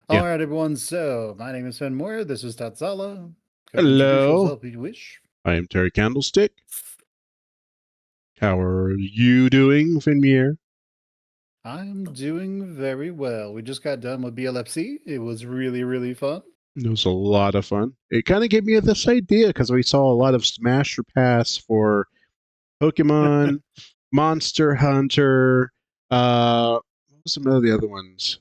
Yeah. All right, everyone. So, my name is Finn Moore. This is Tatsala. Go ahead and introduce Hello. yourself if you wish. I am Terry Candlestick. How are you doing, Finmier? I'm doing very well. We just got done with BLFC. It was really, really fun. It was a lot of fun. It kind of gave me this idea because we saw a lot of Smash or Pass for Pokemon, Monster Hunter. What was some of the other ones?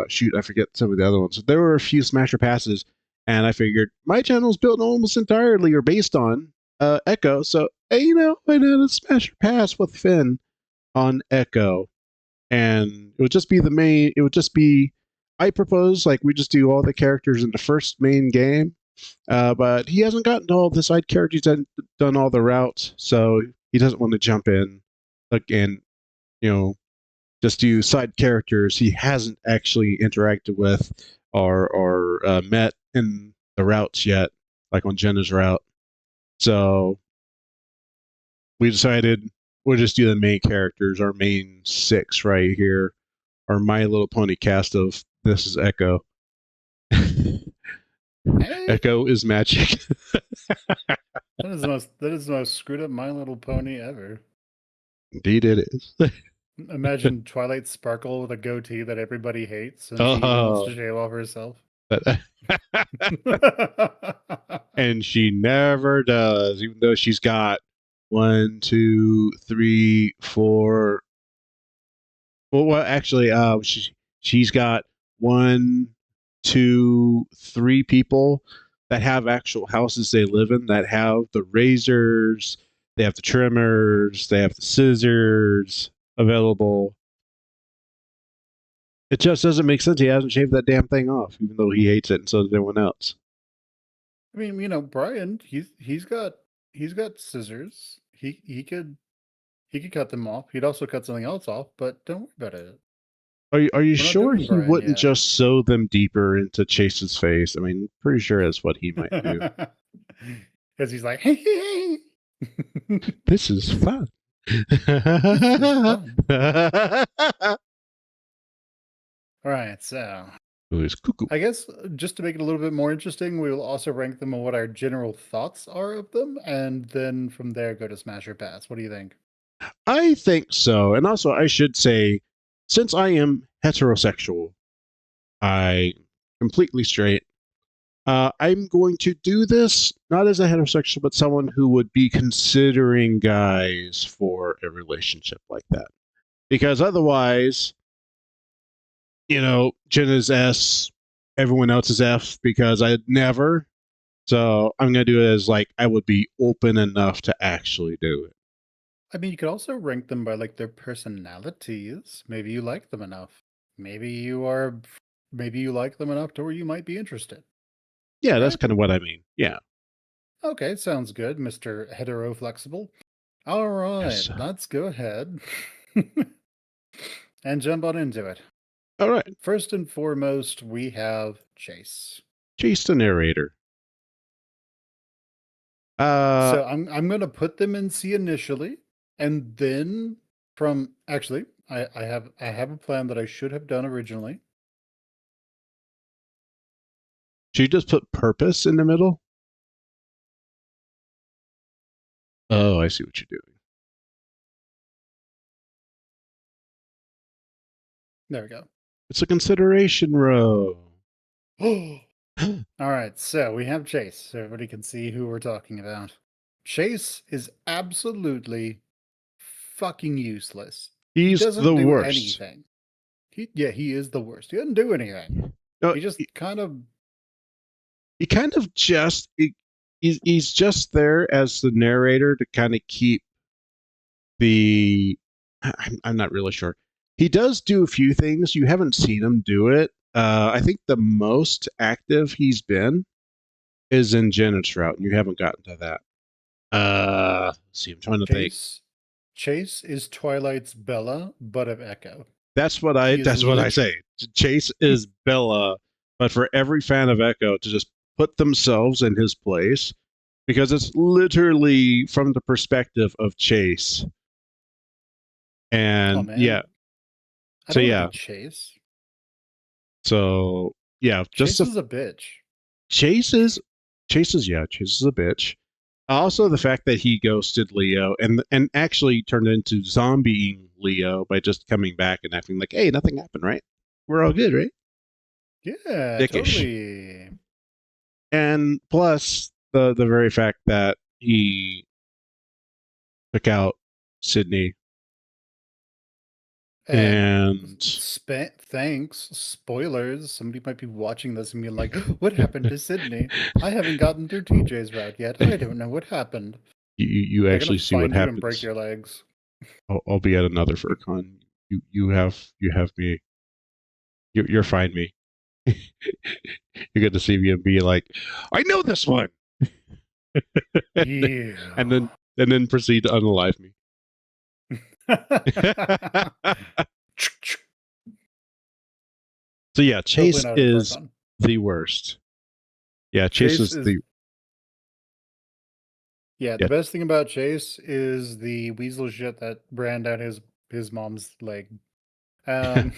Shoot, I forget some of the other ones. There were a few Smash or Passes, and I figured my channel is built almost entirely or based on Echo. So, hey, why not a Smash or Pass with Finn on Echo? And it would just be the main. It would just be. I propose like we just do all the characters in the first main game, but he hasn't gotten to all the side characters. Done all the routes, so he doesn't want to jump in, like and just do side characters he hasn't actually interacted with or met in the routes yet, like on Jenna's route. So we decided we'll just do the main characters, our main six right here, our My Little Pony cast of This is Echo. Hey, Echo is magic. that is the most screwed up My Little Pony ever. Indeed, it is. Imagine Twilight Sparkle with a goatee that everybody hates, and she wants Oh, to shave off herself. but, and she never does, even though she's got 1, 2, 3, 4. Well, actually, she's got 1, 2, 3 people that have actual houses they live in that have the razors, they have the trimmers, they have the scissors available. It just doesn't make sense. He hasn't shaved that damn thing off, even though he hates it, and so does everyone else. I mean, Brian, he's got scissors. He could cut them off. He'd also cut something else off, but don't worry about it. Are you We're not sure doing he Brian wouldn't yet. just sew them deeper into Chase's face? I mean, pretty sure that's what he might do. Because he's like, hey, hey, hey. This is fun. This is fun. All right, so It's cuckoo. I guess just to make it a little bit more interesting, we will also rank them on what our general thoughts are of them, and then from there go to Smash or Pass. What do you think? I think so. And also, I should say, since I am heterosexual, I completely straight. I'm going to do this not as a heterosexual, but someone who would be considering guys for a relationship like that. Because otherwise, Jenna's S, everyone else is F because I'd never. So I'm going to do it as like I would be open enough to actually do it. I mean, you could also rank them by like their personalities. Maybe you like them enough. Maybe you like them enough to where you might be interested. Yeah, that's Right? kind of what I mean. Yeah. Okay, sounds good, Mr. Hetero Flexible. All right, Yes. let's go ahead and jump on into it. All right. First and foremost, we have Chase. Chase the narrator. Uh, So I'm gonna put them in C initially, and then from actually I have a plan that I should have done originally. should you just put purpose in the middle? Oh, I see what you're doing. There we go. It's a consideration row. All right, so we have Chase, so everybody can see who we're talking about. Chase is absolutely fucking useless. He He's doesn't the do worst. anything. He is the worst. He doesn't do anything. No, He just kind of he kind of just he's just there as the narrator to kind of keep the. I'm not really sure. He does do a few things. You haven't seen him do it. I think the most active he's been is in Jenna's route, and you haven't gotten to that. See, I'm trying to think. Chase is Twilight's Bella, but of Echo. That's what I. He is That's what I lit. say. Chase is Bella, but for every fan of Echo to just put themselves in his place, because it's literally from the perspective of Chase. Oh And man, yeah, I so don't want to be yeah, Chase. so yeah, just Chase the is a bitch. Chase is a bitch. Also, the fact that he ghosted Leo and actually turned into zombieing Leo by just coming back and acting like, hey, nothing happened, right? We're all good, right? Yeah, Dickish. totally. And plus the very fact that he took out Sydney And and thanks. Spoilers. Somebody might be watching this and be like, "What happened to Sydney? I haven't gotten through TJ's route yet. I don't know what happened." you They're gonna actually see what find you and break happens. your legs. I'll be at another FurCon. You have me. You're fine me. You get to see me and be like, I know this one, and Yeah. then proceed to unalive me. So yeah, Hopefully Chase not at is FurCon. the worst. Yeah, Chase Chase is is the Yeah, the yeah. best thing about Chase is the weasel shit that ran down his mom's leg. Um,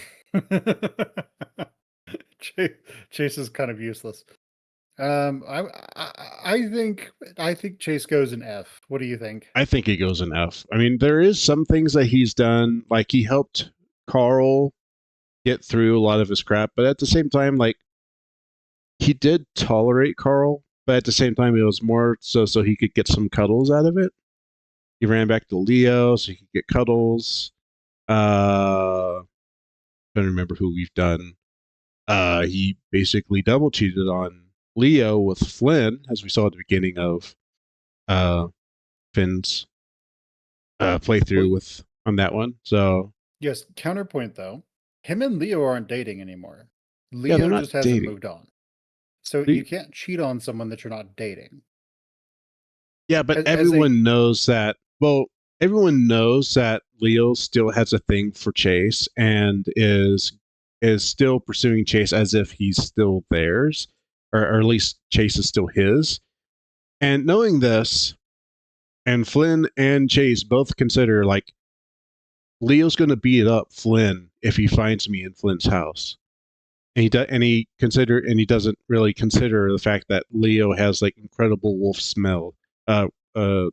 Chase, Chase is kind of useless. I think Chase goes in F. What do you think? I think he goes in F. I mean, there is some things that he's done, like he helped Carl get through a lot of his crap, but at the same time, like he did tolerate Carl, but at the same time, it was more so he could get some cuddles out of it. He ran back to Leo so he could get cuddles. I don't remember who we've done. He basically double cheated on Leo with Flynn, as we saw at the beginning of uh, Finn's Well, playthrough with on that one. So yes, counterpoint though. Him and Leo aren't dating anymore. yeah, they're Leo not just hasn't dating. moved on. So They, you can't cheat on someone that you're not dating. yeah, but As a everyone knows that. Well, everyone knows that Leo still has a thing for Chase and is still pursuing Chase as if he's still theirs, or at least Chase is still his. And knowing this, and Flynn and Chase both consider like Leo's going to beat up Flynn if he finds me in Flynn's house. And he doesn't really consider the fact that Leo has like incredible wolf smell, uh, uh,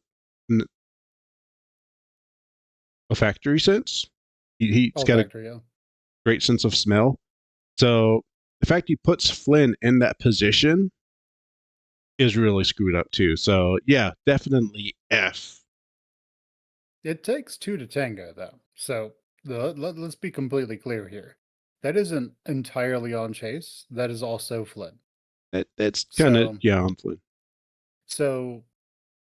olfactory sense. He's got a olfactory, yeah. great sense of smell. So the fact he puts Flynn in that position is really screwed up too. So yeah, definitely F. It takes two to tango, though. So let's be completely clear here. That isn't entirely on Chase. That is also Flynn. That's kind of So yeah on Flynn. so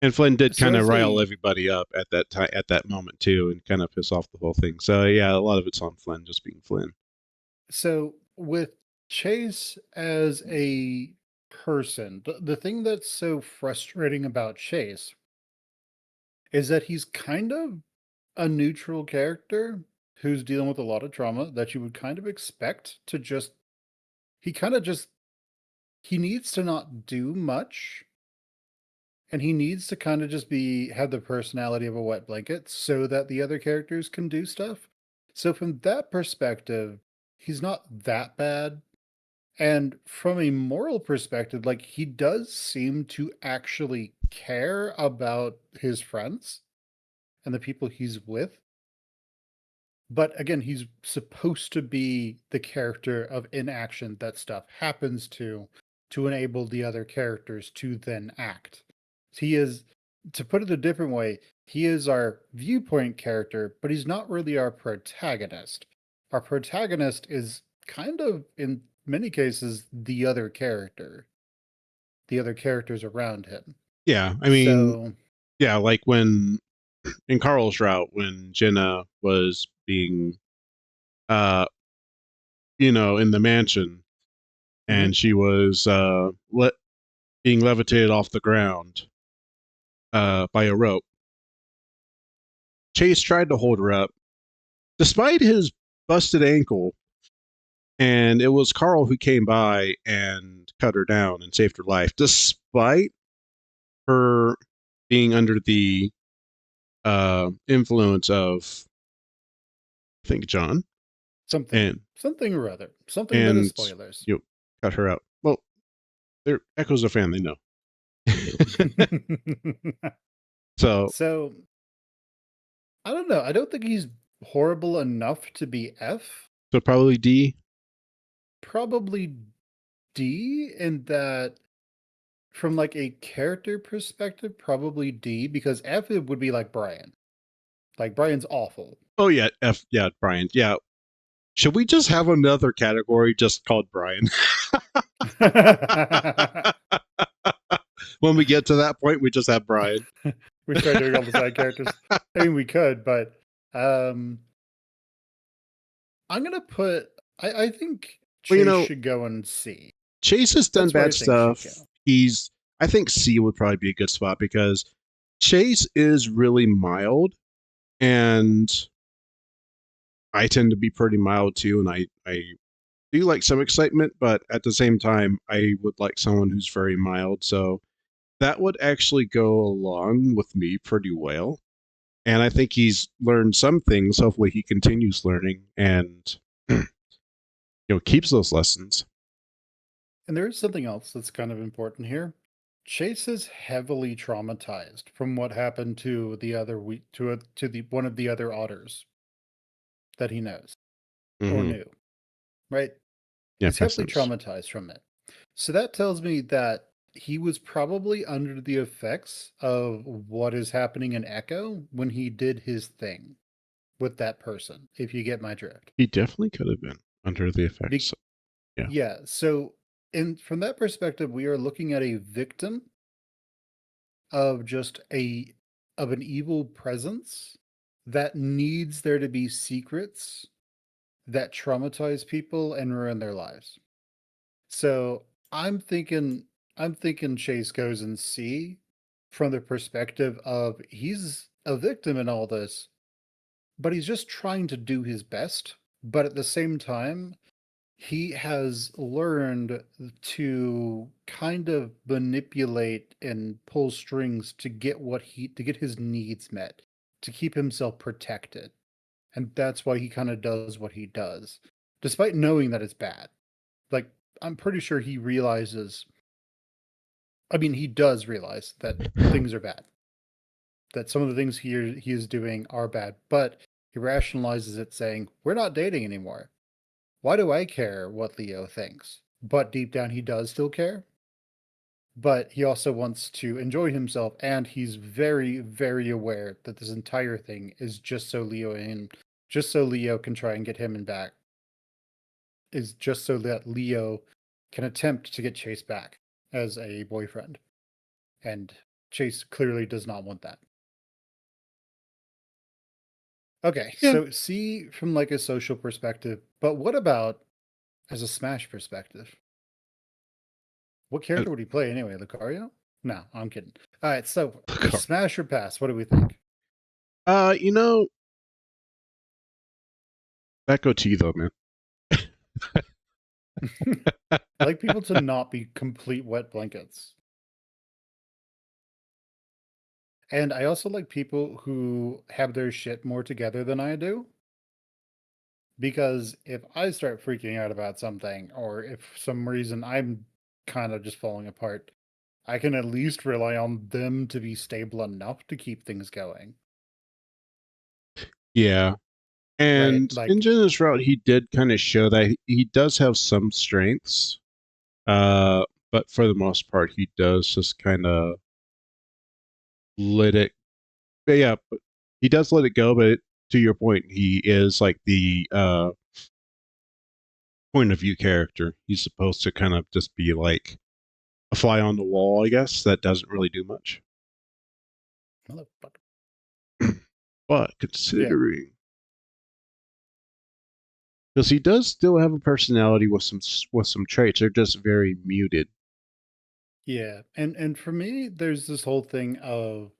And Flynn did so kind of as rile a everybody up at that time, at that moment too, and kind of piss off the whole thing. So yeah, a lot of it's on Flynn just being Flynn. so with Chase as a person, the thing that's so frustrating about Chase is that he's kind of a neutral character who's dealing with a lot of trauma that you would kind of expect to just he kind of just he needs to not do much and he needs to kind of just be have the personality of a wet blanket so that the other characters can do stuff. So from that perspective, he's not that bad. And from a moral perspective, like he does seem to actually care about his friends and the people he's with. But again, he's supposed to be the character of inaction that stuff happens to enable the other characters to then act. He is, to put it a different way, he is our viewpoint character, but he's not really our protagonist. Our protagonist is kind of, in many cases, the other character, the other characters around him. Yeah, I mean, So, yeah, like when in Carl's route when Jenna was being, uh, in the mansion mhm, and she was being levitated off the ground by a rope. Chase tried to hold her up, despite his busted ankle, and it was Carl who came by and cut her down and saved her life, despite her being under the influence of, I think, John something, and something or other, something that is and spoilers. you know, cut her out. Well, they're Echo's a fan, they know. So So I don't know. I don't think he's horrible enough to be F. so probably D. Probably D, in that from like a character perspective, probably D, because F it would be like Brian. Like Brian's awful. Oh yeah, F. Yeah, Brian. Yeah. Should we just have another category just called Brian? When we get to that point, we just have Brian. We start doing all the side characters. I mean, we could, but I'm gonna put. I think Well, Chase should go and C. Chase has done That's where I bad think she stuff. go. I think C would probably be a good spot because Chase is really mild, and I tend to be pretty mild too, and I do like some excitement, but at the same time, I would like someone who's very mild. So that would actually go along with me pretty well. And I think he's learned some things. Hopefully, he continues learning and keeps those lessons. And there is something else that's kind of important here. Chase is heavily traumatized from what happened to the other to the one of the other otters that he knows or Mm-hmm. knew, right? Yeah, He's heavily precedence. traumatized from it. So that tells me that he was probably under the effects of what is happening in Echo when he did his thing with that person, if you get my drift. He definitely could have been under the Be- effects. Yeah. yeah, so from that perspective, we are looking at a victim of just a of an evil presence that needs there to be secrets that traumatize people and ruin their lives. So I'm thinking Chase goes and C from the perspective of he's a victim in all this, but he's just trying to do his best. But at the same time, he has learned to kind of manipulate and pull strings to get to get his needs met, to keep himself protected. And that's why he kind of does what he does, despite knowing that it's bad. Like, I'm pretty sure he realizes, I mean, he does realize that things are bad, that some of the things he is doing are bad, but he rationalizes it saying, we're not dating anymore. Why do I care what Leo thinks? But deep down, he does still care. But he also wants to enjoy himself, and he's very, very aware that this entire thing is just so Leo can try and get him in back. Is just so that Leo can attempt to get Chase back as a boyfriend. And Chase clearly does not want that. Okay, Yeah. so C from like a social perspective, but what about as a Smash perspective? What Uh, character would he play anyway? Lucario? No, I'm kidding. All right, so Smash or pass? What do we think? you know, that go to you though, man. I like people to not be complete wet blankets. And I also like people who have their shit more together than I do. Because if I start freaking out about something, or if some reason I'm kind of just falling apart, I can at least rely on them to be stable enough to keep things going. Yeah. Right? And in Like, Jenna's route, he did kind of show that he does have some strengths. Uh, but for the most part, he does just kind of let it. But yeah, but he does let it go. But to your point, he is like the point of view character. He's supposed to kind of just be like a fly on the wall, I guess. That doesn't really do much. motherfucker. But Yeah. considering, because he does still have a personality with some traits, they're just very muted. Yeah. And for me, there's this whole thing of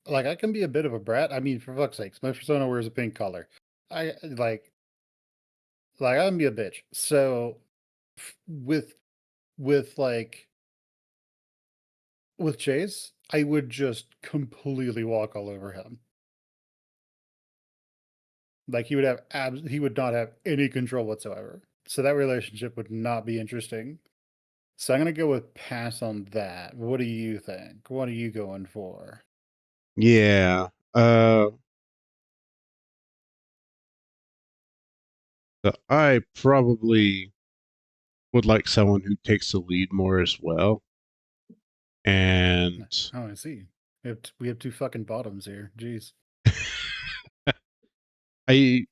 like I can be a bit of a brat. I mean, for fuck's sakes, my persona wears a pink color. I like I can be a bitch. So with with like with Chase, I would just completely walk all over him. Like he would not have any control whatsoever. So that relationship would not be interesting. So I'm gonna go with pass on that. What do you think? What are you going for? Yeah. I probably would like someone who takes the lead more as well. And Oh, I see. We have two fucking bottoms here. Jeez. I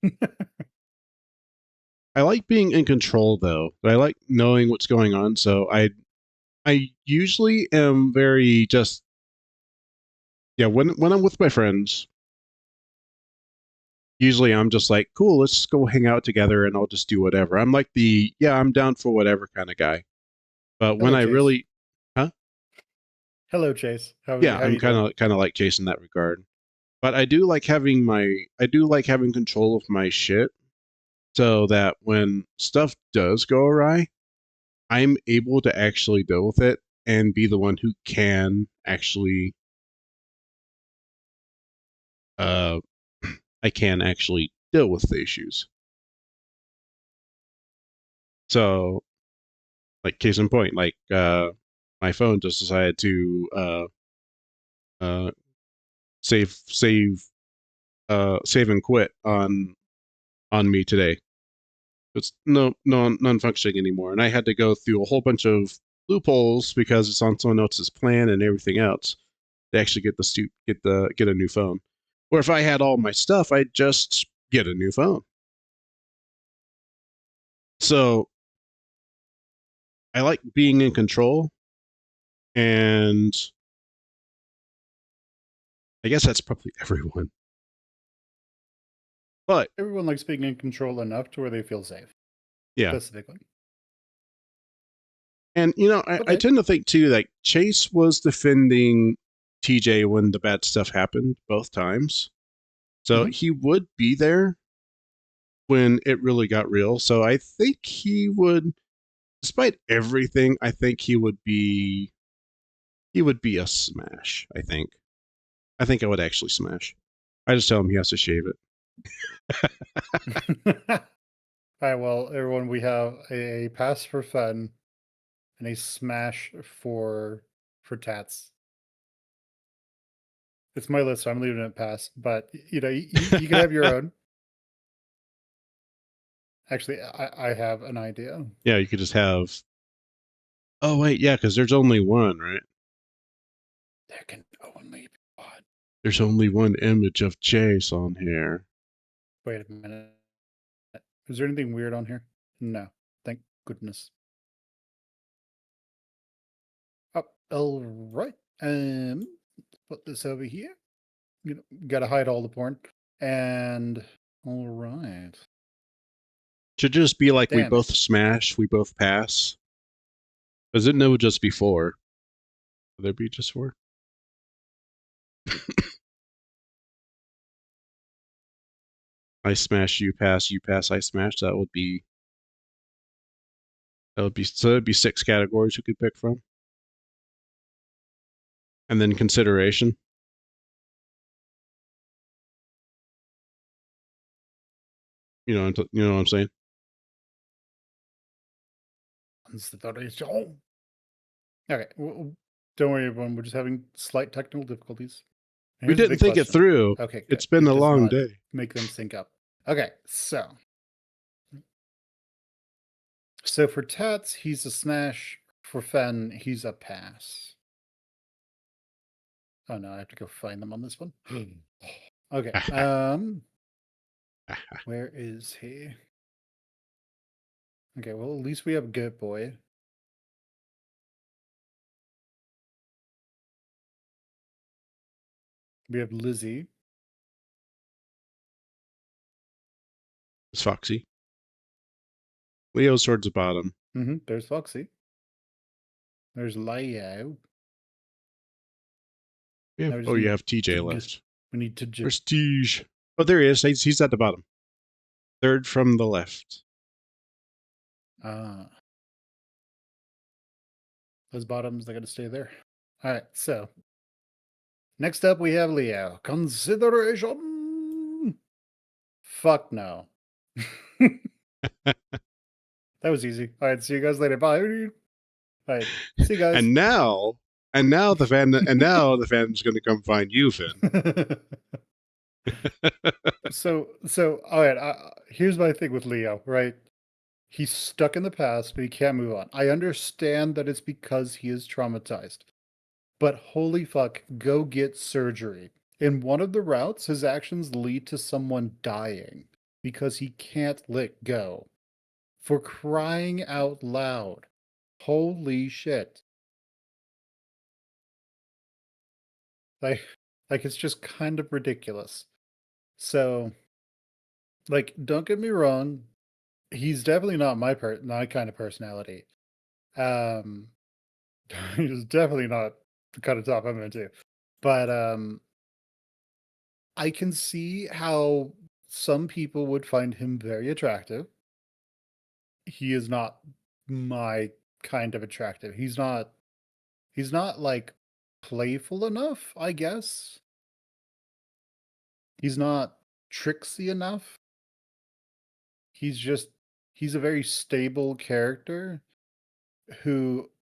I like being in control though. I like knowing what's going on. So I usually am very just when I'm with my friends, usually I'm just like, cool, let's just go hang out together and I'll just do whatever. I'm like the I'm down for whatever kind of guy. But when Hello, I Chase. really huh? Hello, Chase. Yeah, How I'm you doing? kind of like Jason in that regard. But I do like having control of my shit so that when stuff does go awry, I'm able to actually deal with it and be the one who can actually uh I can actually deal with the issues. So like case in point, like my phone just decided to uh save and quit on me today. It's non-functioning anymore, and I had to go through a whole bunch of loopholes because it's on someone else's plan and everything else to actually get a new phone. Or if I had all my stuff, I'd just get a new phone. So I like being in control, and I guess that's probably everyone. But Everyone likes being in control enough to where they feel safe. yeah, That's the big one. and I Okay. tend to think too, like Chase was defending TJ when the bad stuff happened both times. So Hmm. he would be there when it really got real. So I think he would, despite everything, I think he would be a smash. I think I would actually smash. I just tell him he has to shave it. All right. Well, everyone, we have a pass for fun and a smash for tats. It's my list, so I'm leaving it pass. But you can have your own. Actually, I have an idea. Yeah, you could just have. Oh wait, yeah, because there's only one, right? There can only be one. There's only one image of Chase on here. Wait a minute. Is there anything weird on here? No. Thank goodness. Oh, all right. Put this over here. Gotta hide all the porn. And all right. Should just be like we Damn it. both smash, we both pass. Because it no just be four. Would there be just four? I smash, you pass, I smash. That'd be six categories you could pick from. And then consideration. You know what I'm saying? Consideration. Okay. Well, don't worry, everyone. We're just having slight technical difficulties. We Here's the didn't big think it question. through. Okay, good. It's been It a does long not day. make them sync up. Okay, so for Tats, he's a smash. For Fen, he's a pass. Oh no, I have to go find them on this one. Okay. Where is he? Okay, well at least we have Good Boy. We have Lizzie. It's Foxy. Leo's towards the bottom. There's Foxy. There's Leo. Now we just You need have TJ Tj. left. We need Tj. Prestige. Oh, there he is. He's at the bottom. Third from the left. Ah. Those bottoms, they gotta stay there. Alright, so next up we have Leo. Consideration. Fuck no. That was easy. All right, see you guys later. Bye. All right, see you guys. And now, now the fandom's going to come find you, Finn. So, all right. Here's my thing with Leo. Right, he's stuck in the past, but he can't move on. I understand that it's because he is traumatized, but holy fuck, go get surgery. In one of the routes, his actions lead to someone dying because he can't let go. For crying out loud. Holy shit. Like, like it's just kind of ridiculous. So, like, don't get me wrong, he's definitely not my kind of personality. Um, he's definitely not the kind of top I'm into. But I can see how some people would find him very attractive. He is not my kind of attractive. He's not like playful enough, I guess. He's not tricksy enough. He's just he's a very stable character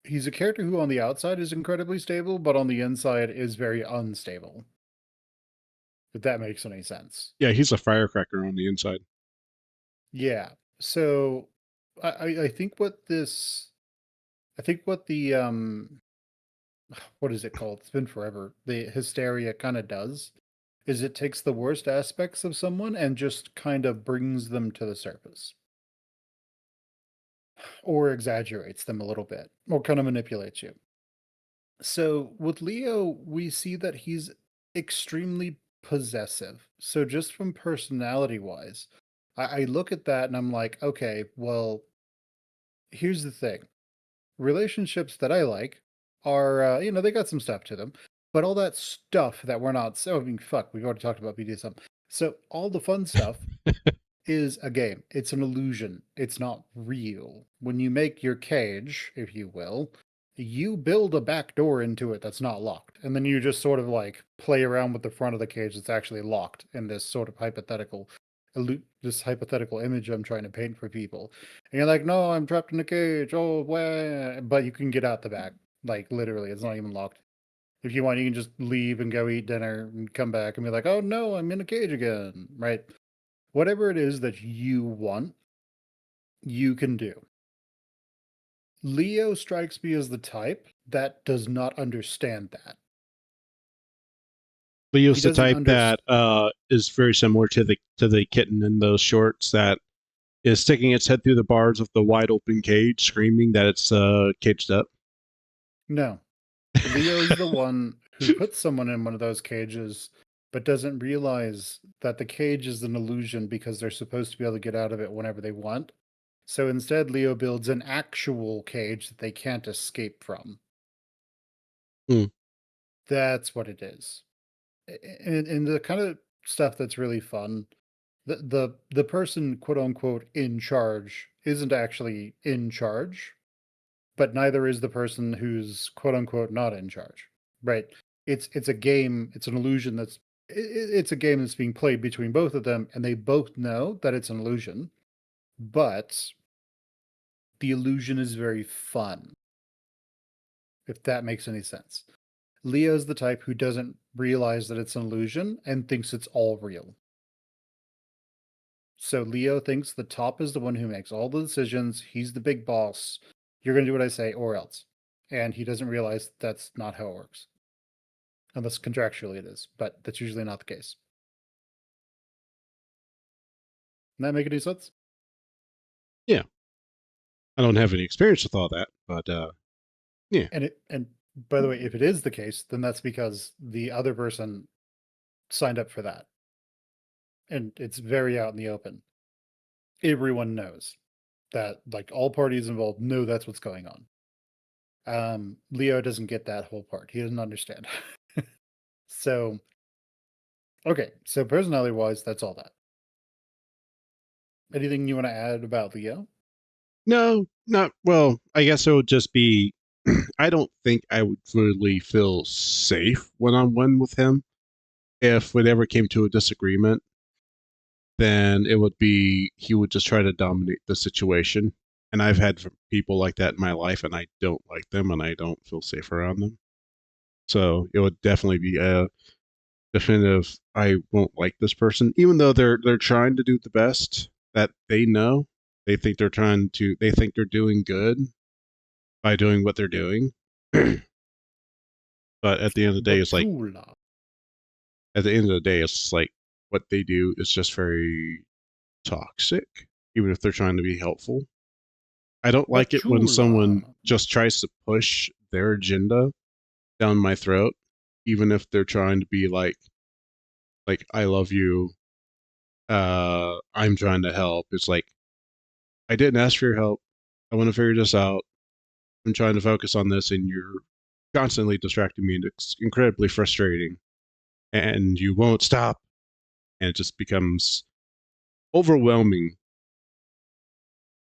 he's a character who on the outside is incredibly stable, but on the inside is very unstable. If that makes any sense. Yeah, he's a firecracker on the inside. Yeah. So I think what the what is it called? It's been forever. The hysteria kind of does is it takes the worst aspects of someone and just kind of brings them to the surface or exaggerates them a little bit or kind of manipulates you. So with Leo, we see that he's extremely possessive. So just from personality wise, I look at that and I'm like, okay, well, here's the thing. Relationships that I like are, they got some stuff to them, but all that stuff that we're not, so I mean, fuck, we've already talked about BDSM. So all the fun stuff is a game. It's an illusion. It's not real. When you make your cage, if you will, you build a back door into it that's not locked. And then you just sort of like play around with the front of the cage that's actually locked in this sort of this hypothetical image I'm trying to paint for people. And you're like, no, I'm trapped in a cage. Oh, wah. But you can get out the back. Like literally, it's not even locked. If you want, you can just leave and go eat dinner and come back and be like, oh no, I'm in a cage again. Right? Whatever it is that you want, you can do. Leo strikes me as the type that does not understand that. He Leo's the doesn't type understand. that is very similar to the kitten in those shorts that is sticking its head through the bars of the wide open cage, screaming that it's caged up. No. Leo is the one who puts someone in one of those cages, but doesn't realize that the cage is an illusion because they're supposed to be able to get out of it whenever they want. So instead, Leo builds an actual cage that they can't escape from. Hmm. That's what it is. And the kind of stuff that's really fun, the person quote unquote in charge isn't actually in charge, but neither is the person who's quote unquote not in charge. Right? It's a game, it's an illusion it's a game that's being played between both of them, and they both know that it's an illusion, but the illusion is very fun, if that makes any sense. Leo's the type who doesn't realize that it's an illusion and thinks it's all real. So Leo thinks the top is the one who makes all the decisions. He's the big boss. You're going to do what I say or else. And he doesn't realize that's not how it works. Unless contractually it is, but that's usually not the case. Does that make any sense? Yeah, I don't have any experience with all that, but yeah. And by the way, if it is the case, then that's because the other person signed up for that. And it's very out in the open. Everyone knows that, like, all parties involved know that's what's going on. Leo doesn't get that whole part. He doesn't understand. So, okay. So personality wise, that's all that. Anything you want to add about Leo? No, not well. I guess it would just be. I don't think I would really feel safe one on one with him. If it ever came to a disagreement, then it would be he would just try to dominate the situation. and I've had people like that in my life, and I don't like them, and I don't feel safe around them. So it would definitely be a definitive. I won't like this person, even though they're trying to do the best that they know. They think they're trying to. They think they're doing good by doing what they're doing. But at the end of the day, But it's like Chula. at the end of the day, it's like what they do is just very toxic, even if they're trying to be helpful. I don't But like it when someone Chula. just tries to push their agenda down my throat, even if they're trying to be like I love you, I'm trying to help. It's like I didn't ask for your help. I want to figure this out. I'm trying to focus on this, and you're constantly distracting me, and it's incredibly frustrating. And you won't stop, and it just becomes overwhelming.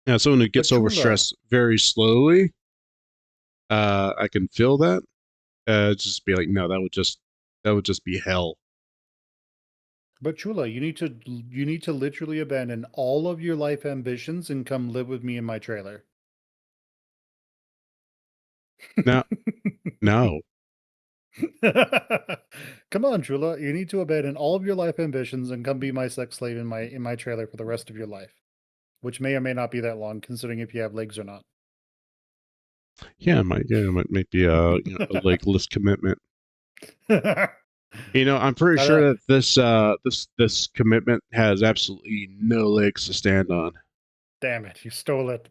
Now, someone who But gets Chula. overstressed very slowly, I can feel that. Just be like, no, that would just be hell. But Chula, you need to literally abandon all of your life ambitions and come live with me in my trailer. No, no. Come on, Chula. You need to abandon all of your life ambitions and come be my sex slave in my trailer for the rest of your life. Which may or may not be that long, considering if you have legs or not. Yeah, it might be a legless commitment. I'm pretty I know. sure that this commitment has absolutely no legs to stand on. Damn it, you stole it.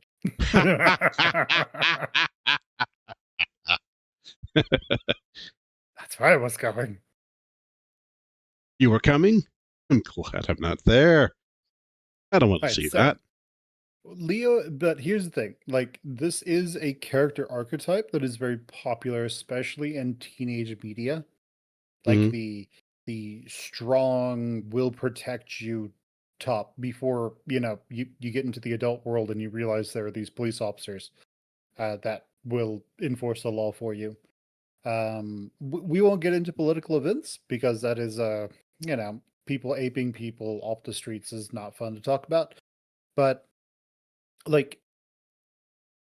That's where I was going. You were coming? I'm glad I'm not there. I don't want to All right, see so that. Leo, but here's the thing. Like, this is a character archetype that is very popular, especially in teenage media. Like Hmm. the strong will protect you top before, you get into the adult world and you realize there are these police officers that will enforce the law for you. We won't get into political events because that is people aping people off the streets is not fun to talk about. But like,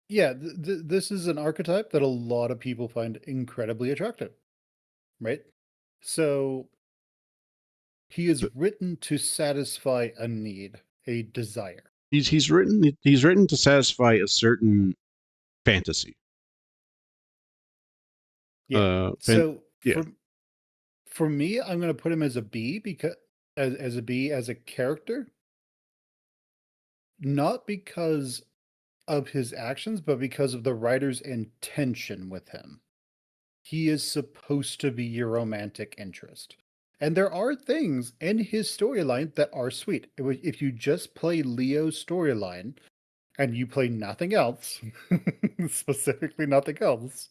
yeah, this is an archetype that a lot of people find incredibly attractive, right? So he is written to satisfy a need, a desire. He's written to satisfy a certain fantasy. Yeah. Fan, So yeah. for me, I'm going to put him as a B because as a B as a character, not because of his actions, but because of the writer's intention with him. He is supposed to be your romantic interest. And there are things in his storyline that are sweet. If you just play Leo's storyline and you play nothing else, specifically nothing else,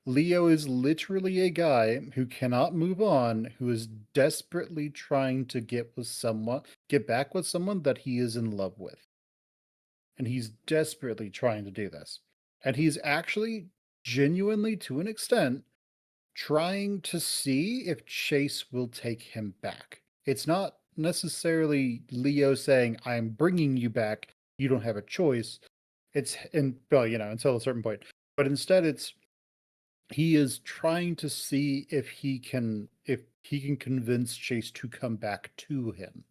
Leo is literally a guy who cannot move on, who is desperately trying to get back with someone that he is in love with. And he's desperately trying to do this. And he's actually genuinely, to an extent, trying to see if Chase will take him back. It's not necessarily Leo saying, I'm bringing you back. You don't have a choice. Until a certain point. But instead, he is trying to see if he can convince Chase to come back to him.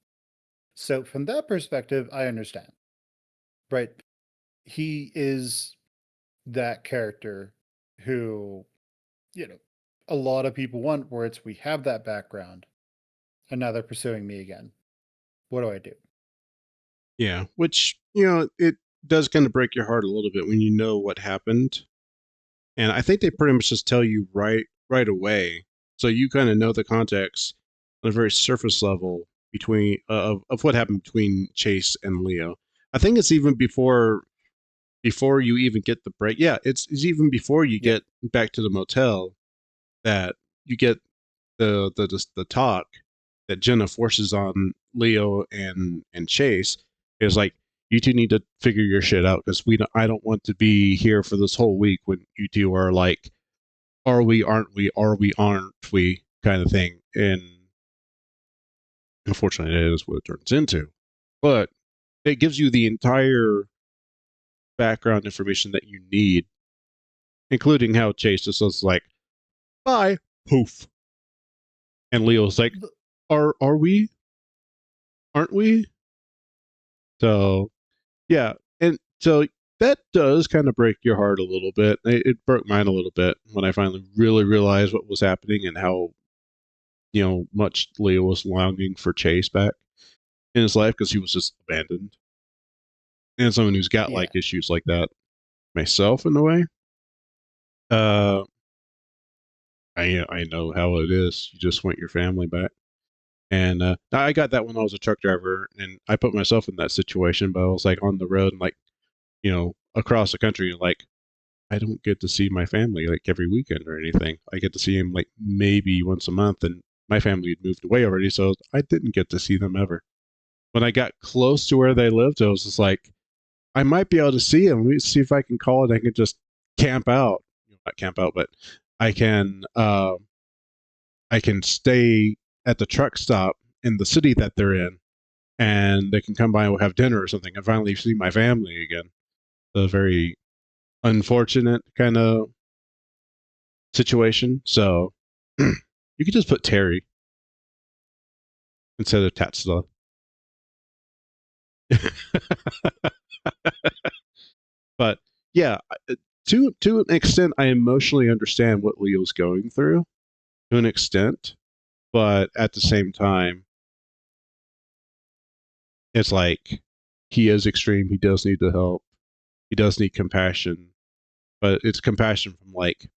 So from that perspective, I understand. Right? He is that character who, you know, a lot of people want, where it's we have that background and now they're pursuing me again. What do I do? Yeah, which it does kind of break your heart a little bit when you know what happened, and I think they pretty much just tell you right away, so you kind of know the context on a very surface level between of what happened between Chase and Leo. I think it's even before you even get the break. Yeah, it's even before you Yeah. get back to the motel that you get the talk that Jenna forces on Leo and Chase is like, you two need to figure your shit out because I don't want to be here for this whole week when you two are like, are we aren't we kind of thing. And unfortunately, it is what it turns into. But it gives you the entire background information that you need, including how Chase just was like, "Bye, poof," and Leo's like, "Are we? Aren't we?" So yeah, and so that does kind of break your heart a little bit. It broke mine a little bit when I finally really realized what was happening and how much Leo was longing for Chase back in his life because he was just abandoned. And someone who's got Yeah. like issues like that myself in a way, uh, I know how it is. You just want your family back. And I got that when I was a truck driver, and I put myself in that situation. But I was like on the road and like across the country, like I don't get to see my family like every weekend or anything. I get to see them like maybe once a month, and my family had moved away already, so I didn't get to see them ever. When I got close to where they lived, I was just like, I might be able to see them. Let me see if I can call it. I can just camp out, not camp out, but I can I can stay at the truck stop in the city that they're in, and they can come by and we'll have dinner or something, and finally see my family again. A very unfortunate kind of situation. So you could just put Terry instead of Tatsula. But yeah, to an extent, I emotionally understand what Leo's going through to an extent, but at the same time, it's like he is extreme. He does need the help. He does need compassion, but it's compassion from like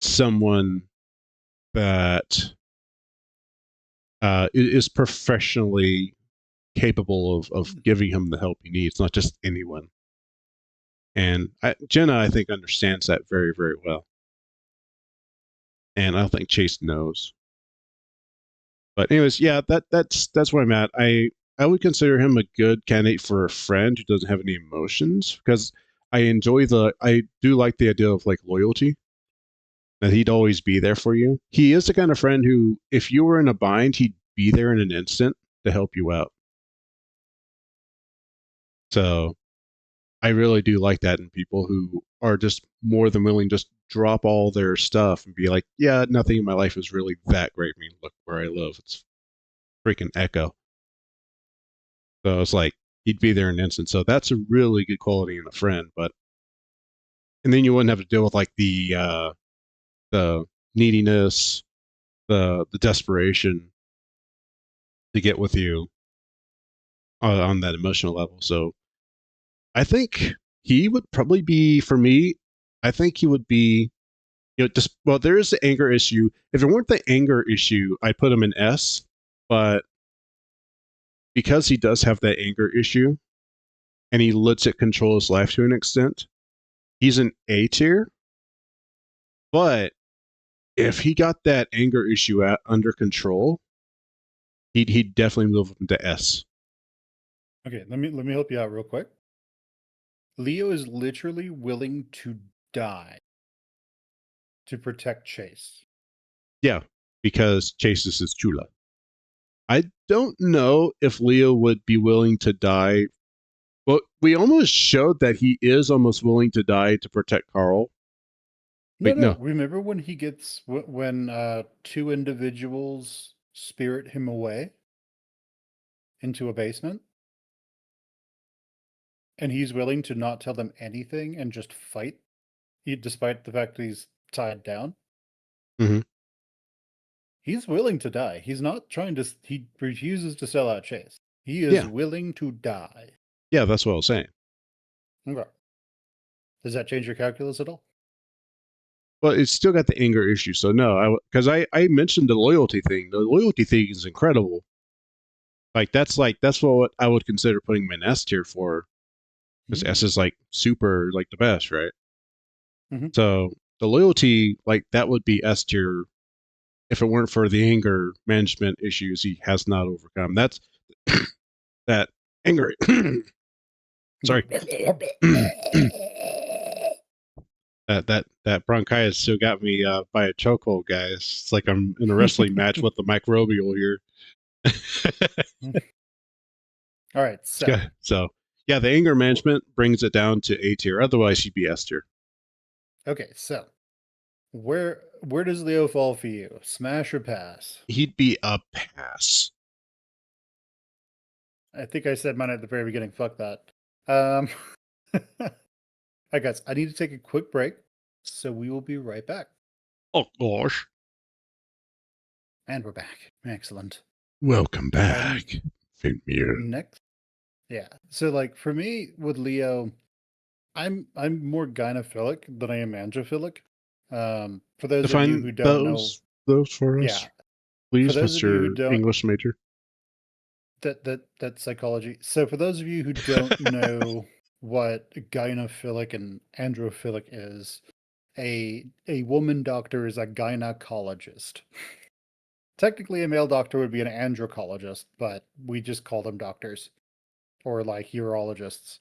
someone that is professionally capable of giving him the help he needs, not just anyone. And Jenna, I think, understands that very, very well. And I don't think Chase knows. But anyways, yeah, that's where I'm at. I would consider him a good candidate for a friend who doesn't have any emotions because I do like the idea of like loyalty, that he'd always be there for you. He is the kind of friend who, if you were in a bind, he'd be there in an instant to help you out. So I really do like that in people who are just more than willing to just drop all their stuff and be like, yeah, nothing in my life is really that great. I mean, look where I live. It's freaking Echo. So it's like he'd be there in an instant. So that's a really good quality in a friend. But and then you wouldn't have to deal with like the neediness, the desperation to get with you on that emotional level. So I think he would probably be for me. I think he would be just well, there is the anger issue. If it weren't the anger issue, I'd put him in S. But because he does have that anger issue and he lets it control his life to an extent, he's an A tier. But if he got that anger issue under control, he'd definitely move into S. Okay, let me help you out real quick. Leo is literally willing to die to protect Chase. Yeah, because Chase is his chula. I don't know if Leo would be willing to die. Well, we almost showed that he is almost willing to die to protect Carl. No, Wait, no. no. Remember when he gets when two individuals spirit him away into a basement, and he's willing to not tell them anything and just fight, despite the fact that he's tied down. Mm-hmm. He's willing to die. He's not trying to. He refuses to sell out Chase. He is Yeah, willing to die. yeah, that's what I was saying. Okay. Does that change your calculus at all? Well, it's still got the anger issue, so no, because I mentioned the loyalty thing. The loyalty thing is incredible. That's what I would consider putting him in S tier for, because S is like super like the best, right? Mm-hmm. So the loyalty, like that would be S tier if it weren't for the anger management issues he has not overcome. That's that anger. Sorry. that bronchitis still got me by a chokehold, guys. It's like I'm in a wrestling match with the microbial here. All right, so Yeah, the anger management brings it down to A tier. Otherwise, he'd be S tier. Okay, so where does Leo fall for you? Smash or pass? He'd be a pass. I think I said mine at the very beginning. Fuck that. Um, Alright, guys, I need to take a quick break, so we will be right back. Oh gosh. And we're back. Excellent. Welcome And back, Finmere. next, yeah. So, like for me with Leo, I'm more gynophilic than I am androphilic. For those of you Define who don't know, those for us, yeah. For please, those of you who Mr. don't English major. that's psychology. So for those of you who don't know what gynophilic and androphilic is, a woman doctor is a gynecologist. Technically, a male doctor would be an androcologist, but we just call them doctors or like urologists.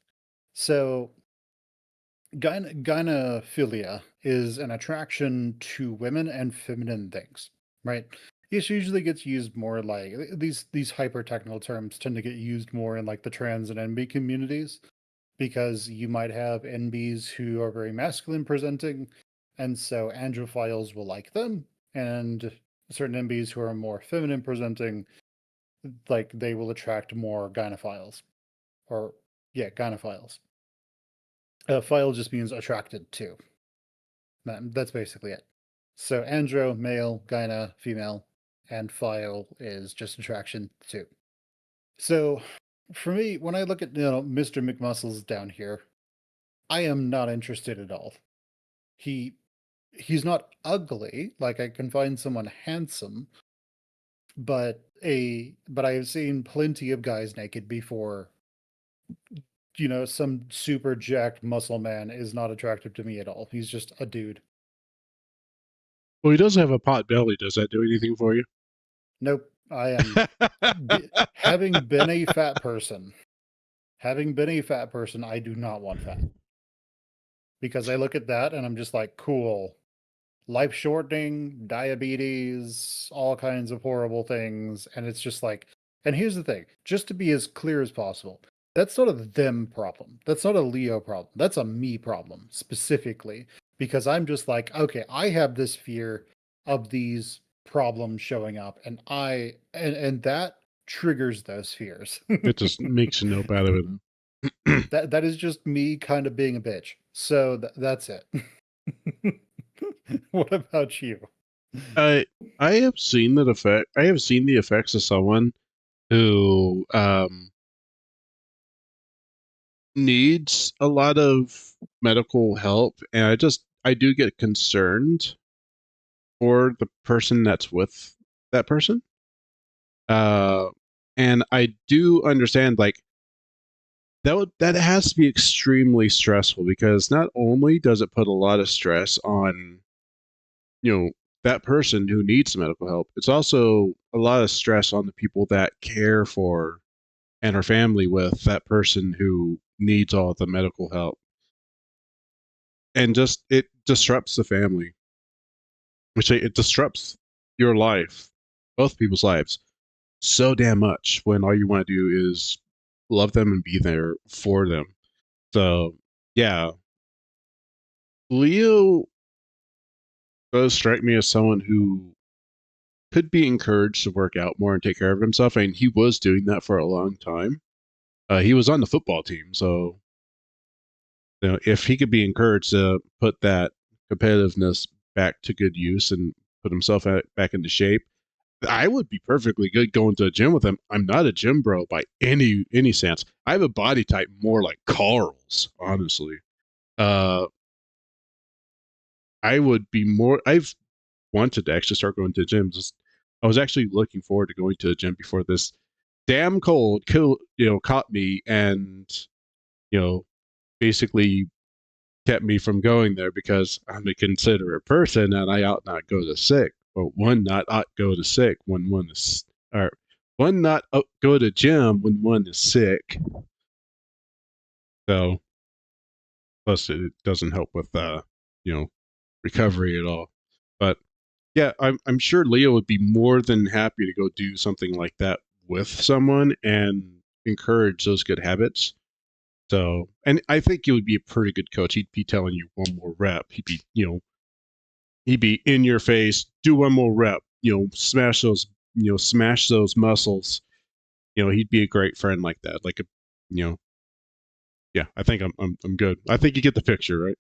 So, gynephilia is an attraction to women and feminine things, right? This usually gets used more like these hyper technical terms tend to get used more in like the trans and NB communities because you might have NBs who are very masculine presenting, and so androphiles will like them, and certain NBs who are more feminine presenting, like they will attract more gynophiles, or yeah, gynophiles. Phile just means attracted to. That's basically it. So andro, male, gyna, female, and phile is just attraction to. So for me, when I look at Mr. McMuscles down here, I am not interested at all. He he's not ugly. Like I can find someone handsome, but I have seen plenty of guys naked before. Some super jacked muscle man is not attractive to me at all. He's just a dude. Well, he does have a pot belly. Does that do anything for you? Nope. I am having been a fat person. Having been a fat person, I do not want fat because I look at that and I'm just like, cool. Life shortening, diabetes, all kinds of horrible things. And it's just like, and here's the thing, just to be as clear as possible, that's not a them problem. That's not a Leo problem. That's a me problem specifically because I'm just like, okay, I have this fear of these problems showing up and that triggers those fears. It just makes you no out of it. That is just me kind of being a bitch. So that's it. What about you? I I have seen that effect. I have seen the effects of someone who needs a lot of medical help, and I do get concerned for the person that's with that person. Uh, and I do understand like that has to be extremely stressful because not only does it put a lot of stress on you know that person who needs medical help, it's also a lot of stress on the people that care for and are family with that person who needs all the medical help, and just it disrupts the family, which it disrupts your life, both people's lives, so damn much when all you want to do is love them and be there for them. So yeah, Leo does strike me as someone who could be encouraged to work out more and take care of himself, and he was doing that for a long time. He was on the football team, so if he could be encouraged to put that competitiveness back to good use and put himself back into shape, I would be perfectly good going to a gym with him. I'm not a gym bro by any sense. I have a body type more like Carl's, honestly. Uh, I would be more. I've wanted to actually start going to gyms. I was actually looking forward to going to a gym before this damn cold caught me and you know basically kept me from going there because I'm a considerate person and I ought not go to sick. But one not ought go to sick when one is, or one not go to gym when one is sick. So plus it doesn't help with you know recovery at all. But yeah, I'm sure Leo would be more than happy to go do something like that with someone and encourage those good habits. So, and I think he would be a pretty good coach. He'd be telling you one more rep. He'd be in your face. Do one more rep. Smash those muscles. He'd be a great friend like that. You know, yeah. I think I'm good. I think you get the picture, right?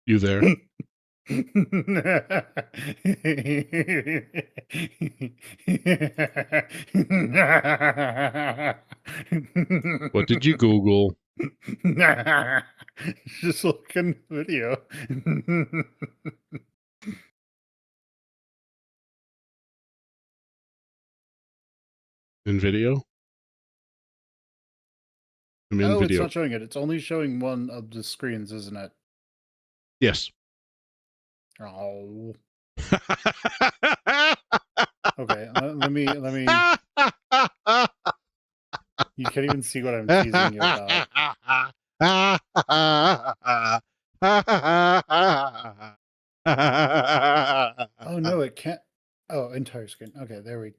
You there? What did you Google? Just looking video. In video? I'm in Oh, it's video. not showing it. It's only showing one of the screens, isn't it? Yes. Oh. Okay, let me. You can't even see what I'm teasing you about. Oh no, it can't. Oh, entire screen. Okay, there we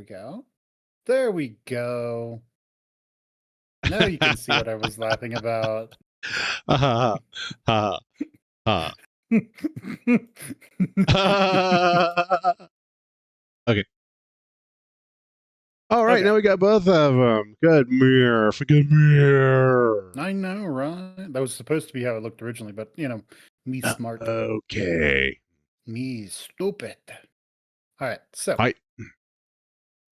go. There we go. Now you can see what I was laughing about. Okay. All right, Okay. now we got both of them. Good mirror. Good mirror. I know, right? That was supposed to be how it looked originally, but me smart. Okay. Me stupid. All right, so Hi.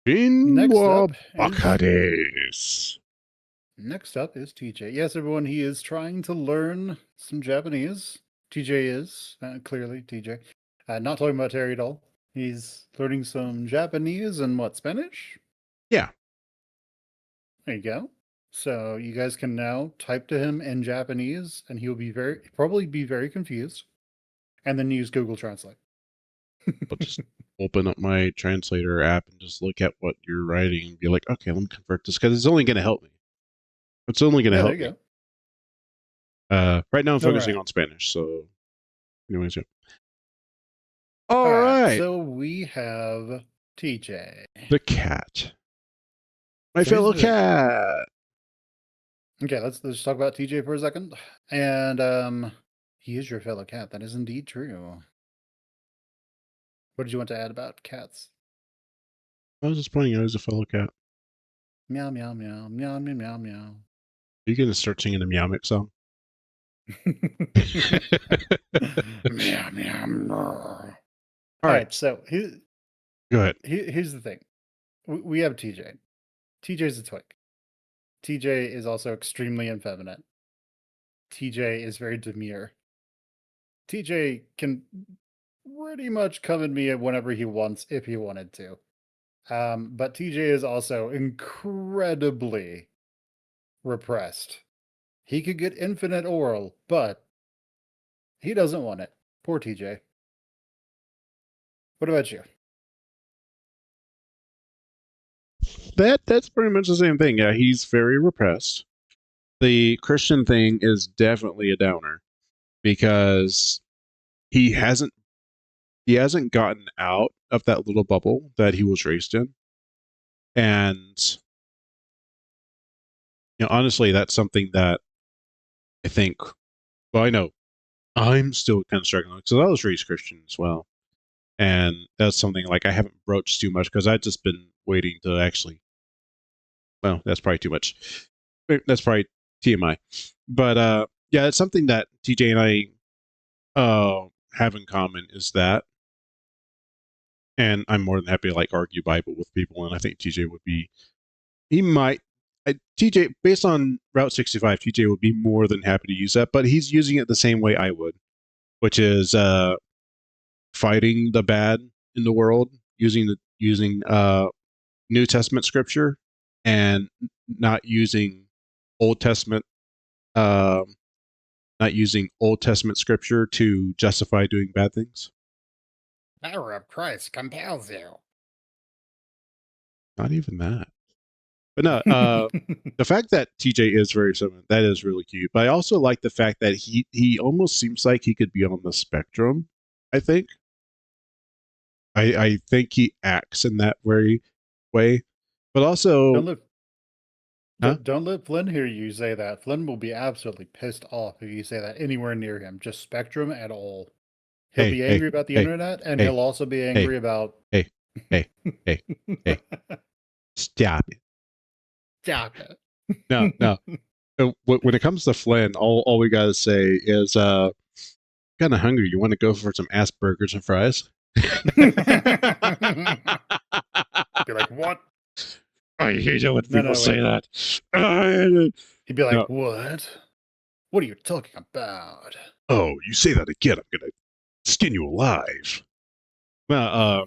next up Bakades. next up is TJ. Yes, everyone, he is trying to learn some Japanese. TJ is clearly TJ. Not talking about Terry at all. He's learning some Japanese and what, Spanish? Yeah. There you go. So you guys can now type to him in Japanese, and he'll be probably be very confused, and then use Google Translate. I'll just open up my translator app and just look at what you're writing and be like, okay, let me convert this because it's only going to help me. It's only going to Yeah, there help you me. go. Right now I'm All focusing right. on Spanish. So, anyways, yeah. All All right. right. So we have TJ. The cat. My So here's fellow the thing. cat. Okay, let's talk about TJ for a second. And he is your fellow cat. That is indeed true. What did you want to add about cats? I was just pointing out as a fellow cat. Meow meow meow meow meow meow meow. Are you going to start singing a Meow Mix song? Meow meow meow. All All right. right, so Go ahead. here's the thing. We have TJ. TJ's a twig. TJ is also extremely effeminate. TJ is very demure. TJ can pretty much come at me whenever he wants, if he wanted to. But TJ is also incredibly repressed. He could get infinite oral, but he doesn't want it. Poor TJ. What about you? That's pretty much the same thing. Yeah, he's very repressed. The Christian thing is definitely a downer because he hasn't gotten out of that little bubble that he was raised in. And honestly, that's something that I think, well, I know I'm still kind of struggling because I was raised Christian as well. And that's something like I haven't broached too much because I've just been waiting to actually, well, that's probably too much. That's probably TMI. But yeah, it's something that TJ and I have in common is that. And I'm more than happy to like argue Bible with people. And I think TJ would be, he might, TJ, based on Route 65, TJ would be more than happy to use that, but he's using it the same way I would, which is fighting the bad in the world, using New Testament scripture and not using Old Testament not using Old Testament scripture to justify doing bad things. Power of Christ compels you. Not even that. But no, the fact that TJ is very similar, that is really cute. But I also like the fact that he almost seems like he could be on the spectrum, I think. I think he acts in that very way, but also, Don't let huh? don't let Flynn hear you say that. Flynn will be absolutely pissed off if you say that anywhere near him. Just Spectrum at all. He'll Hey, be hey, angry about the hey, internet, and hey, he'll also be hey, angry about. hey, hey, hey, hey, stop it. Stop it. No, no. When it comes to Flynn, all we gotta say is, kind of hungry. You want to go for some ass burgers and fries? Be like, what? I hate it when No, people no, wait. say that. He'd be No. like, what? What are you talking about? Oh, you say that again, I'm gonna skin you alive. Well,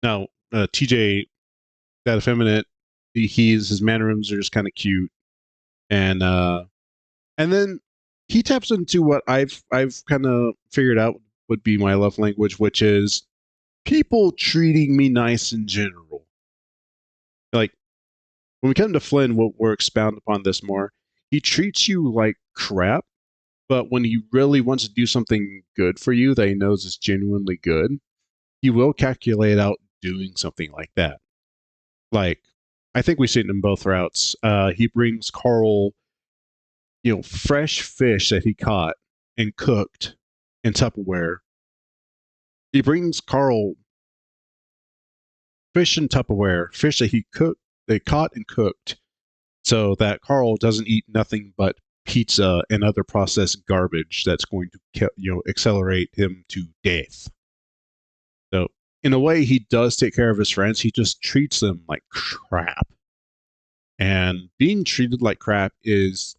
now TJ, that effeminate, his mannerisms are just kind of cute, and then he taps into what I've kind of figured out would be my love language, which is people treating me nice in general. Like when we come to Flynn, we'll expound upon this more. He treats you like crap, but when he really wants to do something good for you that he knows is genuinely good, he will calculate out doing something like that. Like, I think we've seen it in both routes. He brings Carl, fresh fish that he caught and cooked in Tupperware. He brings Carl fish in Tupperware, fish that they caught and cooked, so that Carl doesn't eat nothing but pizza and other processed garbage that's going to accelerate him to death. So in a way, he does take care of his friends. He just treats them like crap, and being treated like crap is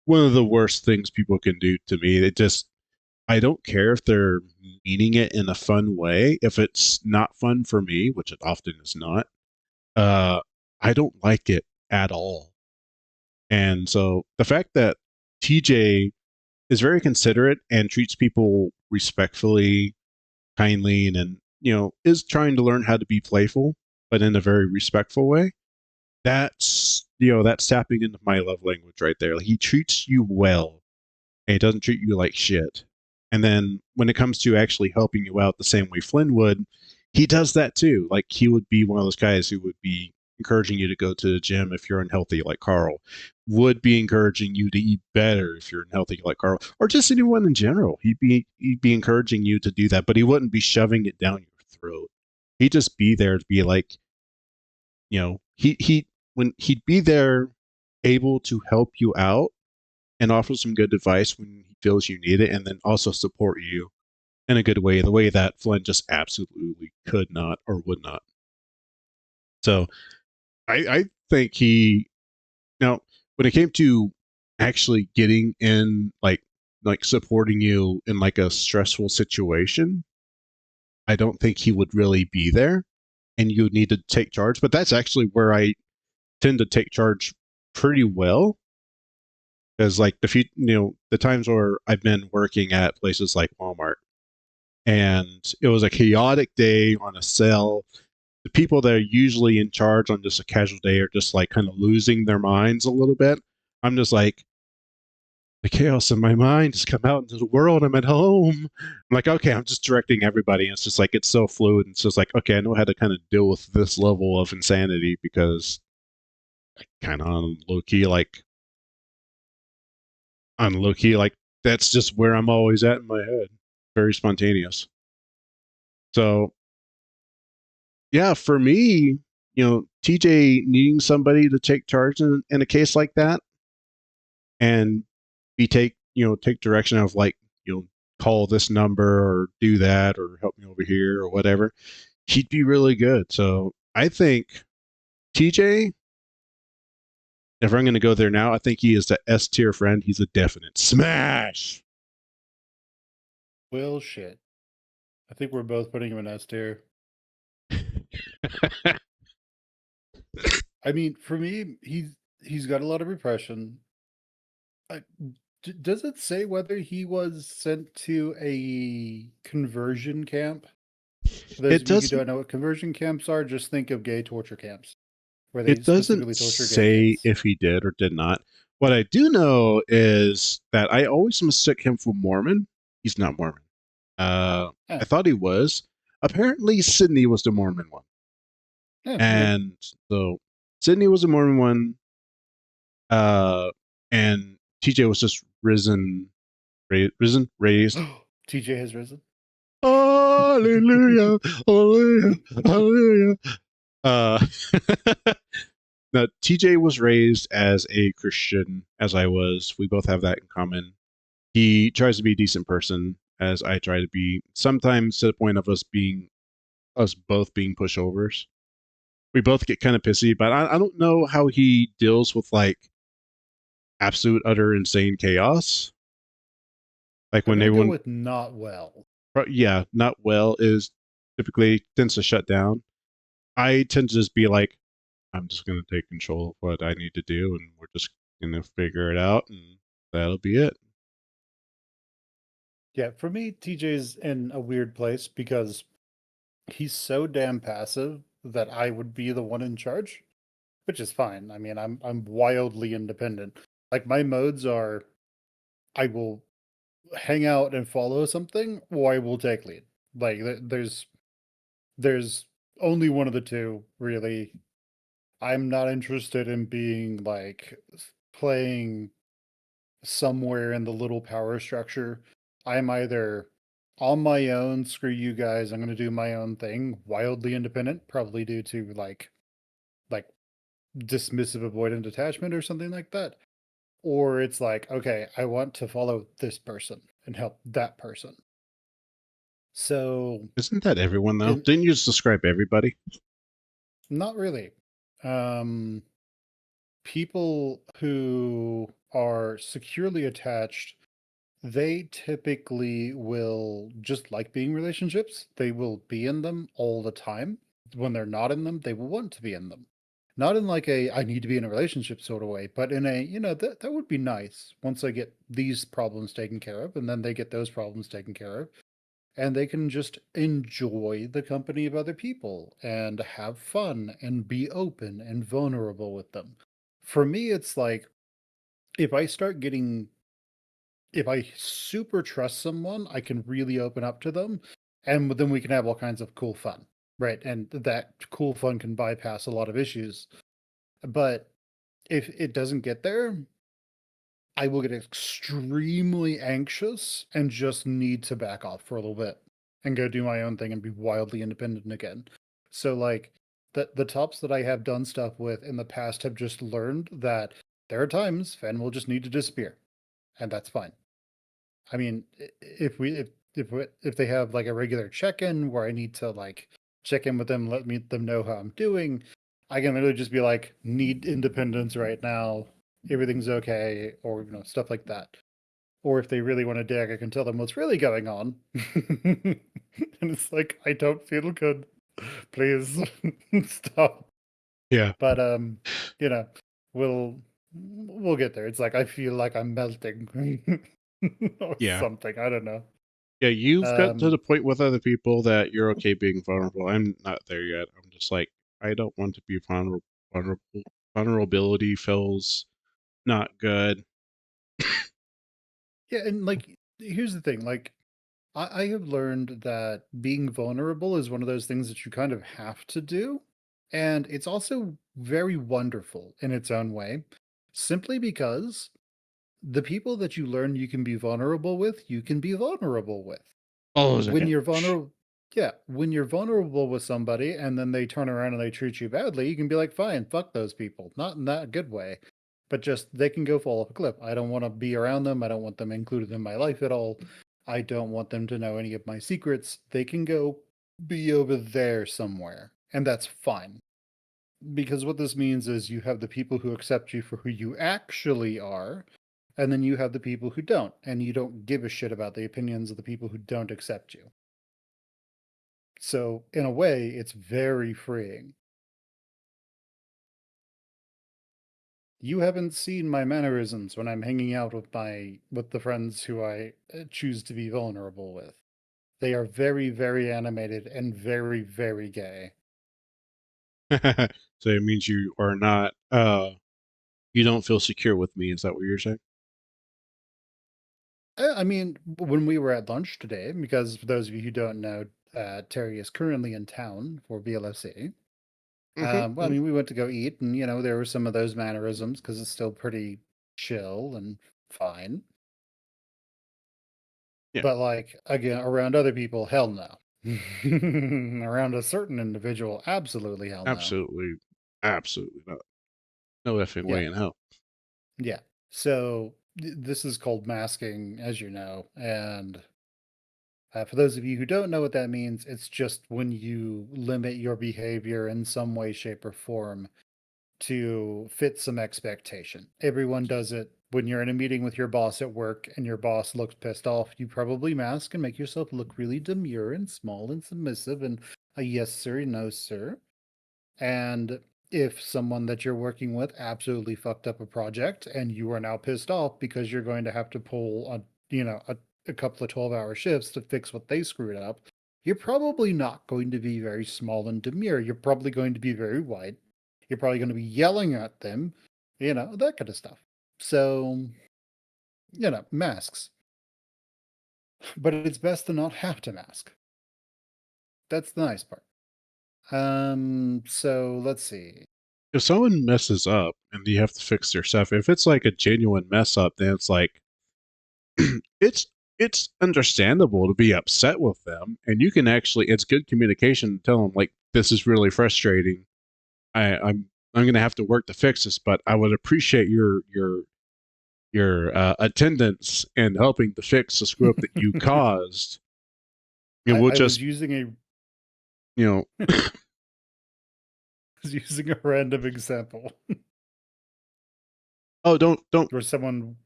one of the worst things people can do to me. I don't care if they're meaning it in a fun way. If it's not fun for me, which it often is not, uh, I don't like it at all. And so the fact that TJ is very considerate and treats people respectfully, kindly, and then, is trying to learn how to be playful, but in a very respectful way, that's tapping into my love language right there. Like, he treats you well and he doesn't treat you like shit. And then when it comes to actually helping you out the same way Flynn would, he does that too. Like, he would be one of those guys who would be encouraging you to go to the gym if you're unhealthy, like Carl, would be encouraging you to eat better if you're unhealthy, like Carl, or just anyone in general. He'd be encouraging you to do that, but he wouldn't be shoving it down your throat. He'd just be there to be like, he'd be there able to help you out and offer some good advice when he feels you need it, and then also support you in a good way, the way that Flynn just absolutely could not or would not. So I think he now when it came to actually getting in, like supporting you in like a stressful situation, I don't think he would really be there, and you would need to take charge. But that's actually where I tend to take charge pretty well, because like the times where I've been working at places like Walmart and it was a chaotic day on a sale. The people that are usually in charge on just a casual day are just like kind of losing their minds a little bit. I'm just like, the chaos in my mind has come out into the world. I'm at home. I'm like, okay, I'm just directing everybody. And it's just like, it's so fluid. And it's just like, okay, I know how to kind of deal with this level of insanity, because I kind of on low key, like that's just where I'm always at in my head. Very spontaneous. So yeah, for me, TJ needing somebody to take charge in a case like that and take direction of, like, call this number or do that or help me over here or whatever, he'd be really good. So I think TJ, if I'm going to go there now, I think he is the S tier friend. He's a definite smash. Well, shit. I think we're both putting him in S tier. I mean, for me, he's got a lot of repression. I, does it say whether he was sent to a conversion camp? For those It of you who doesn't don't know what conversion camps are, just think of gay torture camps, where they it doesn't specifically torture gay say kids. if he did or did not. What I do know is that I always mistook him for Mormon. He's not Mormon. I Eh, thought he was. apparently Sydney was the Mormon one. Yeah, yeah. And so Sydney was the Mormon one, and TJ was just raised. TJ has risen. Hallelujah, hallelujah, hallelujah. Uh, no, TJ was raised as a Christian, as I was. We both have that in common. He tries to be a decent person, as I try to be. Sometimes to the point of us both being pushovers. We both get kind of pissy, but I don't know how he deals with like absolute, utter, insane chaos. Like I'm when gonna go everyone, with not well. yeah, not well is typically tends to shut down. I tend to just be like, I'm just going to take control of what I need to do, and we're just going to figure it out, and that'll be it. Yeah, for me, TJ's in a weird place because he's so damn passive that I would be the one in charge, which is fine. I mean, I'm wildly independent. Like my modes are I will hang out and follow something, or I will take lead. Like there's only one of the two, really. I'm not interested in being like playing somewhere in the little power structure. I'm either on my own, screw you guys, I'm gonna do my own thing, wildly independent, probably due to like dismissive avoidant attachment or something like that. Or it's like, okay, I want to follow this person and help that person. So Isn't that everyone though? in Didn't you just describe everybody? not really. Um People who are securely attached, they typically will just like being relationships. They will be in them all the time. When they're not in them, they will want to be in them. Not in like a I need to be in a relationship sort of way, but in a, that would be nice once I get these problems taken care of, and then they get those problems taken care of, and they can just enjoy the company of other people and have fun and be open and vulnerable with them. For me, it's like if I start getting if I super trust someone, I can really open up to them, and then we can have all kinds of cool fun, right? And that cool fun can bypass a lot of issues. But if it doesn't get there, I will get extremely anxious and just need to back off for a little bit and go do my own thing and be wildly independent again. So like the tops that I have done stuff with in the past have just learned that there are times Fen will just need to disappear, and that's fine. I mean, if they have like a regular check-in where I need to like check in with them, let them know how I'm doing, I can literally just be like, need independence right now, everything's okay, or stuff like that. Or if they really want to dig, I can tell them what's really going on. And it's like, I don't feel good. Please stop. Yeah, But you know, we'll get there. It's like I feel like I'm melting or yeah, something. I don't know. yeah. You've got to Um the point with other people that you're okay being vulnerable. I'm not there yet. I'm just like, I don't want to be vulnerable. Vulnerable. Vulnerability feels not good. yeah, and like here's the thing, like I have learned that being vulnerable is one of those things that you kind of have to do. And it's also very wonderful in its own way, simply because the people that you learn you can be vulnerable with, you can be vulnerable with. Oh, is When it? you're vulnerable, yeah, when you're vulnerable with somebody and then they turn around and they treat you badly, you can be like, fine, fuck those people. Not in that good way, but just they can go fall off a cliff. I don't want to be around them. I don't want them included in my life at all. I don't want them to know any of my secrets. They can go be over there somewhere, and that's fine. Because what this means is you have the people who accept you for who you actually are, and then you have the people who don't, and you don't give a shit about the opinions of the people who don't accept you. So, in a way, it's very freeing. You haven't seen my mannerisms when I'm hanging out with the friends who I choose to be vulnerable with. They are very, very animated and very, very gay. So it means you are not. You don't feel secure with me. Is that what you're saying? I mean, when we were at lunch today, because for those of you who don't know, Terry is currently in town for BLFC. Hmm. Well, I mean, we went to go eat, and there were some of those mannerisms because it's still pretty chill and fine. Yeah, But like again, around other people, hell no. Around a certain individual, absolutely hell no. absolutely, absolutely not. No effing Yeah, way in hell. yeah. So this is called masking, as you know, and for those of you who don't know what that means, it's just when you limit your behavior in some way, shape, or form to fit some expectation. Everyone does it. When you're in a meeting with your boss at work and your boss looks pissed off, you probably mask and make yourself look really demure and small and submissive and a yes sir, no sir. And if someone that you're working with absolutely fucked up a project and you are now pissed off because you're going to have to pull a couple of 12-hour shifts to fix what they screwed up, you're probably not going to be very small and demure. You're probably going to be very white. You're probably going to be yelling at them, that kind of stuff. So, masks. But it's best to not have to mask. That's the nice part. So let's see. If someone messes up and you have to fix their stuff, if it's like a genuine mess up, then it's like it's it's understandable to be upset with them, and you can actually it's good communication to tell them like this is really frustrating. I'm gonna have to work to fix this, but I would appreciate your attendance and helping to fix the screw up that you caused. And we'll I was just using a you know was using a random example oh don't where someone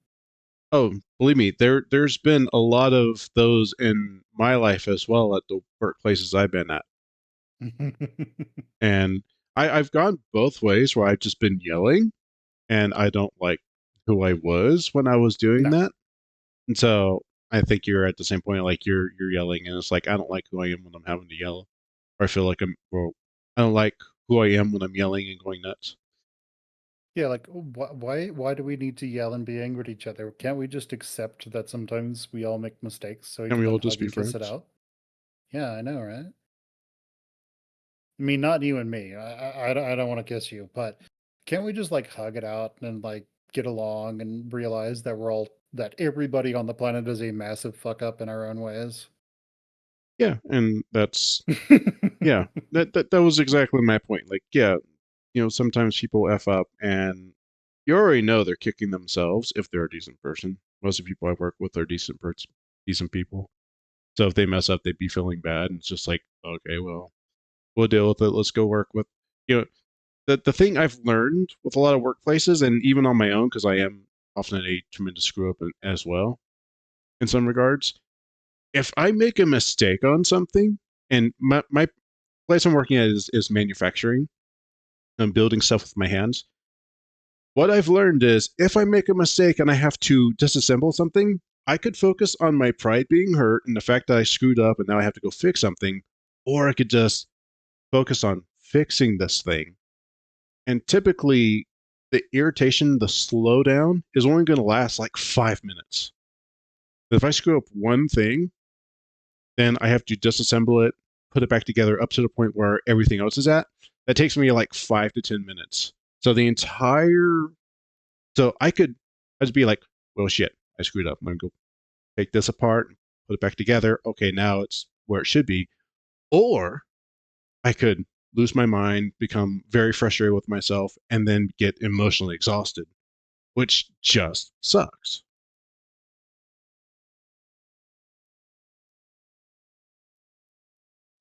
oh believe me there's been a lot of those in my life as well at the workplaces I've been at. And I've gone both ways where I've just been yelling and I don't like who I was when I was doing no. that. And so I think you're at the same point, like you're yelling and it's like I don't like who I am when I'm having to yell. Or I feel like I don't like who I am when I'm yelling and going nuts. Yeah, like why do we need to yell and be angry at each other? Can't we just accept that sometimes we all make mistakes so we And can we then will just hug be and kiss it friends. out? Yeah, I know, right? I mean, not you and me. I don't want to kiss you, but can't we just like hug it out and like get along and realize that that everybody on the planet is a massive fuck up in our own ways? Yeah, and that's yeah. That was exactly my point. Like, yeah, sometimes people F up and you already know they're kicking themselves if they're a decent person. Most of the people I work with are decent people. So if they mess up, they'd be feeling bad. And it's just like, okay, well, we'll deal with it. Let's go work with, you know, the thing I've learned with a lot of workplaces and even on my own, because I am often a tremendous screw up as well in some regards. If I make a mistake on something, and my place I'm working at is manufacturing, I'm building stuff with my hands. What I've learned is if I make a mistake and I have to disassemble something, I could focus on my pride being hurt and the fact that I screwed up and now I have to go fix something, or I could just focus on fixing this thing. And typically, the irritation, the slowdown is only going to last like 5 minutes. If I screw up one thing, then I have to disassemble it, put it back together up to the point where everything else is at. That takes me like 5 to 10 minutes. So the entire So I'd be like, well, shit, I screwed up. I'm gonna go take this apart, put it back together. Okay, now it's where it should be. Or I could lose my mind, become very frustrated with myself, and then get emotionally exhausted, which just sucks.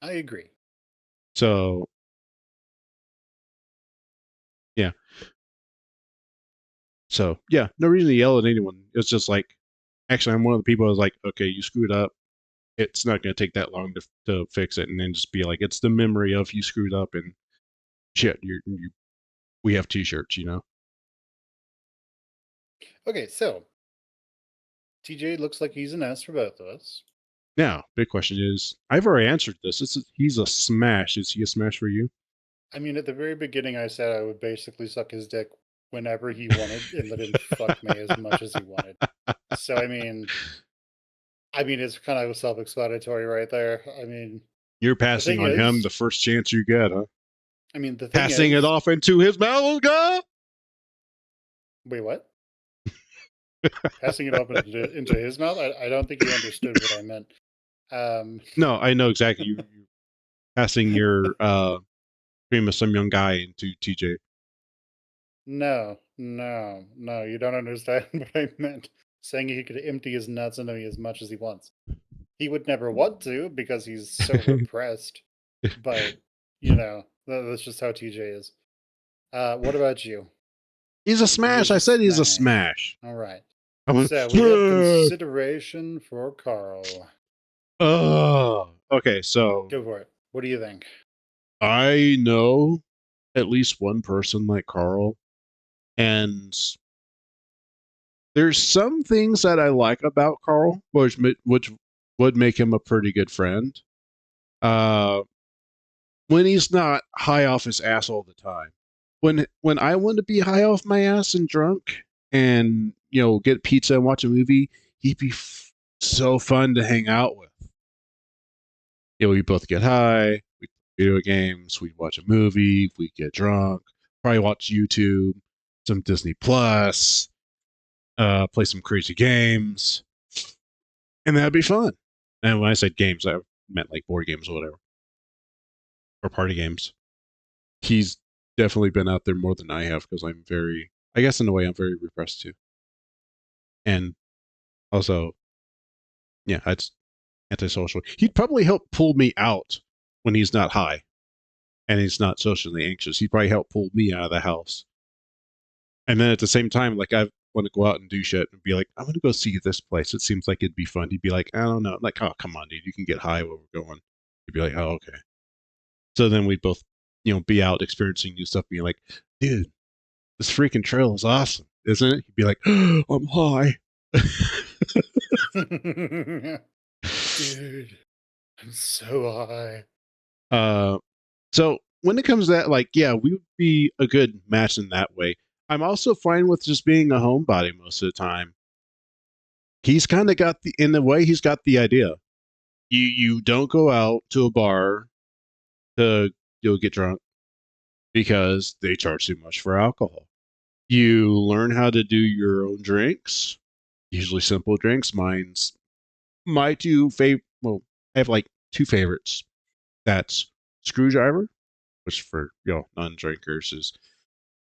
I agree. So yeah, yeah, no reason to yell at anyone. It's just like, actually, I'm one of the people who's like, okay, you screwed up. It's not going to take that long to fix it, and then just be like, it's the memory of you screwed up and shit. We have t-shirts. Okay, so TJ looks like he's an S for both of us. Now, big question is, I've already answered this. He's a smash. Is he a smash for you? I mean, at the very beginning, I said I would basically suck his dick whenever he wanted and let him fuck me as much as he wanted. So, I mean, it's kind of self-explanatory right there. I mean, You're The passing thing on him is, the first chance you get, huh? I mean, the thing Passing it is, off into his mouth. Go! wait, what? Passing it off into his mouth? I don't think you understood what I meant. Um, No, I know exactly. You passing your dream of some young guy into TJ. no, you don't understand what I meant. Saying he could empty his nuts into me as much as he wants. He would never want to because he's so repressed. But that's just how TJ is. What about you? He's a He smash. is I a said he's a smash. smash. All right. I went, So we have consideration for Carl. okay, so Go for it. What do you think? I know at least one person like Carl, and there's some things that I like about Carl, which would make him a pretty good friend. Uh, when he's not high off his ass all the time. When I want to be high off my ass and drunk, and get pizza and watch a movie, he'd be so fun to hang out with. We both get high, we play video games, we watch a movie, we get drunk, probably watch YouTube, some Disney Plus, play some crazy games, and that'd be fun. And when I said games, I meant like board games or whatever, or party games. He's definitely been out there more than I have because I guess in a way, I'm very repressed too. And also, yeah, it's antisocial. He'd probably help pull me out when he's not high and he's not socially anxious. He'd probably help pull me out of the house. And then at the same time, like, I want to go out and do shit and be like, I'm going to go see this place. It seems like it'd be fun. He'd be like, I don't know. Like, oh, come on, dude. You can get high where we're going. He'd be like, oh, okay. So then we'd both, be out experiencing new stuff, being like, dude, this freaking trail is awesome, isn't it? He'd be like, oh, I'm high. Dude, I'm so high. So when it comes to that, like, yeah, we would be a good match in that way. I'm also fine with just being a homebody most of the time. He's kind of got in a way, he's got the idea. You don't go out to a bar to get drunk because they charge too much for alcohol. You learn how to do your own drinks, usually simple drinks. Mine's my two favorite. Well, I have like two favorites. That's screwdriver, which for non-drinkers is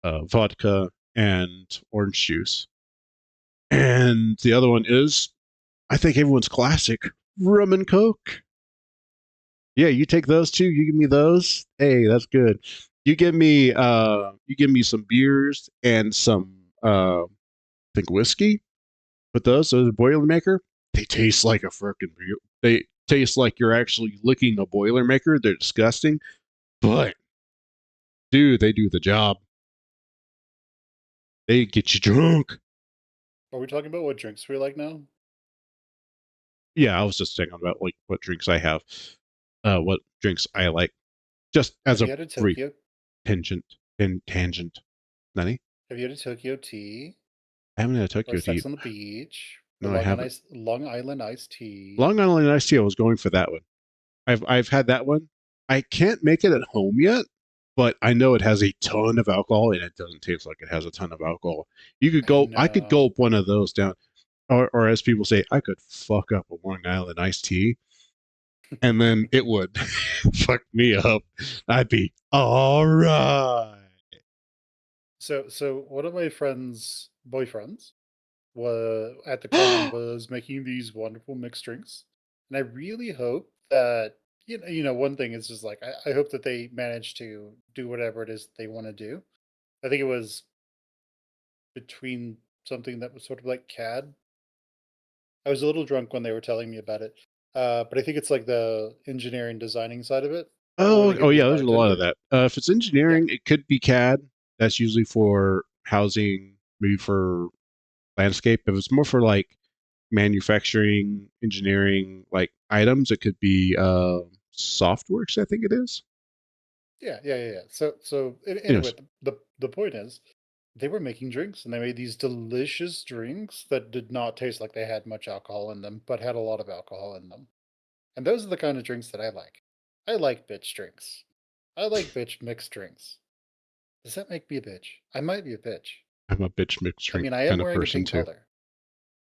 vodka and orange juice, and the other one is, I think everyone's classic, rum and coke. Yeah, you take those two. You give me those. Hey, that's good. You give me some beers and some I think whiskey. But those are the Boilermaker. They taste like a freaking. They taste like you're actually licking a Boilermaker. They're disgusting, but dude, they do the job. They get you drunk. Are we talking about what drinks we like now? Yeah, I was just saying about like what drinks I have, what drinks I like, just as Have a you had a brief Tokyo? tangent. Nani? Have you had a Tokyo tea I haven't had a or Tokyo tea. Sex on the Beach or No, I haven't. Long Island iced tea? Long Island iced tea. I was going for that one. I've had that one. I can't make it at home yet, but I know it has a ton of alcohol, and it doesn't taste like it has a ton of alcohol. I I could know. gulp one of those down, or as people say, I could fuck up a Long Island iced tea, and then it would fuck me up. I'd be all right. So one of my friends' boyfriends was at the con was making these wonderful mixed drinks, and I really hope that one thing is just like I hope that they manage to do whatever it is they want to do. I think it was between something that was sort of like CAD. I was a little drunk when they were telling me about it, but I think it's like the engineering designing side of it, where they Oh, could oh be a yeah, there's a lot of bartender. that. If it's Yeah, engineering, it could be CAD. That's usually for housing, maybe for landscape. If it's more for like manufacturing, engineering, like items, it could be Softworks, I think it is. yeah. Anyway, Anyways, the point is, they were making drinks and they made these delicious drinks that did not taste like they had much alcohol in them, but had a lot of alcohol in them. And those are the kind of drinks that I like. I like bitch drinks. I like bitch mixed drinks. Does that make me a bitch? I might be a bitch. I'm a bitch mixed I drink mean, I am kind of wearing a person pink too. collar.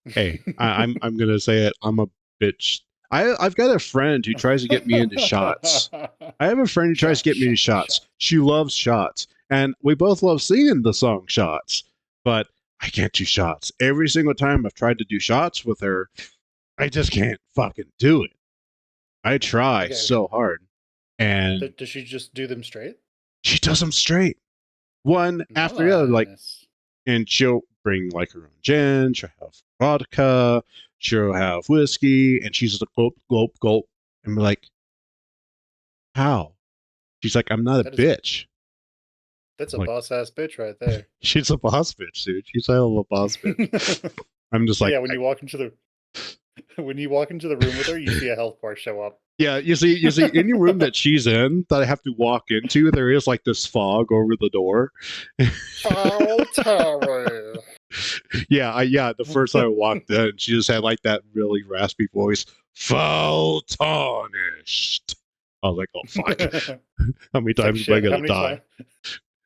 Hey, I'm gonna say it. I'm a bitch. I've got a friend who tries to get me into shots. I have a friend who tries to Shot, get me to shot, shots. shot. She loves shots, and we both love singing the song "Shots." But I can't do shots. Every single time I've tried to do shots with her, I just can't fucking do it. I try Okay, okay. so hard, and Does she just do them straight? she does them straight, one after the other. Like, Nice. and she'll bring like her own gin. She'll have vodka. She'll have whiskey, and she's like gulp, gulp, gulp, and we're like, how? She's like, I'm not a That is bitch. that's I'm a like, boss ass bitch right there. she's a boss bitch, dude. She's a hell of a boss bitch. I'm just like, Yeah, when you walk into the when you walk into the room with her, you see a health bar show up. yeah. You see, any room that she's in that I have to walk into, there is like this fog over the door. Foul Terry. Yeah. The first time I walked in, she just had like that really raspy voice, foul tarnished. I was like, oh fuck. How many It's like times am I shit. gonna die?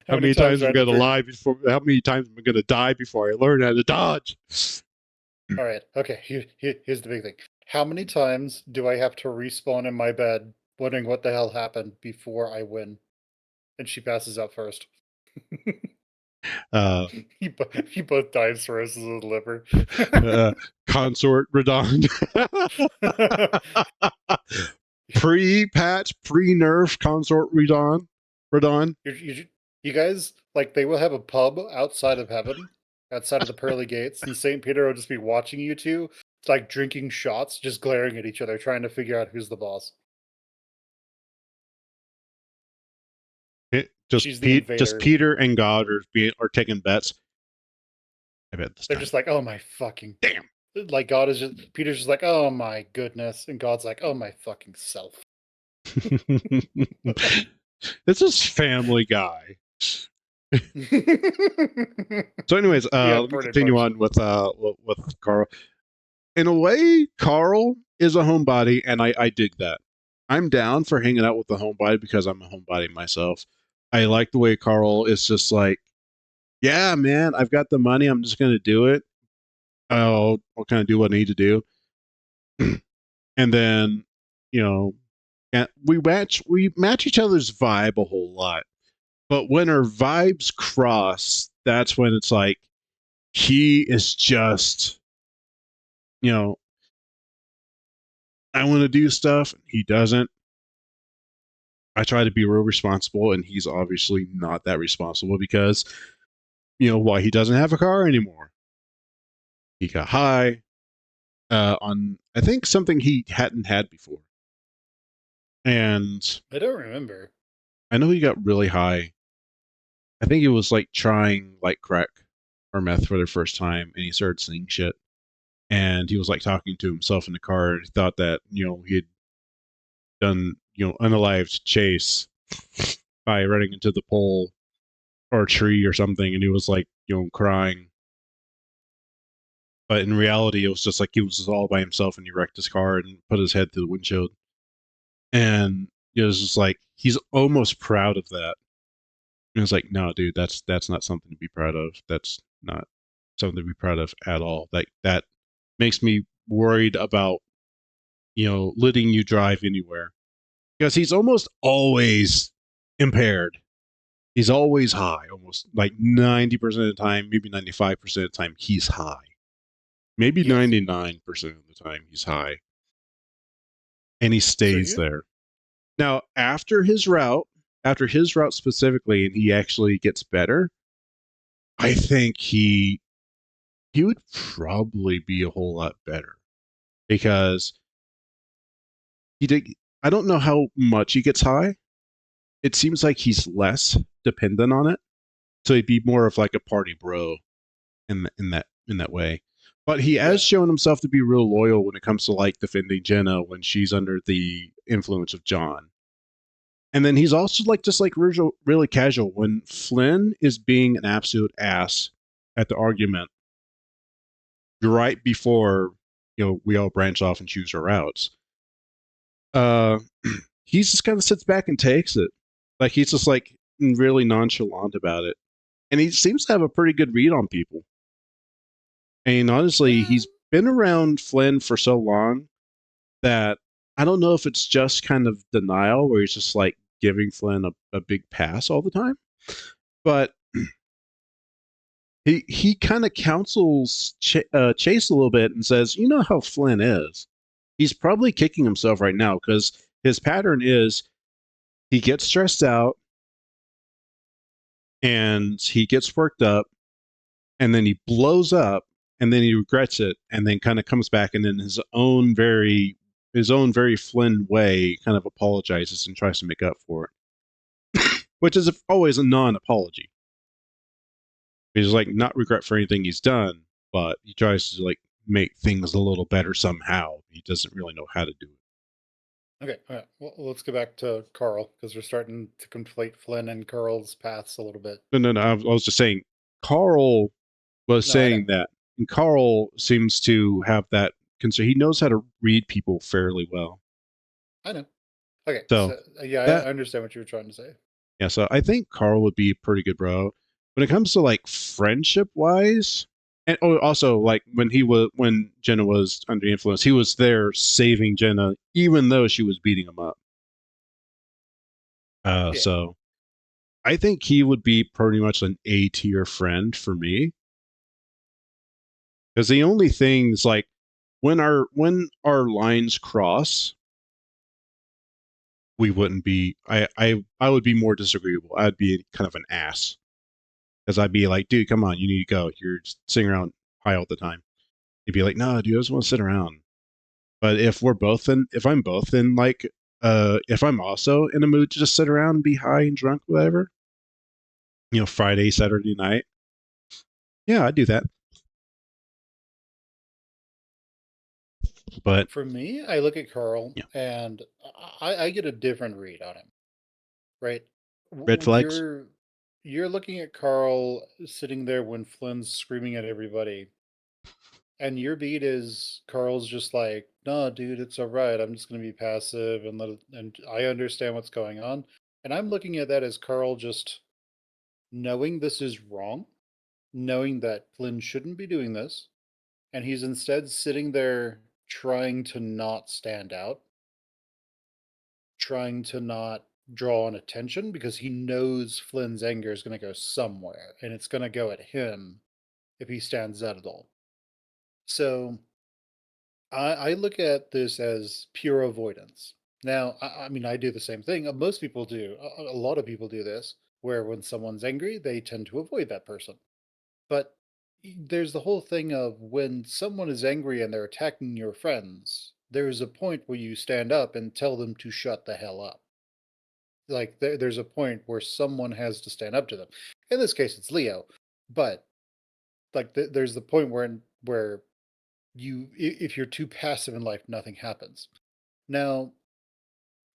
How How many many times times do I am I have to gonna drink? lie before? How many times am I gonna die before I learn how to dodge? All right. Okay. Here's the big thing. How many times do I have to respawn in my bed, wondering what the hell happened before I win? And she passes out first. Uh, You both die of cirrhosis of the liver. uh, Consort Radon. Pre-patch, pre-nerf Consort Radon. Radon. You guys, like, they will have a pub outside of heaven, outside of the pearly gates, and St. Peter will just be watching you two, like, drinking shots, just glaring at each other, trying to figure out who's the boss. Just She's the Pete, just invader. Peter and God are taking bets. I bet this They're time. just like, oh my fucking. Damn. Like, God is just. Peter's just like, oh my goodness. And God's like, oh my fucking self. This is Family Guy. So, anyways, Yeah, let me pretty continue much. on with Carl. In a way, Carl is a homebody, and I dig that. I'm down for hanging out with the homebody because I'm a homebody myself. I like the way Carl is just like, yeah, man, I've got the money. I'm just gonna do it. I'll kind of do what I need to do, and then, you know, and we match each other's vibe a whole lot. But when our vibes cross, that's when it's like he is just, you know, I want to do stuff. He doesn't. I try to be real responsible, and he's obviously not that responsible because, why he doesn't have a car anymore. He got high on, I think, something he hadn't had before. And I don't remember. I know he got really high. I think it was like trying like crack or meth for the first time, and he started saying shit. And he was like talking to himself in the car. And he thought that, he had done, unalived Chase by running into the pole or a tree or something, and he was like, crying. But in reality, it was just like he was just all by himself, and he wrecked his car and put his head through the windshield. And it was just like he's almost proud of that. And it's like, no, dude, that's not something to be proud of. That's not something to be proud of at all. Like that makes me worried about, letting you drive anywhere because he's almost always impaired. He's always high, almost like 90% of the time, maybe 95% of the time, he's high. Maybe Yes. 99% of the time, he's high. And he So stays there. Now, after his route specifically, and he actually gets better, I think he would probably be a whole lot better because he did. I don't know how much he gets high. It seems like he's less dependent on it, so he'd be more of like a party bro in that way. But he has yeah. shown himself to be real loyal when it comes to like defending Jenna when she's under the influence of John. And then he's also like just like really casual when Flynn is being an absolute ass at the argument right before we all branch off and choose our routes. Uh, he just kind of sits back and takes it. Like he's just like really nonchalant about it. And he seems to have a pretty good read on people. And honestly, Yeah, he's been around Flynn for so long that I don't know if it's just kind of denial where he's just like giving Flynn a big pass all the time. But he kind of counsels Chase a little bit and says, you know how Flynn is. He's probably kicking himself right now because his pattern is he gets stressed out and he gets worked up and then he blows up and then he regrets it and then kind of comes back and in his own very Flynn way kind of apologizes and tries to make up for it, which is always a non-apology. He's like not regret for anything he's done, but he tries to like make things a little better somehow. He doesn't really know how to do it. okay, all right. Well, let's go back to Carl because we're starting to conflate Flynn and Carl's paths a little bit. No, no, no. I was just saying, Carl was No, I know. saying that, and Carl seems to have that concern. He knows how to read people fairly well. I know. Okay, So so yeah, I that, understand what you were trying to say. yeah. So I think Carl would be a pretty good bro when it comes to like friendship wise. And also like when Jenna was under influence, he was there saving Jenna, even though she was beating him up. Yeah, So I think he would be pretty much an A tier friend for me. Because the only thing is like when our lines cross, we wouldn't be. I would be more disagreeable. I'd be kind of an ass because I'd be like, dude, come on, you need to go. You're just sitting around high all the time. He'd be like, no, dude, I just want to sit around. But if I'm both in like, if I'm also in a mood to just sit around and be high and drunk, whatever, Friday, Saturday night, yeah, I'd do that. But for me, I look at Carl yeah, and I get a different read on him. Right? red flags. You're looking at Carl sitting there when Flynn's screaming at everybody, and your beat is Carl's just like, "No, dude, it's all right. I'm just gonna be passive and and I understand what's going on." And I'm looking at that as Carl just knowing this is wrong, knowing that Flynn shouldn't be doing this, and he's instead sitting there trying to not stand out, trying to not draw on attention because he knows Flynn's anger is going to go somewhere and it's going to go at him if he stands out at all. So I look at this as pure avoidance. Now, I mean, I do the same thing. Most people do. A lot of people do this, where when someone's angry, they tend to avoid that person. But there's the whole thing of when someone is angry and they're attacking your friends, there is a point where you stand up and tell them to shut the hell up. Like there's a point where someone has to stand up to them. In this case, it's Leo, but like there's the point where if you're too passive in life, nothing happens. Now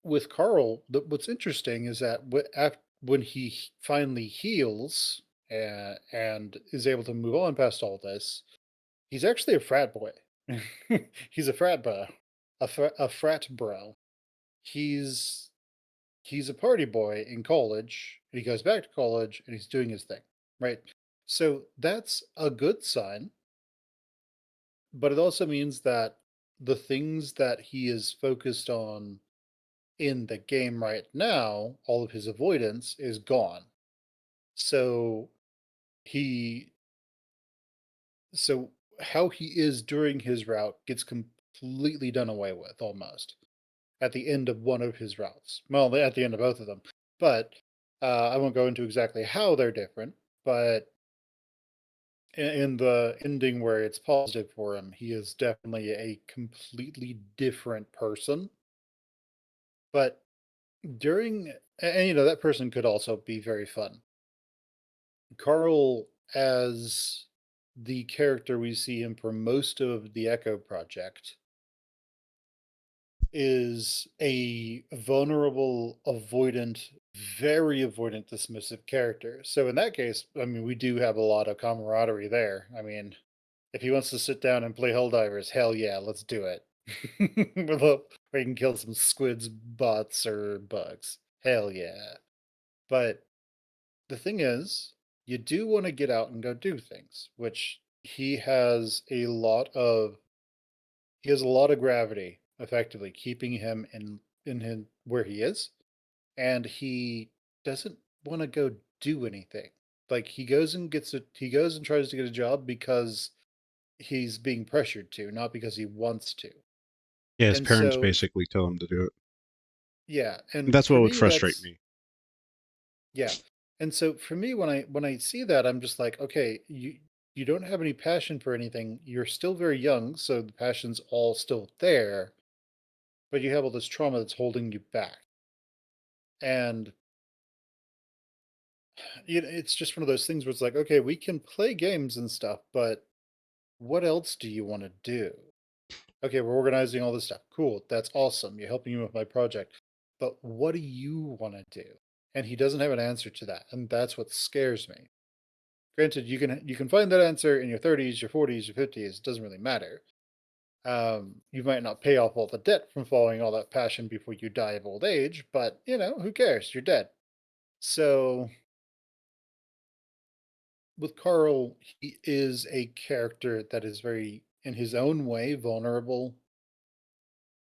with Carl, what's interesting is that when finally heals and is able to move on past all this, he's actually a frat boy. He's a frat bro, a frat bro. He's he's a party boy in college and he goes back to college and he's doing his thing, right? So that's a good sign, but it also means that the things that he is focused on in the game right now, all of his avoidance is gone. So he so how he is during his route gets completely done away with almost at the end of one of his routes. Well, at the end of both of them. But I won't go into exactly how they're different. But in the ending where it's positive for him, he is definitely a completely different person. But during, and that person could also be very fun. Carl, as the character we see him for most of the Echo Project, is a vulnerable, avoidant, very avoidant, dismissive character. So in that case, I mean, we do have a lot of camaraderie there. I mean, if he wants to sit down and play Helldivers, hell yeah, let's do it. where you can kill some squids, bots, or bugs. Hell yeah. But the thing is, you do want to get out and go do things, which he has a lot of gravity effectively keeping him in where he is, and he doesn't want to go do anything. Like he goes and tries to get a job because he's being pressured to, not because he wants to. Yeah, his And parents so basically tell him to do it. yeah, And and that's what for would me frustrate that's me. yeah. And so for me when I see that I'm just like, okay, you don't have any passion for anything. You're still very young, so the passion's all still there, but you have all this trauma that's holding you back. And it's just one of those things where it's like, okay, we can play games and stuff, but what else do you want to do? Okay, we're organizing all this stuff. Cool. That's awesome. You're helping me with my project. But what do you want to do? And he doesn't have an answer to that. And that's what scares me. Granted, you can find that answer in your 30s, your 40s, your 50s. It doesn't really matter. You might not pay off all the debt from following all that passion before you die of old age, but who cares? You're dead. So with Carl, he is a character that is very, in his own way, vulnerable,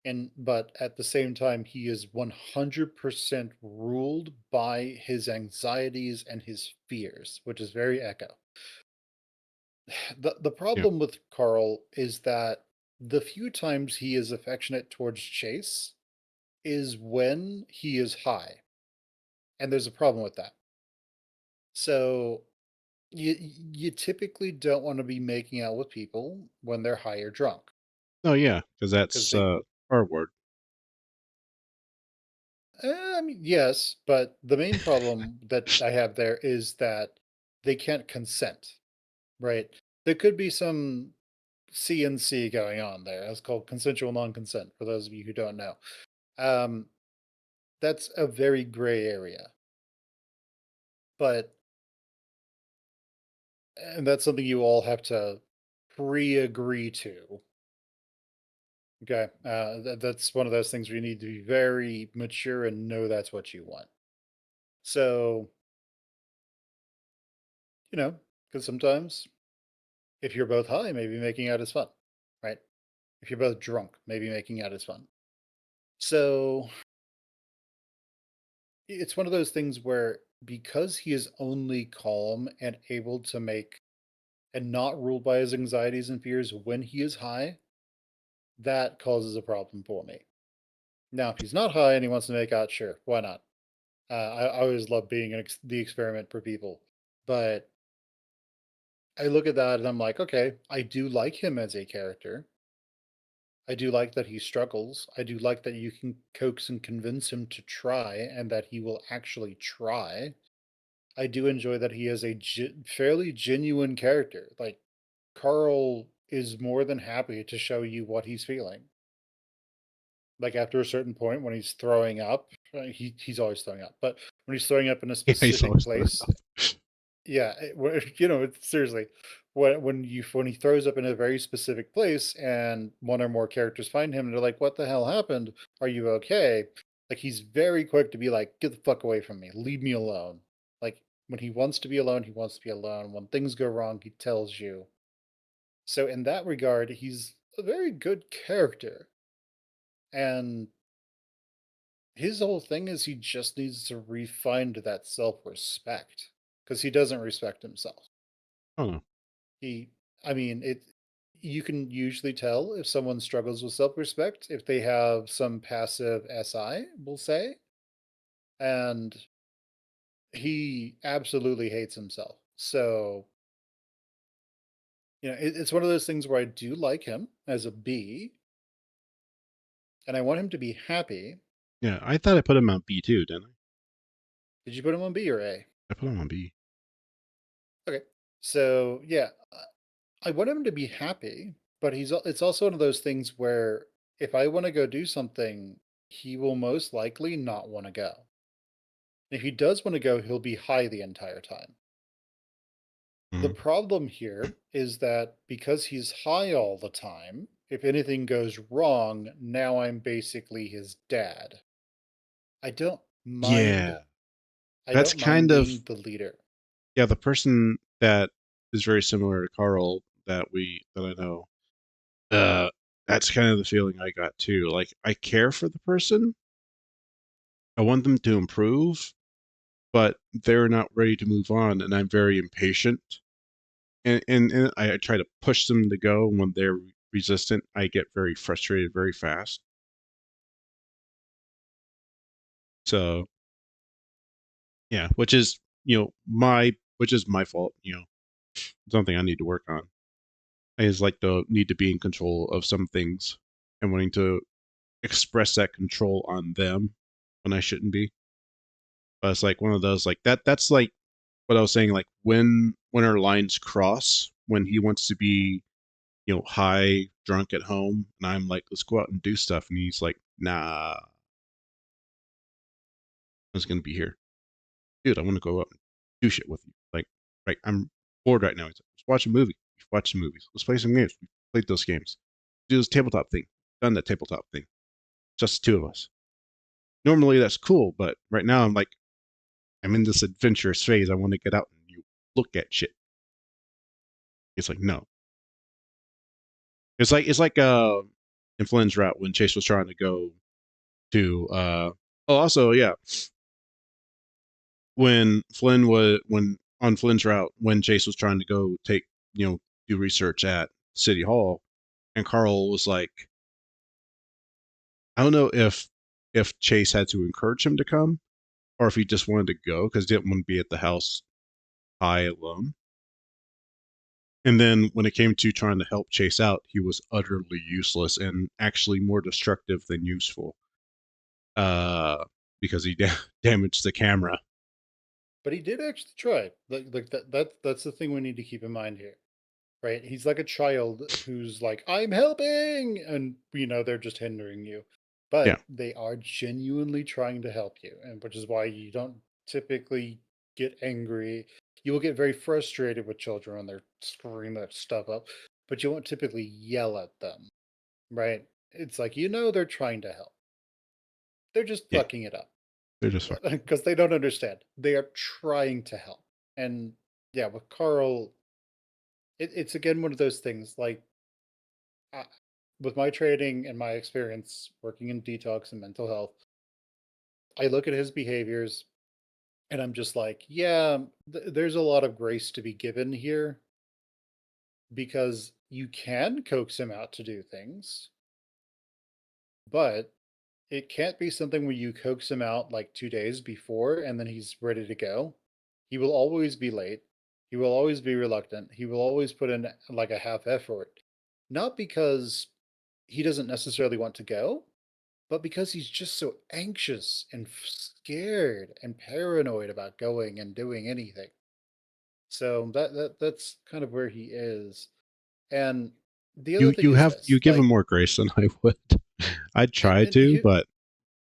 and but at the same time, he is 100% ruled by his anxieties and his fears, which is very Echo. The Yeah. problem with Carl is that the few times he is affectionate towards Chase is when he is high, and there's a problem with that. So you typically don't want to be making out with people when they're high or drunk Oh yeah, because because that's they our word. I mean, yes, but the main problem that I have there is that they can't consent, right? There could be some CNC going on there. That's called consensual non-consent, for those of you who don't know. Um, that's a very gray area, but and that's something you all have to pre-agree to. Okay, that's one of those things where you need to be very mature and know that's what you want. So, because sometimes if you're both high, maybe making out is fun, right? If you're both drunk, maybe making out is fun. So it's one of those things where because he is only calm and able to make and not ruled by his anxieties and fears when he is high, that causes a problem for me. Now, if he's not high and he wants to make out, sure, why not? I always love being the experiment for people. But I look at that and I'm like, okay, I do like him as a character. I do like that he struggles. I do like that you can coax and convince him to try and that he will actually try. I do enjoy that he is a fairly genuine character. Like, Carl is more than happy to show you what he's feeling. Like, after a certain point when he's throwing up, he's always throwing up, but when he's throwing up in a Yeah, he's specific always throwing place, up. yeah, seriously, when he throws up in a very specific place and one or more characters find him and they're like, "What the hell happened? Are you okay?" Like he's very quick to be like, "Get the fuck away from me. Leave me alone." Like when he wants to be alone, he wants to be alone. When things go wrong, he tells you. So in that regard, he's a very good character. And his whole thing is he just needs to refine that self-respect because he doesn't respect himself. Oh no. He I mean, you can usually tell if someone struggles with self-respect if they have some passive SI, we'll say, and he absolutely hates himself. So, it's one of those things where I do like him as a B, and I want him to be happy. Yeah, I thought I put him on B too, didn't Did you put him on B or A? I? I put him on B. Okay. So, yeah, I want him to be happy, but it's also one of those things where if I want to go do something, he will most likely not want to go. If he does want to go, he'll be high the entire time. The Hmm. problem here is that because he's high all the time, if anything goes wrong, now I'm basically his dad. I don't mind Yeah. I That's don't mind kind of being the leader. yeah, the person that is very similar to Carl that I know. Uh that's kind of the feeling I got too. Like I care for the person. I want them to improve, but they're not ready to move on and I'm very impatient. And I try to push them to go when they're resistant. I get very frustrated very fast. So yeah, which is my fault, something I need to work on. I just like to need to be in control of some things and wanting to express that control on them when I shouldn't be. But it's like one of those like that's like what I was saying, like when our lines cross, when he wants to be, high, drunk at home, and I'm like, let's go out and do stuff, and he's like, nah, I was gonna be here. Dude, I want to go out and do shit with you. Like, right, I'm bored right now. He's like, let's watch a movie. We've watched some movies. Let's play some games. We played those games. Do this tabletop thing. Done that tabletop thing. Just the two of us. Normally that's cool, but right now I'm in this adventurous phase. I want to get out and you look at shit. It's like no. It's like in Flynn's route when Chase was trying to go to oh also yeah, when on Flynn's route when Chase was trying to go do research at City Hall, and Carl was like, I don't know if Chase had to encourage him to come or if he just wanted to go because he didn't want to be at the house high alone. And then when it came to trying to help Chase out, he was utterly useless and actually more destructive than useful. Because he damaged the camera. But he did actually try. Like that's the thing we need to keep in mind here. Right? He's like a child who's like, I'm helping, and they're just hindering you. Yeah, But they are genuinely trying to help you, and which is why you don't typically get angry. You will get very frustrated with children when they're screwing that stuff up, but you won't typically yell at them, right? It's like they're trying to help. They're just yeah, fucking it up they're just fucking. because they don't understand. They are trying to help. And yeah, with Carl, it's again one of those things like I, with my training and my experience working in detox and mental health, I look at his behaviors and I'm just like, yeah, there's a lot of grace to be given here because you can coax him out to do things, but it can't be something where you coax him out like 2 days before and then he's ready to go. He will always be late. He will always be reluctant. He will always put in like a half effort. Not because he doesn't necessarily want to go, but because he's just so anxious and scared and paranoid about going and doing anything. So that's kind of where he is. And the other thing is You this, give him like, more grace than I would. I'd try and to, here but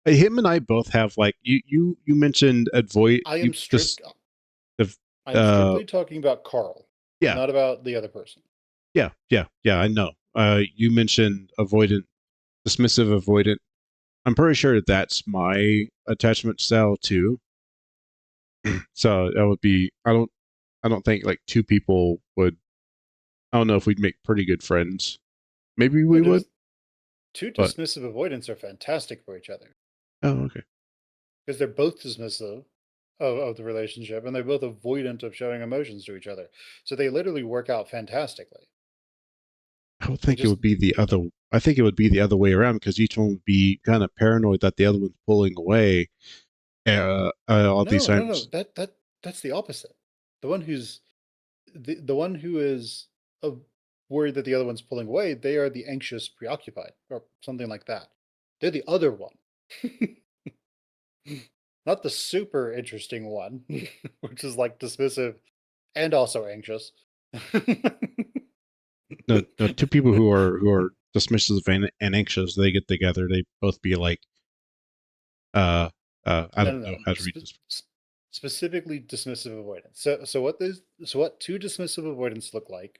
him and I both have like you mentioned avoid I you am this strict. the I am uh strictly talking about Carl, yeah not about the other person. yeah I know. You mentioned avoidant, dismissive avoidant. I'm pretty sure that's my attachment style too. So that would be I don't think like two people would. I don't know if we'd make pretty good friends. Maybe No, we would, two but dismissive avoidants are fantastic for each other oh okay. because they're both dismissive of the relationship and they're both avoidant of showing emotions to each other. So they literally work out fantastically. I would They think it just, would be the other. I think it would be the other way around because each one would be kind of paranoid that the other one's pulling away. All these no, no, no. times. That's the opposite. The one who's the one who is uh, worried that the other one's pulling away, they are the anxious, preoccupied, or something like that. They're the other one, not the super interesting one, which is like dismissive and also anxious. No, no, two people who are dismissive and anxious. They get together. They both be like, uh, I No, don't no, know no. how to read this. Specifically dismissive avoidance. So what two dismissive avoidance look like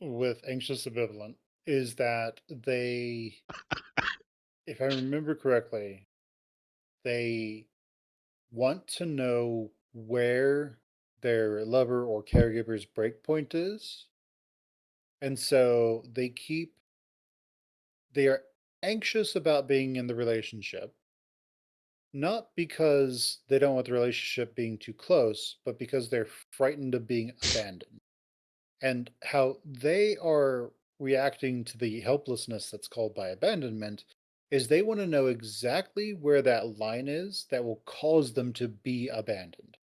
with anxious ambivalent is that they, if I remember correctly, they want to know where their lover or caregiver's breakpoint is. And so they are anxious about being in the relationship, not because they don't want the relationship being too close, but because they're frightened of being abandoned. And how they are reacting to the helplessness that's called by abandonment is they want to know exactly where that line is that will cause them to be abandoned.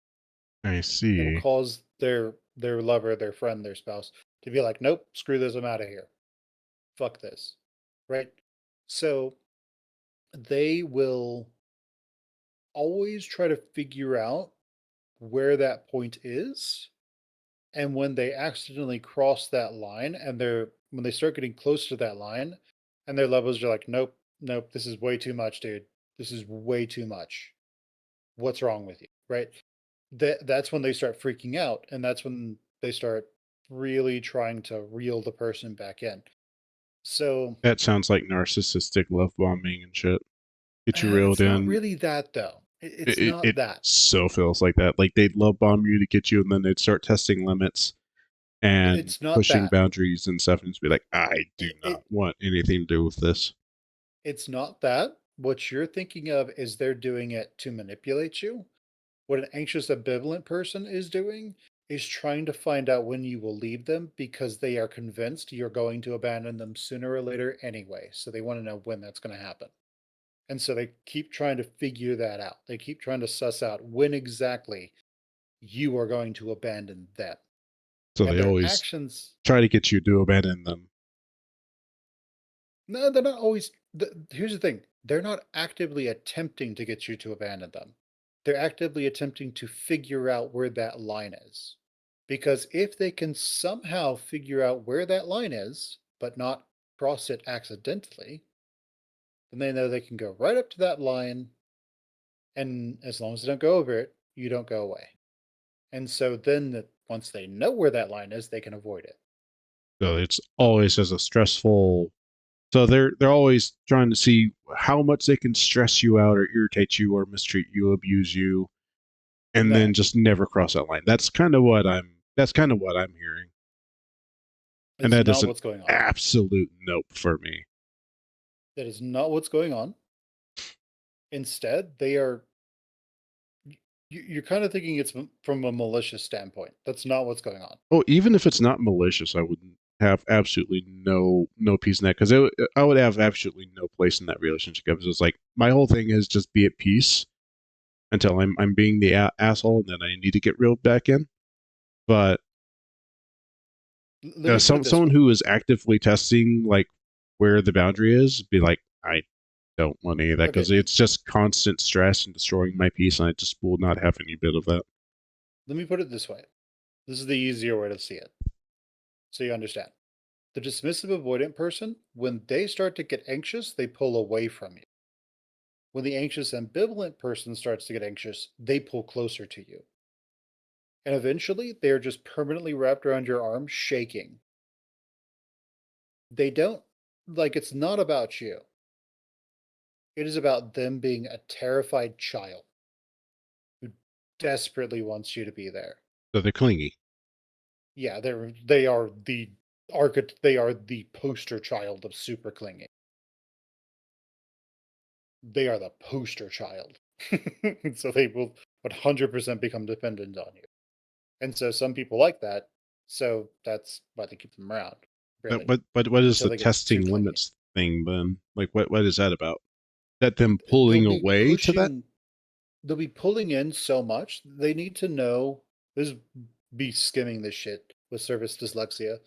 I That will see. cause their lover, their friend, their spouse to be like, nope, screw this, I'm out of here. Fuck this. Right? So they will always try to figure out where that point is. And when they accidentally cross that line and when they start getting close to that line and their levels are like, nope, nope, this is way too much, dude. This is way too much. What's wrong with you? Right? That's when they start freaking out. And that's when they start really trying to reel the person back in. So That sounds like narcissistic love bombing and shit. Get you reeled it's not in. really that though. It, It's it, not it that. so feels like that. Like they'd love bomb you to get you, and then they'd start testing limits and It's not pushing that. boundaries and stuff, and just be like, I do It, not it want anything to do with this. it's not that. What you're thinking of is they're doing it to manipulate you. What an anxious ambivalent person is doing is trying to find out when you will leave them because they are convinced you're going to abandon them sooner or later anyway. So they want to know when that's going to happen. And so they keep trying to figure that out. They keep trying to suss out when exactly you are going to abandon them. So And they their always actions, try to get you to abandon them. no, they're not always. Here's the thing, they're not actively attempting to get you to abandon them. They're actively attempting to figure out where that line is. Because if they can somehow figure out where that line is, but not cross it accidentally, then they know they can go right up to that line. And as long as they don't go over it, you don't go away. And so then once they know where that line is, they can avoid it. So it's always as a stressful. So they're always trying to see how much they can stress you out or irritate you or mistreat you, abuse you, and then No, just never cross that line. That's kind of what I'm hearing. And it's that is not an what's going on. absolute nope for me. That is not what's going on. Instead, they are. You're kind of thinking it's from a malicious standpoint. That's not what's going on. Oh, even if it's not malicious, I would have absolutely no peace in that because I would have absolutely no place in that relationship. Because it's like my whole thing is just be at peace until I'm being the asshole, and then I need to get reeled back in. But Let me put it this someone way. who is actively testing like where the boundary is, be like, I don't want any of that Okay, because it's just constant stress and destroying my peace, and I just will not have any bit of that. let me put it this way. This is the easier way to see it, so you understand. The dismissive avoidant person, when they start to get anxious, they pull away from you. When the anxious ambivalent person starts to get anxious, they pull closer to you. And eventually, they are just permanently wrapped around your arm, shaking. They don't, like, it's not about you. It is about them being a terrified child who desperately wants you to be there. So they're clingy. Yeah, they are they are the poster child of super clinging. They are the poster child. So they will 100% become dependent on you. And so some people like that. So that's why they keep them around, But really, what is until the they get too testing clingy. limits thing then? Like what is that about? That them They'll pulling be away to that? pushing, they'll be pulling in so much. They need to know. This be skimming this shit with service dyslexia,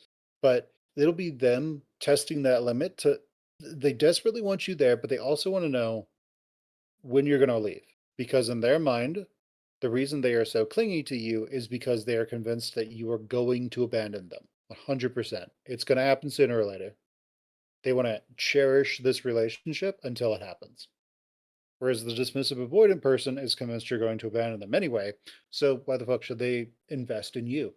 but it'll be them testing that limit to. They desperately want you there, but they also want to know when you're going to leave. Because in their mind, the reason they are so clingy to you is because they are convinced that you are going to abandon them. 100%. It's going to happen sooner or later. They want to cherish this relationship until it happens. Whereas the dismissive avoidant person is convinced you're going to abandon them anyway. So why the fuck should they invest in you?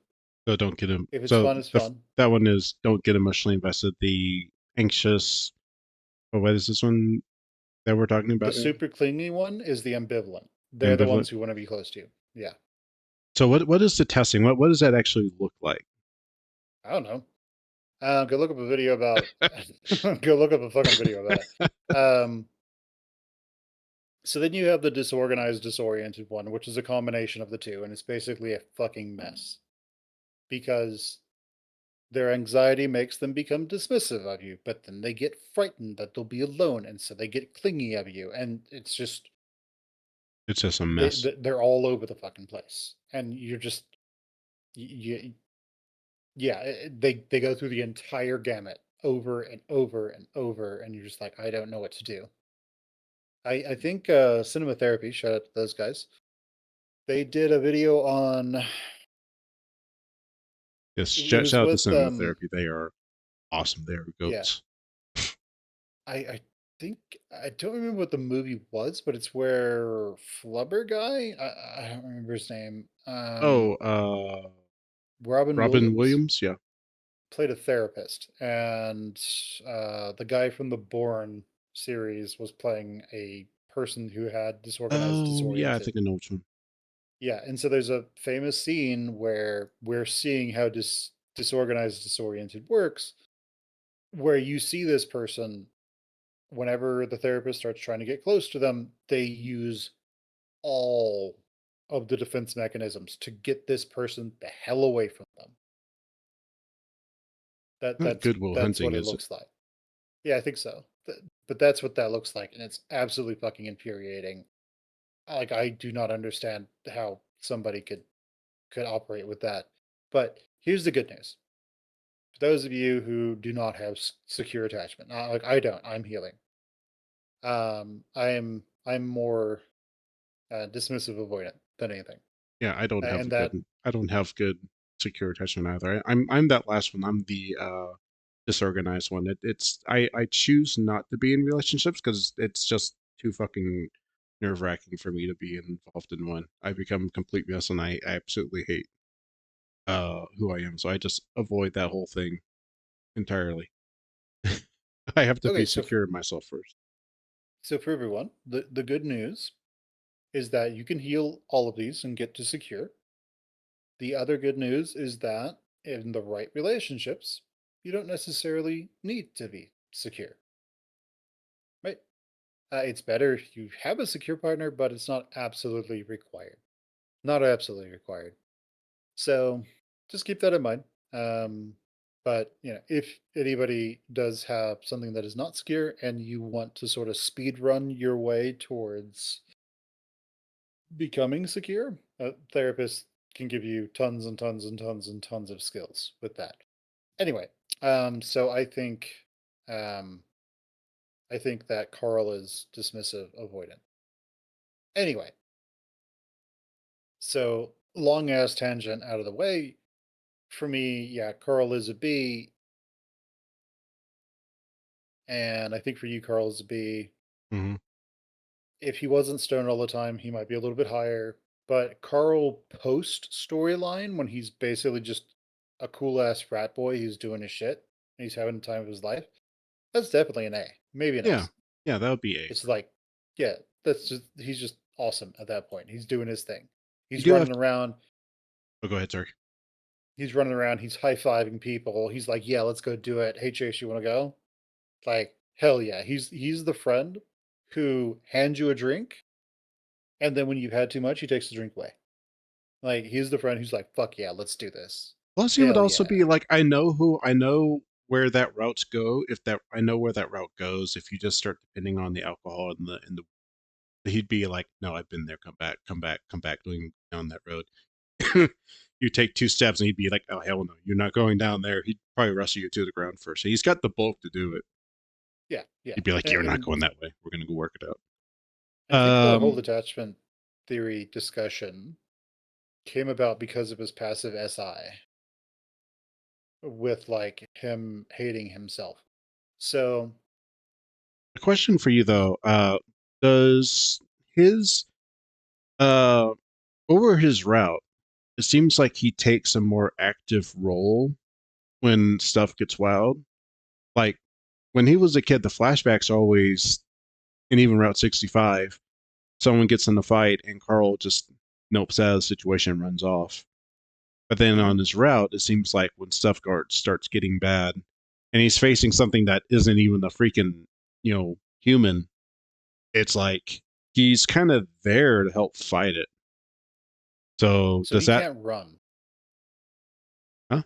So don't get him. If it's So fun, it's fun. that one is don't get emotionally invested. The anxious. Oh, what is this one that we're talking The about now? super clingy one is the ambivalent. They're the Ambivalent. ones who want to be close to you. Yeah. So what is the testing? What does that actually look like? I don't know. Go look up a video about. Go look up a fucking video about it. So then you have the disorganized, disoriented one, which is a combination of the two, and it's basically a fucking mess because their anxiety makes them become dismissive of you, but then they get frightened that they'll be alone, and so they get clingy of you, and it's just It's just a mess. they're all over the fucking place, and you're just you, yeah, they go through the entire gamut over and over and over, and you're just like, I don't know what to do. I think Cinema Therapy, shout out to those guys. They did a video on Yes, it shout was out to with Cinema Therapy. They are awesome. They are yeah, goats. I think I don't remember what the movie was, but it's where Flubber guy, I don't remember his name. Oh, Robin Robin Williams Williams. Yeah. played a therapist, and the guy from the Bourne series was playing a person who had disorganized, Oh, yeah. I disoriented. think I know which one. Yeah, and so there's a famous scene where we're seeing how disorganized, disoriented works, where you see this person whenever the therapist starts trying to get close to them, they use all of the defense mechanisms to get this person the hell away from them. That Not that's Goodwill that's Hunting, what it is it? looks like. Yeah, I think so. But that's what that looks like, and it's absolutely fucking infuriating. Like I do not understand how somebody could operate with that. But here's the good news: for those of you who do not have secure attachment, like I don't, I'm healing. I'm more dismissive avoidant than anything, Yeah, I don't have and a that good. I don't have good secure attachment either. I'm that last one. I'm the disorganized one. I choose not to be in relationships because it's just too fucking nerve wracking for me to be involved in one. I become a complete mess and I absolutely hate who I am. So I just avoid that whole thing entirely. I have to be okay. secure in myself first. So for everyone, the good news is that you can heal all of these and get to secure. The other good news is that in the right relationships, you don't necessarily need to be secure, right? It's better if you have a secure partner, but it's not absolutely required. Not absolutely required. So just keep that in mind. Um, but if anybody does have something that is not secure and you want to sort of speed run your way towards becoming secure, a therapist can give you tons and tons and tons and tons of skills with that. Anyway, so um, I think that Carl is dismissive, avoidant. Anyway, so long ass tangent out of the way. For me, yeah, Carl is a B, and I think for you, Carl is a B. Hmm. If he wasn't stoned all the time, he might be a little bit higher. But Carl post storyline, when he's basically just a cool ass frat boy who's doing his shit and he's having the time of his life, that's definitely an A, maybe an Yeah, S. yeah, that would be A It's for me. like, yeah, that's just he's just awesome at that point. He's doing his thing. You He's do have. running around. Oh, go ahead, sir. He's running around. He's high fiving people. He's like, yeah, let's go do it. Hey, Chase, you want to go? Like, hell yeah. He's the friend who hands you a drink, and then when you've had too much, he takes the drink away. Like, he's the friend who's like, fuck yeah, let's do this. Plus, he would Hell also yeah. be like, I know where that routes go. If that, I know where that route goes. If you just start depending on the alcohol and he'd be like, no, I've been there. Come back, come back, come back, going down that road. You take two steps and he'd be like, oh hell no, you're not going down there. He'd probably wrestle you to the ground first. So he's got the bulk to do it. Yeah, yeah. He'd be like, you're not And going that way. We're gonna go work it out. I think the whole Um, detachment theory discussion came about because of his passive SI with like him hating himself. So a question for you y- though. Does his uh over his route? it seems like he takes a more active role when stuff gets wild. Like when he was a kid, the flashbacks always, and even Route 65, someone gets in a fight and Carl just nopes out of the situation and runs off. But then Mhm. on his route, it seems like when stuff starts getting bad and he's facing something that isn't even a freaking, human, it's like he's kind of there to help fight it. So So does he that, can't run. huh?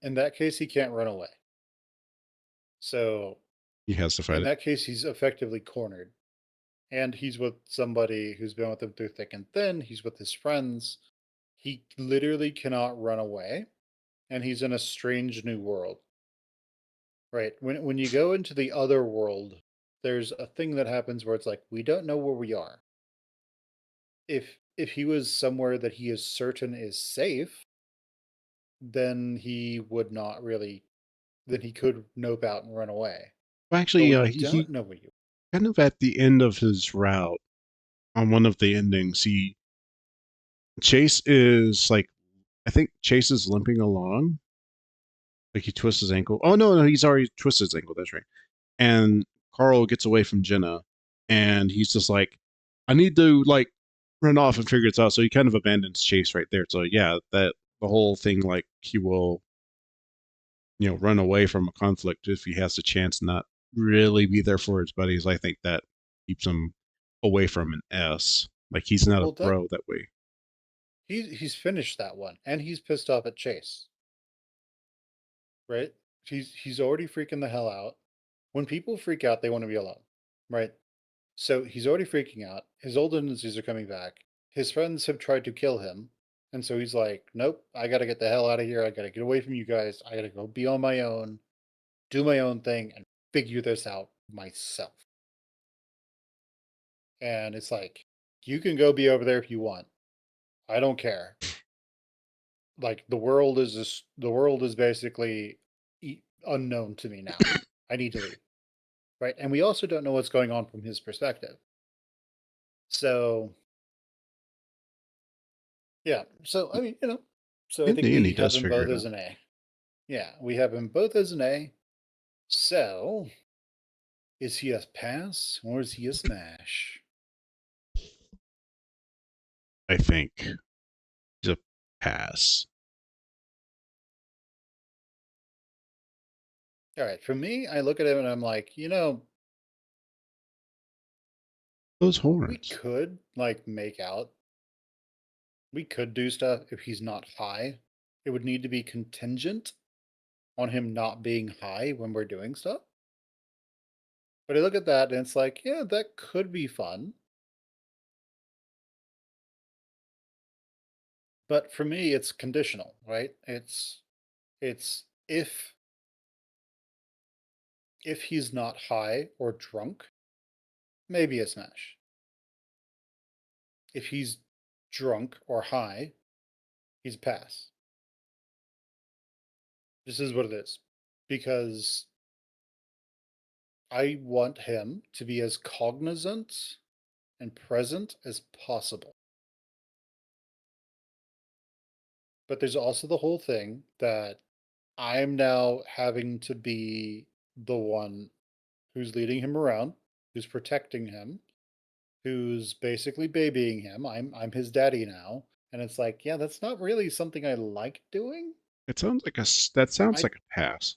In that case, he can't run away. So He has to fight in it. that case, he's effectively cornered. And he's with somebody who's been with him through thick and thin. He's with his friends. He literally cannot run away. And he's in a strange new world. Right. When you go into the other world, there's a thing that happens where it's like, we don't know where we are. If he was somewhere that he is certain is safe, then he would not really, then he could nope out and run away. Well, But actually, when you he don't know where you, kind of at the end of his route on one of the endings, Chase is like, I think Chase is limping along. Like he twists his ankle. Oh no, he's already twisted his ankle. That's right. And Carl gets away from Jenna, and he's just like, I need to like run off and figure this out. So he kind of abandons Chase right there. So yeah, that the whole thing, like he will, run away from a conflict if he has a chance, not really be there for his buddies. I think that keeps him away from an S. Like he's not a well, that bro that way. he's finished that one, and he's pissed off at Chase. Right? He's already freaking the hell out. When people freak out, they want to be alone. Right? So he's already freaking out. His old tendencies are coming back. His friends have tried to kill him. And so he's like, nope, I got to get the hell out of here. I got to get away from you guys. I got to go be on my own, do my own thing, and figure this out myself. And it's like, you can go be over there if you want. I don't care. Like the world is basically unknown to me now. I need to leave. Right? And we also don't know what's going on from his perspective. So yeah. So I mean, so I In think the end, we he have does them figure both it as out. an A. Yeah, we have them both as an A. So is he a pass or is he a smash? I think he's a pass. All right. For me, I look at him and I'm like, Those we horns. could like make out. We could do stuff if he's not high. It would need to be contingent on him not being high when we're doing stuff. But I look at that and it's like, yeah, that could be fun. But for me, it's conditional, right? It's if he's not high or drunk, maybe a smash. If he's drunk or high, he's a pass. This is what it is. Because I want him to be as cognizant and present as possible. But there's also the whole thing that I'm now having to be the one who's leading him around, who's protecting him, who's basically babying him. I'm his daddy now, and it's like, yeah, that's not really something I like doing. It sounds like that sounds I like a pass.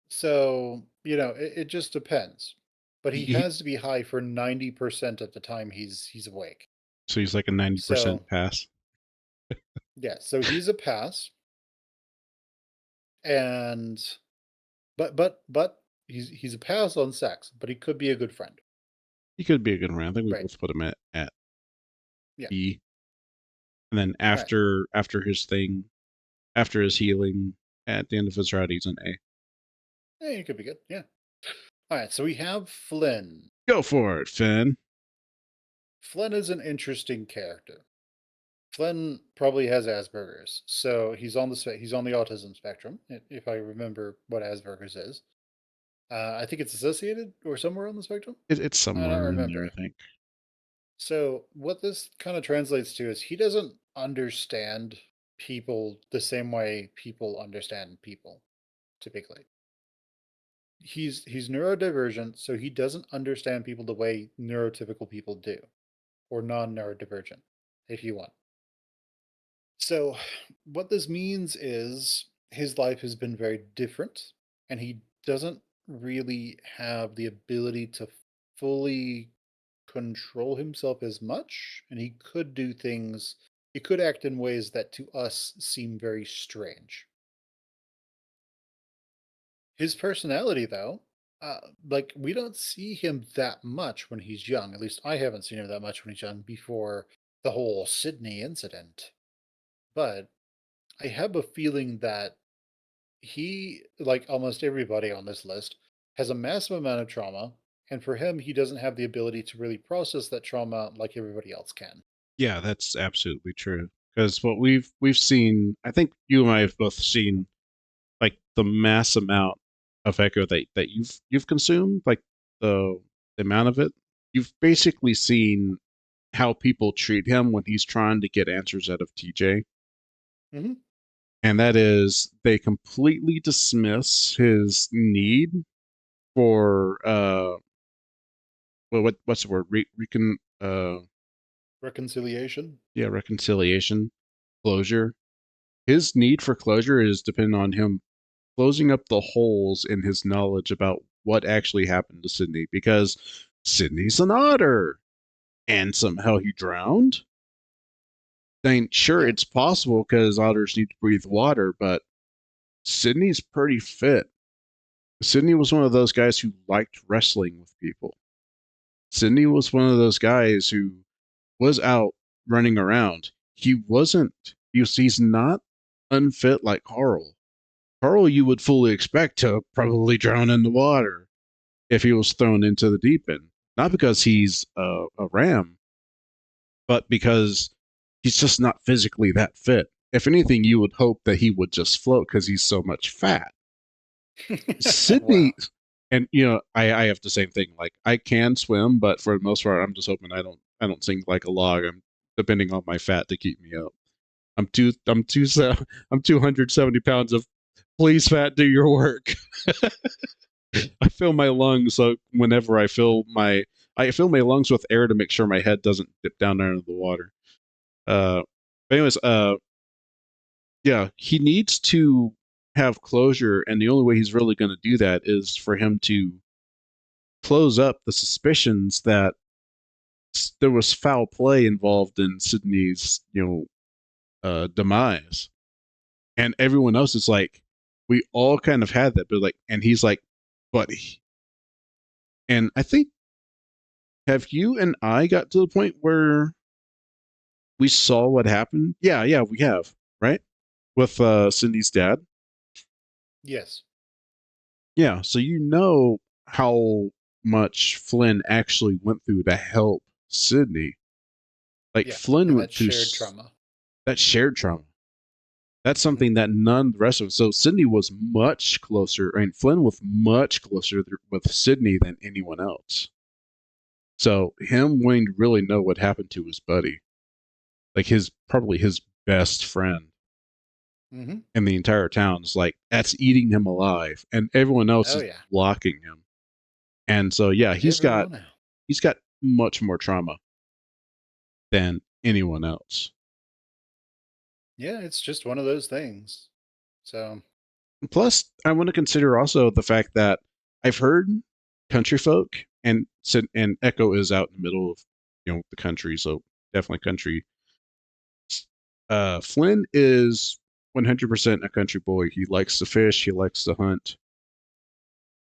so it just depends. But he He, has to be high for 90% of the time he's awake. so he's like a 90% So pass. yeah, so he's a pass, and but he's a pass on sex, but he could be a good friend. He could be a good round. I think we Right. both put him at Yeah. E. And then All right. after his thing, after his healing, at the end of his route, he's an A. Yeah, he could be good. Yeah. All right. So we have Flynn. Go for it, Finn. Flynn is an interesting character. Flynn probably has Asperger's, so he's on the autism spectrum, if I remember what Asperger's is. I think it's associated or somewhere on the spectrum. It's I don't somewhere in there, I remember. think. So what this kind of translates to is he doesn't understand people the same way people understand people, typically. He's neurodivergent, so he doesn't understand people the way neurotypical people do, or non-neurodivergent, if you want. So, what this means is his life has been very different, and he doesn't really have the ability to fully control himself as much, and he could do things, he could act in ways that to us seem very strange. His personality, though, like we don't see him that much when he's young. At least I haven't seen him that much when he's young before the whole Sydney incident. But I have a feeling that he, like almost everybody on this list, has a massive amount of trauma, and for him, he doesn't have the ability to really process that trauma like everybody else can. Yeah, that's absolutely true. Because what we've seen, I think you and I have both seen like the mass amount of Echo that you've consumed, like the amount of it. You've basically seen how people treat him when he's trying to get answers out of TJ. Hmm. And that is they completely dismiss his need for what's the word Reconciliation. yeah, reconciliation, closure. His need for closure is dependent on him closing up the holes in his knowledge about what actually happened to Sydney, because Sydney's an otter and somehow he drowned. Then sure, Yeah. it's possible because otters need to breathe water, but Sydney's pretty fit. Sydney was one of those guys who liked wrestling with people. Sydney was one of those guys who was out running around. He wasn't. He's not unfit like Carl. Carl, you would fully expect to probably drown in the water if he was thrown into the deep end. Not because he's a ram, but because he's just not physically that fit. If anything, you would hope that he would just float because he's so much fat. Sydney, Wow. and I have the same thing. Like I can swim, but for the most part, I'm just hoping I don't sink like a log. I'm depending on my fat to keep me up. I'm 270 pounds of please fat do your work. I fill my lungs so whenever I fill my lungs with air to make sure my head doesn't dip down there into the water. Uh, but anyways, yeah, he needs to have closure, and the only way he's really going to do that is for him to close up the suspicions that there was foul play involved in Sydney's, demise. And everyone else is like, we all kind of had that, but like, and he's like, buddy. And I think, have you and I got to the point where we saw what happened? Yeah, we have, right? With Sydney's dad. Yes. Yeah, so you know how much Flynn actually went through to help Sydney. Like Yeah. Flynn And went that through shared trauma. that shared trauma. That's Hmm. something that none of the rest of us. So Sydney was much closer, and Flynn was much closer with Sydney than anyone else. So him wanting to really know what happened to his buddy, like his probably his best friend Hmm. in the entire town, is like that's eating him alive, and everyone else Oh is yeah. blocking him. And so yeah, Everyone else. he's got much more trauma than anyone else. Yeah, it's just one of those things. So, Plus, I want to consider also the fact that I've heard country folk, and Echo is out in the middle of the country, so definitely country. Flynn is 100% a country boy. He likes to fish. He likes to hunt.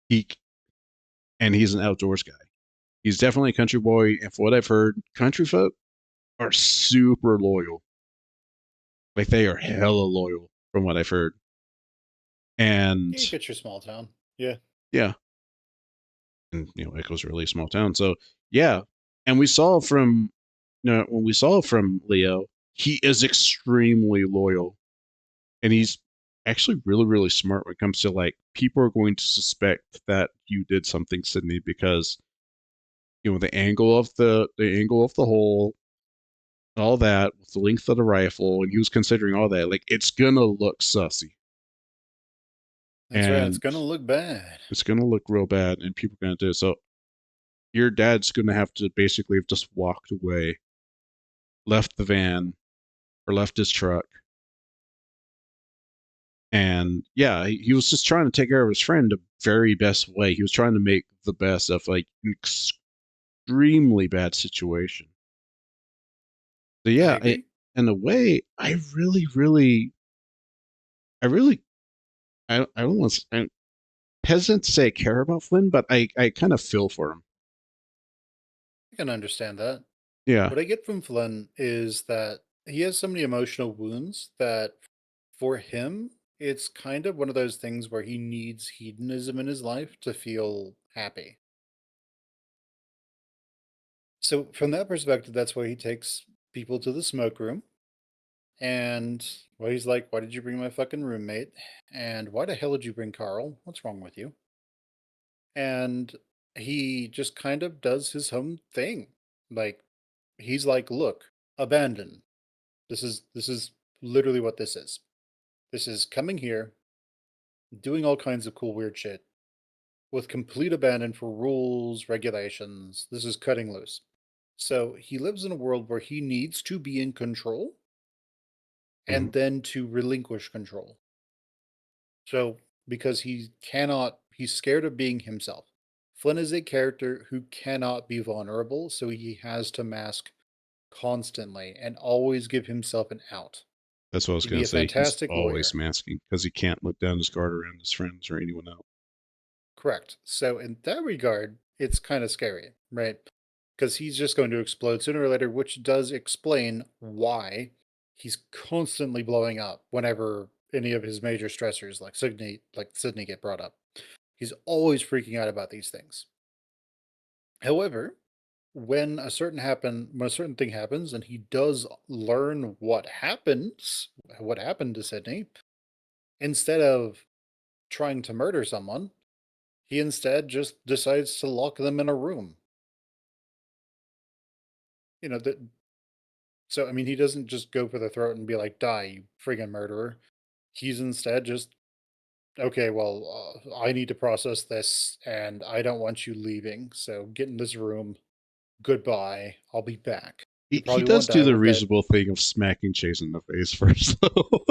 He and he's an outdoors guy. He's definitely a country boy, and for what I've heard, country folk are super loyal. Like they are hella loyal, from what I've heard. yeah, you And get your small town. Yeah. yeah, and Echo's a really small town, so yeah. And we saw from when we saw from Leo, he is extremely loyal, and he's actually really really smart when it comes to like people are going to suspect that you did something, Sydney, because the angle of the hole, all that with the length of the rifle, and he was considering all that. Like, it's gonna look sussy, That's right. It's and gonna look bad. it's gonna look real bad, and people are gonna do it. So your dad's gonna have to basically have just walked away, left the van or left his truck, and yeah, he was just trying to take care of his friend the very best way. He was trying to make the best of like an extremely bad situation. So I yeah, agree. in a way, I really, I don't want to, I'm hesitant to say I care about Flynn, but I kind of feel for him. I can understand that. Yeah. What I get from Flynn is that he has so many emotional wounds that for him, it's kind of one of those things where he needs hedonism in his life to feel happy. So, from that perspective, that's why he takes people to the smoke room. And well, he's like, "Why did you bring my fucking roommate? And why the hell did you bring Carl? What's wrong with you?" And he just kind of does his own thing. Like, he's like, "Look, abandon. This is literally what this is. This is coming here, doing all kinds of cool weird shit with complete abandon for rules, regulations. This is cutting loose." So he lives in a world where he needs to be in control Mhm. and then to relinquish control. So because he's scared of being himself. Flynn is a character who cannot be vulnerable, so he has to mask constantly and always give himself an out. That's what I was He'd be gonna a say. He's fantastic always lawyer. masking because he can't look down his guard around his friends or anyone else. Correct. So in that regard, it's kind of scary, right? Because he's just going to explode sooner or later, which does explain why he's constantly blowing up whenever any of his major stressors like Sydney get brought up. He's always freaking out about these things. However, when a certain thing happens and he does learn what happened to Sydney, instead of trying to murder someone, he instead just decides to lock them in a room. You know, that so I mean he doesn't just go for the throat and be like, "Die, you friggin' murderer." He's instead just, "Okay, well, I need to process this and I don't want you leaving. So get in this room. Goodbye. I'll be back. You He probably does won't do die. the We're dead." reasonable thing of smacking Chase in the face first, though.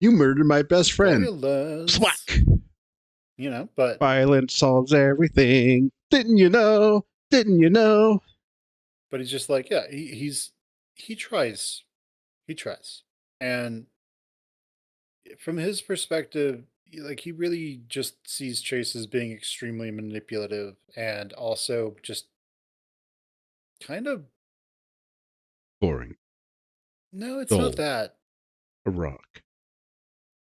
You murdered my best friend. Spoilers. Smack. But Violence solves everything. Didn't you know? Didn't you know? he's just like, yeah, he tries. He tries. And from his perspective, like he really just sees Chase as being extremely manipulative and also just kind of Boring. no, it's not Dull. that. A rock.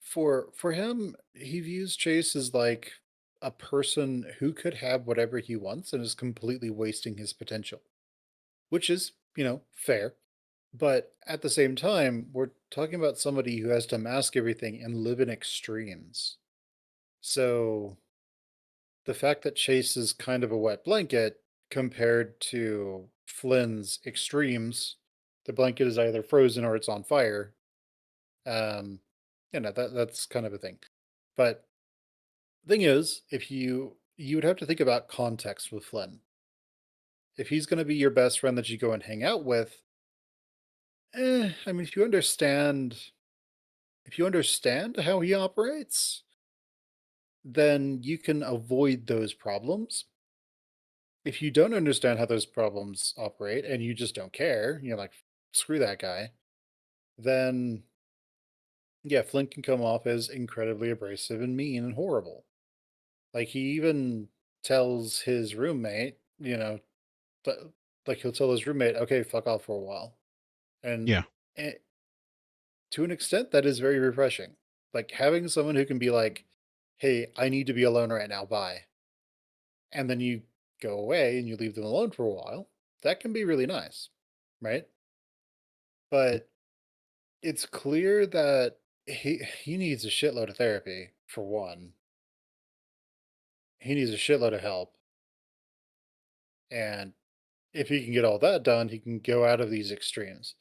For him, he views Chase as like a person who could have whatever he wants and is completely wasting his potential, which is, fair. But at the same time, we're talking about somebody who has to mask everything and live in extremes. So the fact that Chase is kind of a wet blanket compared to Flynn's extremes, the blanket is either frozen or it's on fire. Um, that's kind of a thing. But thing is, if you would have to think about context with Flynn. If he's going to be your best friend that you go and hang out with, I mean, if you understand how he operates, then you can avoid those problems. If you don't understand how those problems operate and you just don't care, you're like, screw that guy, then yeah, Flint can come off as incredibly abrasive and mean and horrible. Like he even tells his roommate, th- like he'll tell his roommate, okay, fuck off for a while. And Yeah. it, to an extent, that is very refreshing. Like having someone who can be like, hey, I need to be alone right now, bye. And then you go away and you leave them alone for a while. That can be really nice, right? But it's clear that he needs a shitload of therapy for one. He needs a shitload of help, and if he can get all that done, he can go out of these extremes.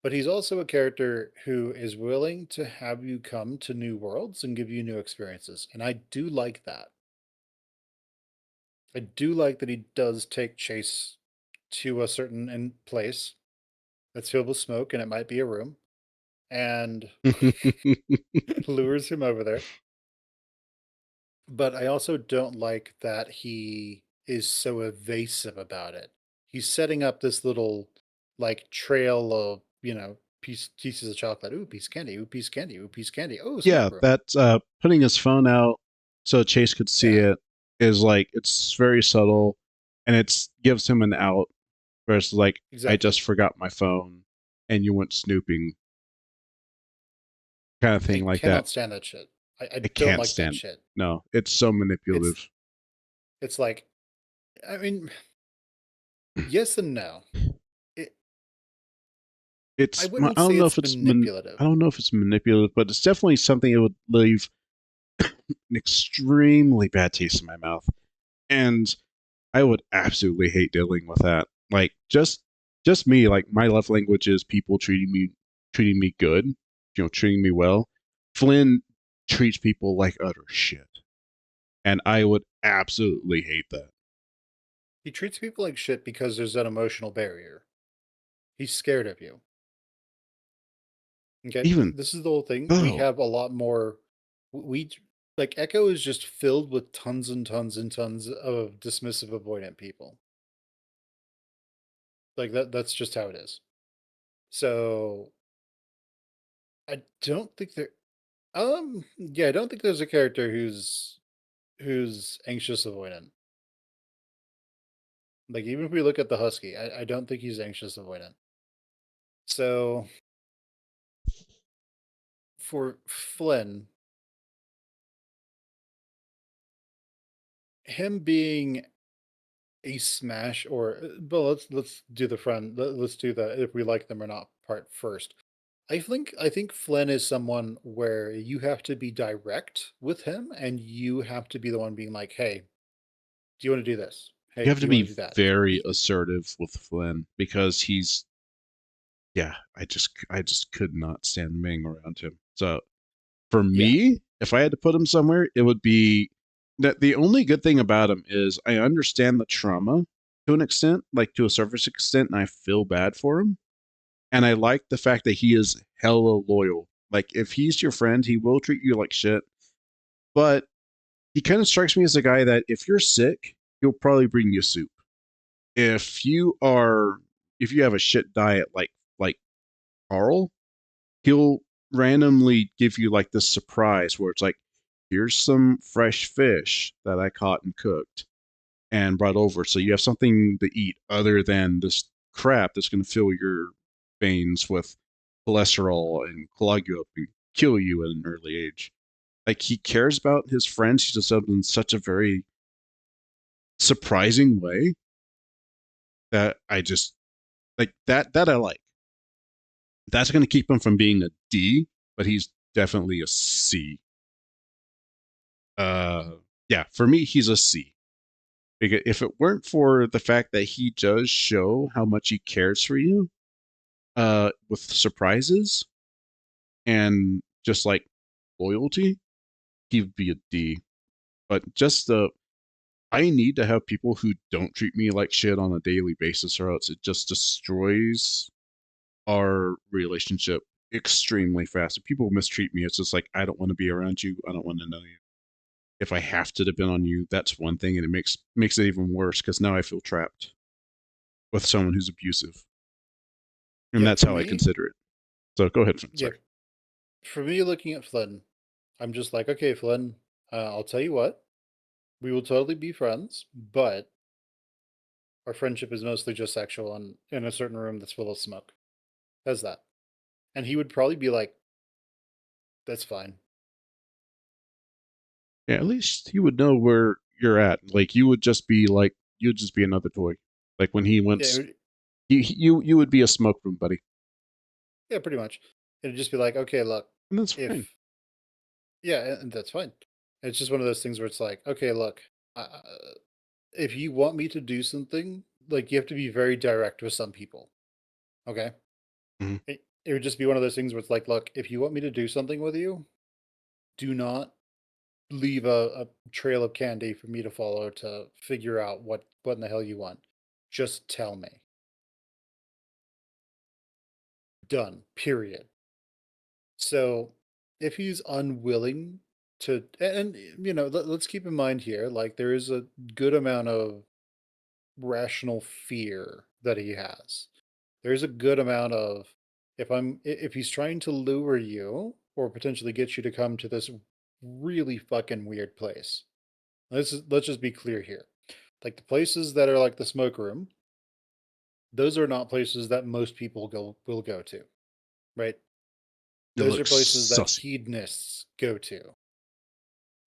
But he's also a character who is willing to have you come to new worlds and give you new experiences. And I do like that. I do like that he does take Chase to a certain place that's filled with smoke and it might be a room and lures him over there. But I also don't like that he is so evasive about it. He's setting up this little like trail of, pieces of chocolate. Ooh, piece of candy. Ooh, piece of candy. Ooh, piece of candy. Oh, Yeah, smoke room. that's putting his phone out so Chase could see Yeah, it is like it's very subtle, and it's gives him an out versus like I exactly. just forgot my phone and you went snooping kind of I thing like that. cannot stand that shit. I I don't can't like that stand. shit. No, it's so It's manipulative. it's like, I mean, yes and no. It, I I wouldn't don't say know if it's it's manipulative. I don't know if it's manipulative, but it's definitely something that would leave an extremely bad taste in my mouth. And I would absolutely hate dealing with that. Like just me, like my love language is people treating me good, treating me well. Flynn treats people like utter shit. And I would absolutely hate that. He treats people like shit because there's an emotional barrier. He's scared of you. Okay, Even this is the whole thing. We though, have a lot more. We like Echo is just filled with tons and tons and tons of dismissive, avoidant people. Like that. That's just how it is. So I don't think there. Yeah, I don't think there's a character who's anxious avoidant. Like even if we look at the Husky, I don't think he's anxious avoidant. So for Flynn, him being a smash or but let's do the front. Let's do the if we like them or not part first. I think Flynn is someone where you have to be direct with him and you have to be the one being like, "Hey, do you want to do this? you Hey, have do to you want be to do that?" very assertive with Flynn because he's yeah, I just could not stand being around him. So for Yeah. me, if I had to put him somewhere, it would be that the only good thing about him is I understand the trauma to an extent, like to a surface extent, and I feel bad for him. And I like the fact that he is hella loyal. Like if he's your friend, he will treat you like shit. But he kind of strikes me as a guy that if you're sick, he'll probably bring you soup. If you are if you have a shit diet like Carl, he'll randomly give you like this surprise where it's like, here's some fresh fish that I caught and cooked and brought over. So you have something to eat other than this crap that's going to fill your veins with cholesterol and clog you up and kill you at an early age. Like he cares about his friends. He just does it in such a very surprising way that I just like that I like. That's going to keep him from being a D, but he's definitely a C. Yeah, for me, he's a C. Because if it weren't for the fact that he does show how much he cares for you, with surprises and just like loyalty, he'd be a D. But just the I need to have people who don't treat me like shit on a daily basis, or else it just destroys our relationship extremely fast. If people mistreat me, it's just like I don't want to be around you. I don't want to know you. If I have to depend on you, that's one thing, and it makes it even worse because now I feel trapped with someone who's abusive, and Yeah, that's for how I me, consider it. So go ahead, yeah, sorry. for me looking at Flynn, I'm just like, "Okay, Flynn, I'll tell you what. We will totally be friends, but our friendship is mostly just sexual and in a certain room that's full of smoke." How's that? And he would probably be like, "That's fine." Yeah, at least you would know where you're at. Like you'd just be another toy. Like when he Yeah, went, you would be a smoke room buddy, yeah, pretty much. It'd just be like, "Okay, look, and that's fine. if yeah, and that's fine." It's just one of those things where it's like, "Okay, look, if you want me to do something, like you have to be very direct with some people. Okay. Mhm. It would just be one of those things where it's like, look, if you want me to do something with you, do not leave a trail of candy for me to follow to figure out what in the hell you want. Just tell me. Done. Period. So if he's unwilling to, and let's keep in mind here, like there is a good amount of rational fear that he has. There's a good amount of if he's trying to lure you or potentially get you to come to this really fucking weird place. Let's just be clear here. Like the places that are like the smoke room, those are not places that most people will go to, right? It Those are looks places that sussy. hedonists go to.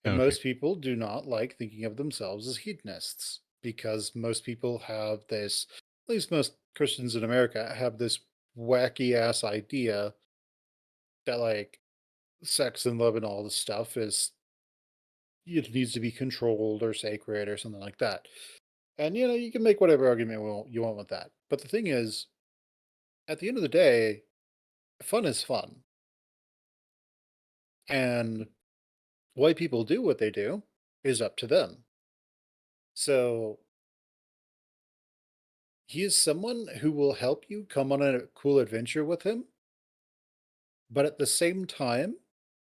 And Okay. most people do not like thinking of themselves as hedonists because most people have this, at least most Christians in America have this wacky ass idea that like sex and love and all this stuff is it needs to be controlled or sacred or something like that. And you can make whatever argument you want with that. But the thing is, at the end of the day, fun is fun. And why people do what they do is up to them. So he is someone who will help you come on a cool adventure with him, but at the same time,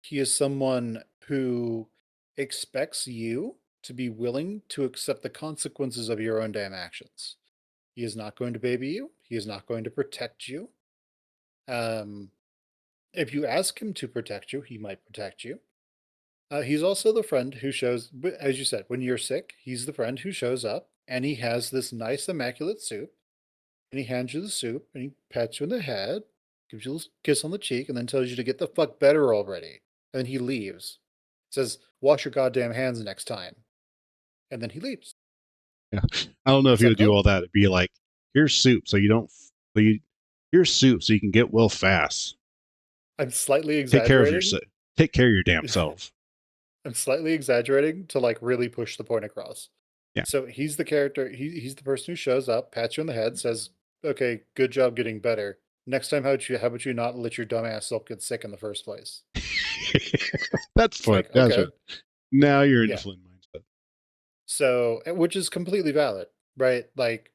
he is someone who expects you to be willing to accept the consequences of your own damn actions. He is not going to baby you. He is not going to protect you. Um, if you ask him to protect you, he might protect you. He's also the friend who shows, as you said, when you're sick, he's the friend who shows up and he has this nice, immaculate soup and he hands you the soup and he pats you in the head, gives you a little kiss on the cheek, and then tells you to get the fuck better already. And then he leaves. Says, wash your goddamn hands next time. And then he leaves. Yeah. I don't know if It's he like, would do oh, all that. It'd be like, here's soup, so you don't. So you, here's soup, so you can get well fast. I'm slightly Take care of exaggerating. yourself. Take care of your damn self. I'm slightly exaggerating to like really push the point across. Yeah. So he's the character, he's the person who shows up, pats you on the head, says, okay, good job getting better. Next time, how about you not let your dumbass self get sick in the first place? That's It's fun. like, That's okay, fun. Now you're in yeah. Flynn mindset. So, which is completely valid, right? Like,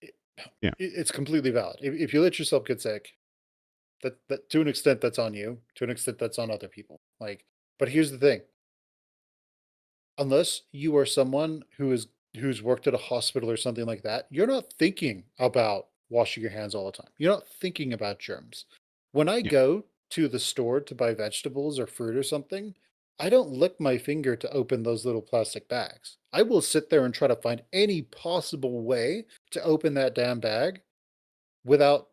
it, Yeah. it's completely valid. If you let yourself get sick, that to an extent that's on you. To an extent that's on other people. Like, but here's the thing: unless you are someone who's worked at a hospital or something like that, you're not thinking about washing your hands all the time. You're not thinking about germs. When I Yeah. go to the store to buy vegetables or fruit or something, I don't lick my finger to open those little plastic bags. I will sit there and try to find any possible way to open that damn bag without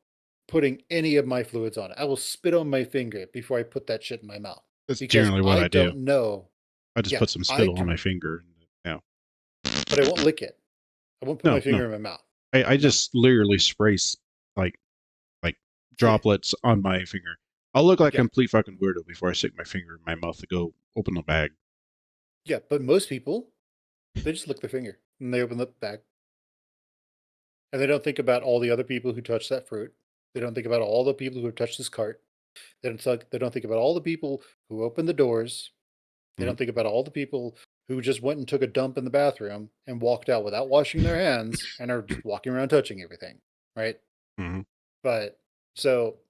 putting any of my fluids on it. I will spit on my finger before I put that shit in my mouth That's because generally what I I do. don't know. I just Yeah, put some spittle on my finger. Yeah. but I won't lick it. I won't put my No, no. finger in my mouth. I No. just literally spray like like Yeah. droplets on my finger. I'll look like a Yeah. complete fucking weirdo before I stick my finger in my mouth to go open the bag. Yeah. But most people, they just lick their finger and they open the bag. And they don't think about all the other people who touched that fruit. They don't think about all the people who have touched this cart. They don't think about all the people who opened the doors. They Mhm. don't think about all the people who just went and took a dump in the bathroom and walked out without washing their hands and are just walking around touching everything. Right. Mhm. But so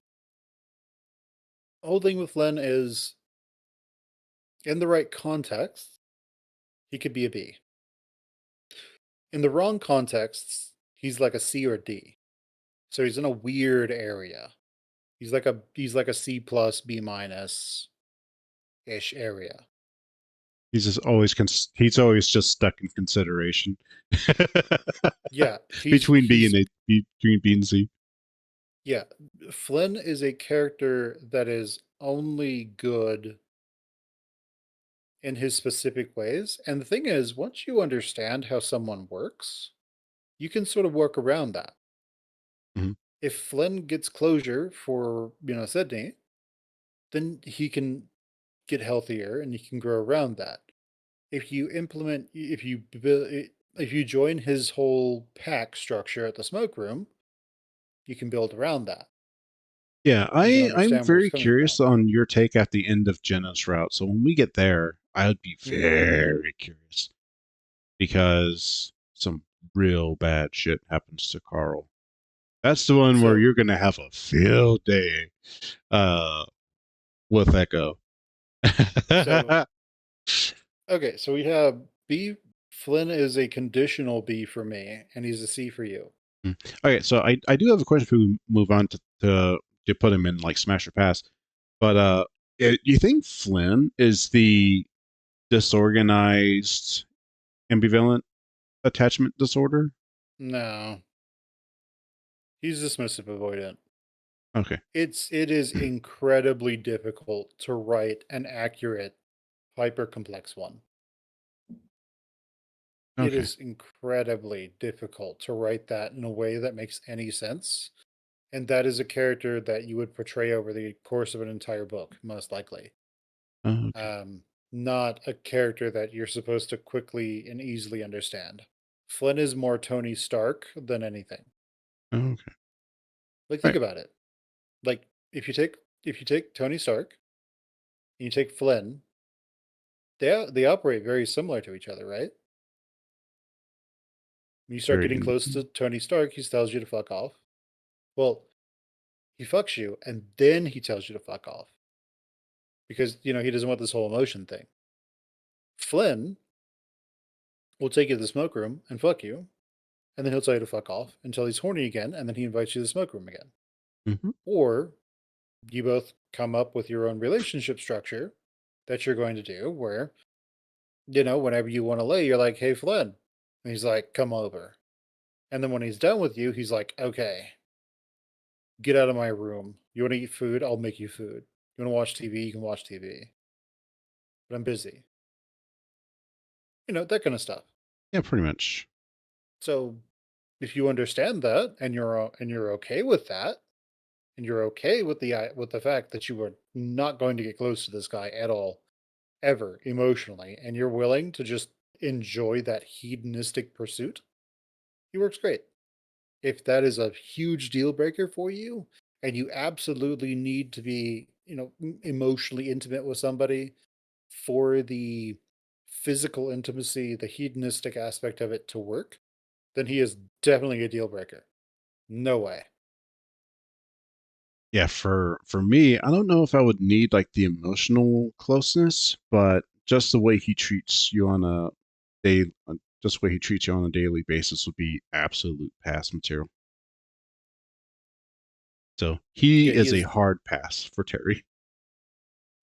the whole thing with Flynn is in the right context, he could be a B. In the wrong contexts, he's like a C or D. So he's in a weird area. He's like a C plus B minus ish area. He's always just stuck in consideration Yeah, between B and C. yeah. Flynn is a character that is only good in his specific ways. And the thing is, once you understand how someone works, you can sort of work around that. Mhm. If Flynn gets closure for, Sydney, then he can get healthier and you can grow around that. If you implement, if you build, if you join his whole pack structure at the smoke room, you can build around that. Yeah, You can I'm understand where he's very coming curious from. on your take at the end of Jenna's route. So when we get there, I would be Mhm. very curious because some real bad shit happens to Carl. That's the one where So you're gonna have a field day uh with Echo. so okay, so we have B. Flynn is a conditional B for me, and he's a C for you. Okay, so I do have a question before we move on to put him in like Smash or Pass. But you think Flynn is the disorganized ambivalent attachment disorder? No, he's dismissive avoidant. Okay. It is incredibly difficult to write an accurate hyper complex one. It Okay. is incredibly difficult to write that in a way that makes any sense. And that is a character that you would portray over the course of an entire book, most likely. Okay. Um, Not a character that you're supposed to quickly and easily understand. Flynn is more Tony Stark than anything. Okay. Like, All think right. about it. Like, if you take Tony Stark and you take Flynn, they operate very similar to each other, right? When you start Very getting in. close to Tony Stark, he tells you to fuck off. Well, he fucks you, and then he tells you to fuck off because he doesn't want this whole emotion thing. Flynn will take you to the smoke room and fuck you, and then he'll tell you to fuck off until he's horny again, and then he invites you to the smoke room again. Mm-hmm. Or you both come up with your own relationship structure that you're going to do where, whenever you want to lay, you're like, hey, Flynn. And he's like, come over. And then when he's done with you, he's like, okay, get out of my room. You want to eat food? I'll make you food. You want to watch TV? You can watch TV. But I'm busy. That kind of stuff. Yeah, pretty much. So if you understand that and you're okay with that, and you're okay with the fact that you are not going to get close to this guy at all ever emotionally, and you're willing to just enjoy that hedonistic pursuit, he works great. If that is a huge deal breaker for you and you absolutely need to be, emotionally intimate with somebody for the physical intimacy, the hedonistic aspect of it to work, then he is definitely a deal breaker. No way. Yeah, for me, I don't know if I would need like the emotional closeness, but just the way he treats you on a day, just the way he treats you on a daily basis would be absolute pass material. So he Yeah, he is a is. hard pass for Terry.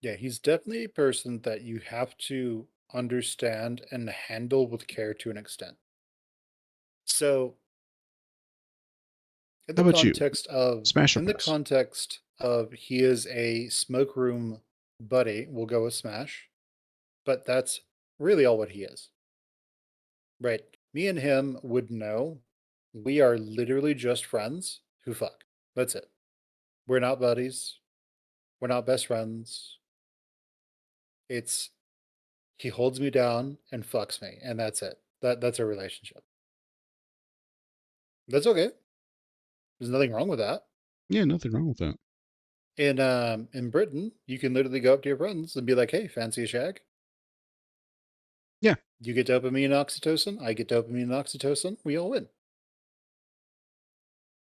Yeah, he's definitely a person that you have to understand and handle with care to an extent. So, How about you? Smash or in the pass? context of he is a smoke room buddy, we'll go with Smash, but that's really all what he is. Right. Me and him would know we are literally just friends who fuck. That's it. We're not buddies. We're not best friends. It's he holds me down and fucks me, and that's it. That's a relationship. That's okay. There's nothing wrong with that. Yeah, nothing wrong with that. In Britain, you can literally go up to your friends and be like, "Hey, fancy a shag? Yeah, You get dopamine and oxytocin. I get dopamine and oxytocin. We all win.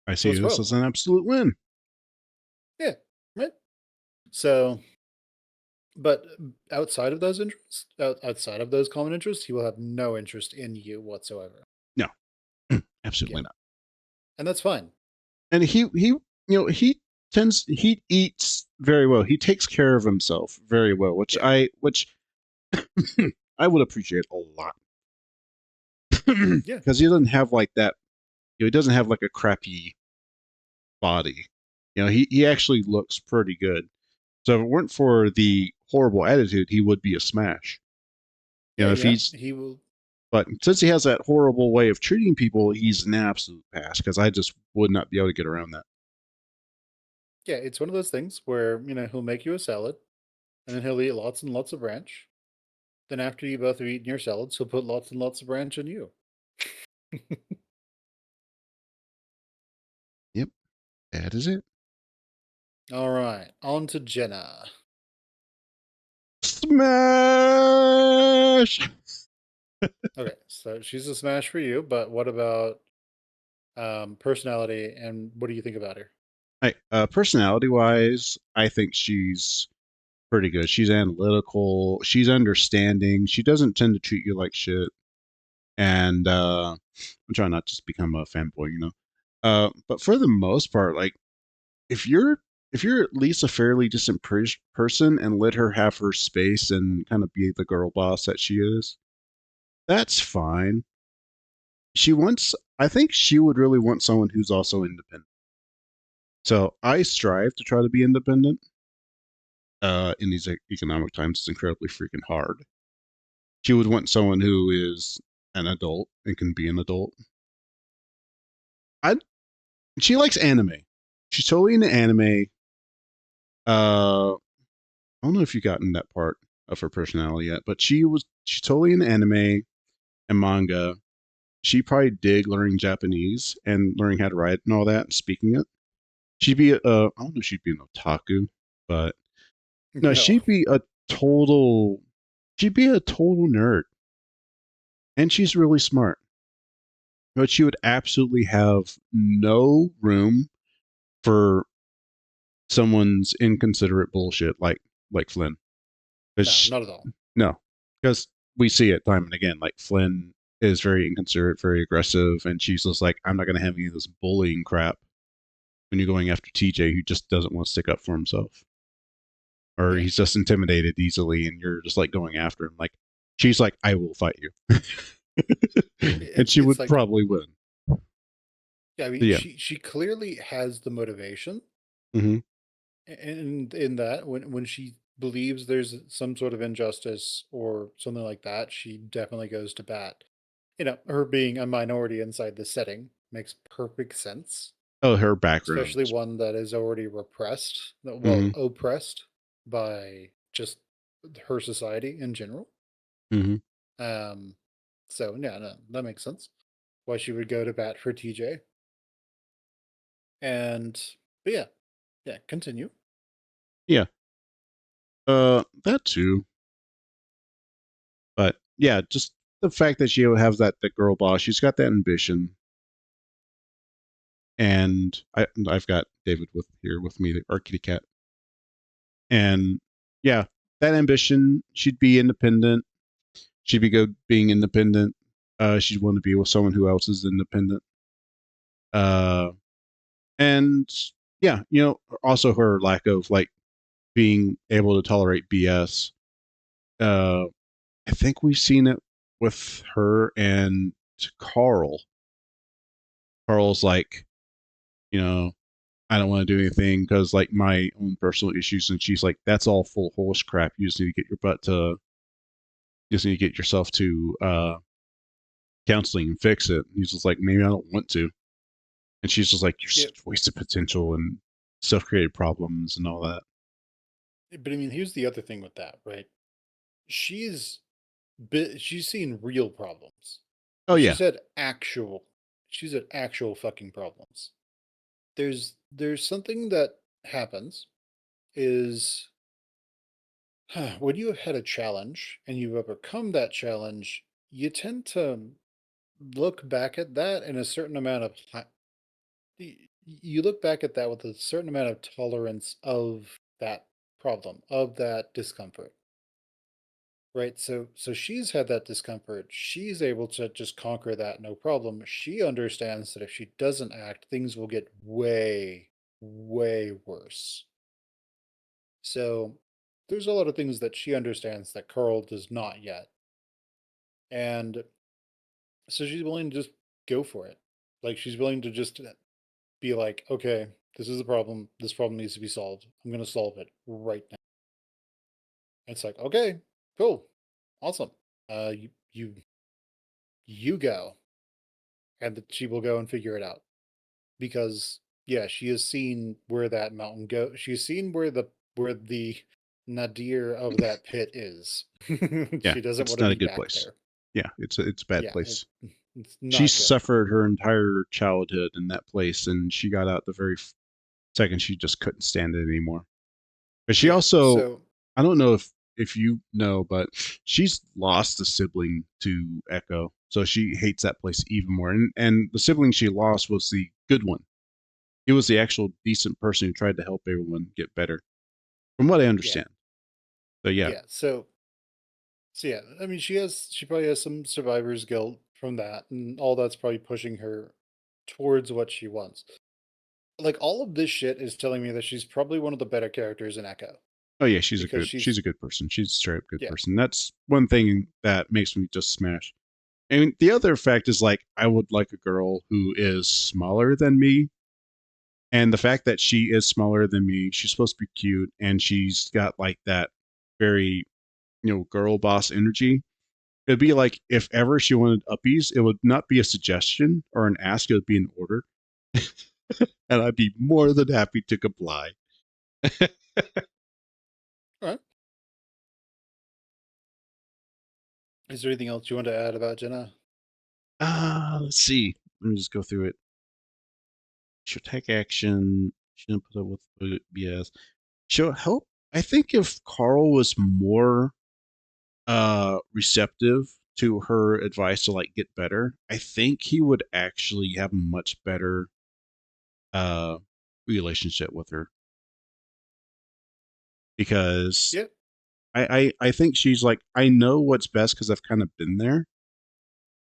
I So see what's the this as problem?" an absolute win. Yeah, right. So, but outside of those interests, outside of those common interests, he will have no interest in you whatsoever. No, Yeah, absolutely not. and that's fine. And he eats very well. He takes care of himself very well, which Yeah, I I would appreciate a lot yeah, because he doesn't have like that. He doesn't have like a crappy body. He actually looks pretty good. So if it weren't for the horrible attitude, he would be a smash. yeah, If yeah. he's He will. but since he has that horrible way of treating people, he's an absolute pass because I just would not be able to get around that. Yeah, it's one of those things where he'll make you a salad, and then he'll eat lots and lots of ranch. Then after you both have eaten your salads, he'll put lots and lots of ranch on you. Yep, that is it. All right, on to Jenna. Smash! Okay, so she's a smash for you, but what about personality and what do you think about her? Personality wise, I think she's pretty good. She's analytical. She's understanding. She doesn't tend to treat you like shit. And I'm trying not to just become a fanboy, you know. But for the most part, like if you're if you're at least a fairly decent person and let her have her space and kind of be the girl boss that she is, that's fine. I think she would really want someone who's also independent. So I strive to try to be independent. In these economic times, it's incredibly freaking hard. She would want someone who is an adult and can be an adult. I She likes anime. She's totally into anime. I don't know if you gotten that part of her personality yet, but she's totally into anime and manga. She probably dig learning Japanese and learning how to write and all that and speaking it. I don't know if she'd be an otaku, but no, No, total she'd be a total nerd. And she's really smart. But she would absolutely have no room for someone's inconsiderate bullshit like Flynn. no, Because not at all. no, because we see it time and again. Like Flynn is very inconsiderate, very aggressive, and she's just like, I'm not going to have any of this bullying crap when you're going after TJ, who just doesn't want to stick up for himself, or Yeah, he's just intimidated easily, and you're just like going after him. Like she's like, I will fight you, and she it's would like probably win. yeah. I mean, Yeah. she clearly has the motivation, Hmm. and in that when she believes there's some sort of injustice or something like that, she definitely goes to bat. You know, her being a minority inside the setting makes perfect sense, Oh, her background. especially one that is already repressed, well, Hmm. oppressed by just her society in general. Hmm. Um, so yeah, no, that makes sense. Why she would go to bat for TJ. And but yeah, yeah, continue. Yeah. That too. But yeah, just the fact that she has that girl boss, she's got that ambition, and I've got David with me, our kitty cat, and yeah, that ambition. She'd be independent. She'd be good being independent. She'd want to be with someone who else is independent. Uh, and yeah, you know, also her lack of like being able to tolerate BS. Uh, I think we've seen it with her and Carl. Carl's like, you know, I don't want to do anything because like my own personal issues, and she's like, that's all full horse crap. You just need to get yourself to counseling and fix it. And he's just like, maybe I don't want to, and she's just like, you're Yeah, such wasted potential and self-created problems and all that. but I mean, here's the other thing with that, right? She's she's seen real problems. Oh yeah, She's had actual, she's had actual fucking problems. There's something that happens is when you have had a challenge and you've overcome that challenge, you tend to look back at that in a certain amount of you look back at that with a certain amount of tolerance of that problem, of that discomfort. Right. So she's had that discomfort. She's able to just conquer that no problem. She understands that if she doesn't act, things will get way, way worse. So there's a lot of things that she understands that Carl does not yet. And so she's willing to just go for it. Like she's willing to just be like, okay, this is a problem. This problem needs to be solved. I'm going to solve it right now. It's like, okay, cool, awesome. You go, and that she will go and figure it out because yeah, she has seen where that mountain go. She's seen where the nadir of that pit is. yeah, She doesn't it's want to not a be good back place. there. Yeah, it's a bad Yeah, place. It's She not good. suffered her entire childhood in that place, and she got out the very second she just couldn't stand it anymore. But she Yeah. also, So I don't know if you know, but she's lost a sibling to Echo, so she hates that place even more. And the sibling she lost was the good one. He was the actual decent person who tried to help everyone get better, from what I yeah, understand. So yeah, yeah. So yeah, I mean, she probably has some survivor's guilt from that, and all that's probably pushing her towards what she wants. Like all of this shit is telling me that she's probably one of the better characters in Echo oh yeah, because she's a good person. She's a straight up good yeah, person. That's one thing that makes me just smash. I mean, the other fact is like I would like a girl who is smaller than me, and the fact that she is smaller than me, she's supposed to be cute, and she's got like that very girl boss energy. It'd be like if ever she wanted uppies, it would not be a suggestion or an ask; it would be an order, and I'd be more than happy to comply. all right. Is there anything else you want to add about Jenna? Let's see. Let me just go through it. She'll take action. She didn't put up with BS. She'll help. I think if Carl was more receptive to her advice to like get better, I think he would actually have a much better uh relationship with her because Yeah. I think she's like I know what's best because I've kind of been there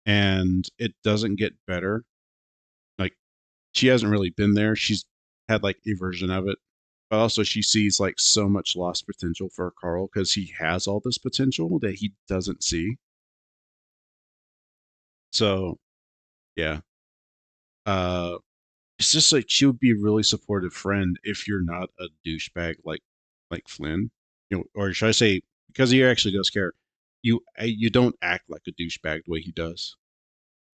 and it doesn't get better. Like she hasn't really been there. She's had like a version of it. But also she sees like so much lost potential for Carl because he has all this potential that he doesn't see. So yeah. Uh it's just like she would be a really supportive friend if you're not a douchebag like Flynn. Or should I say because he actually does care. You don't act like a douchebag the way he does.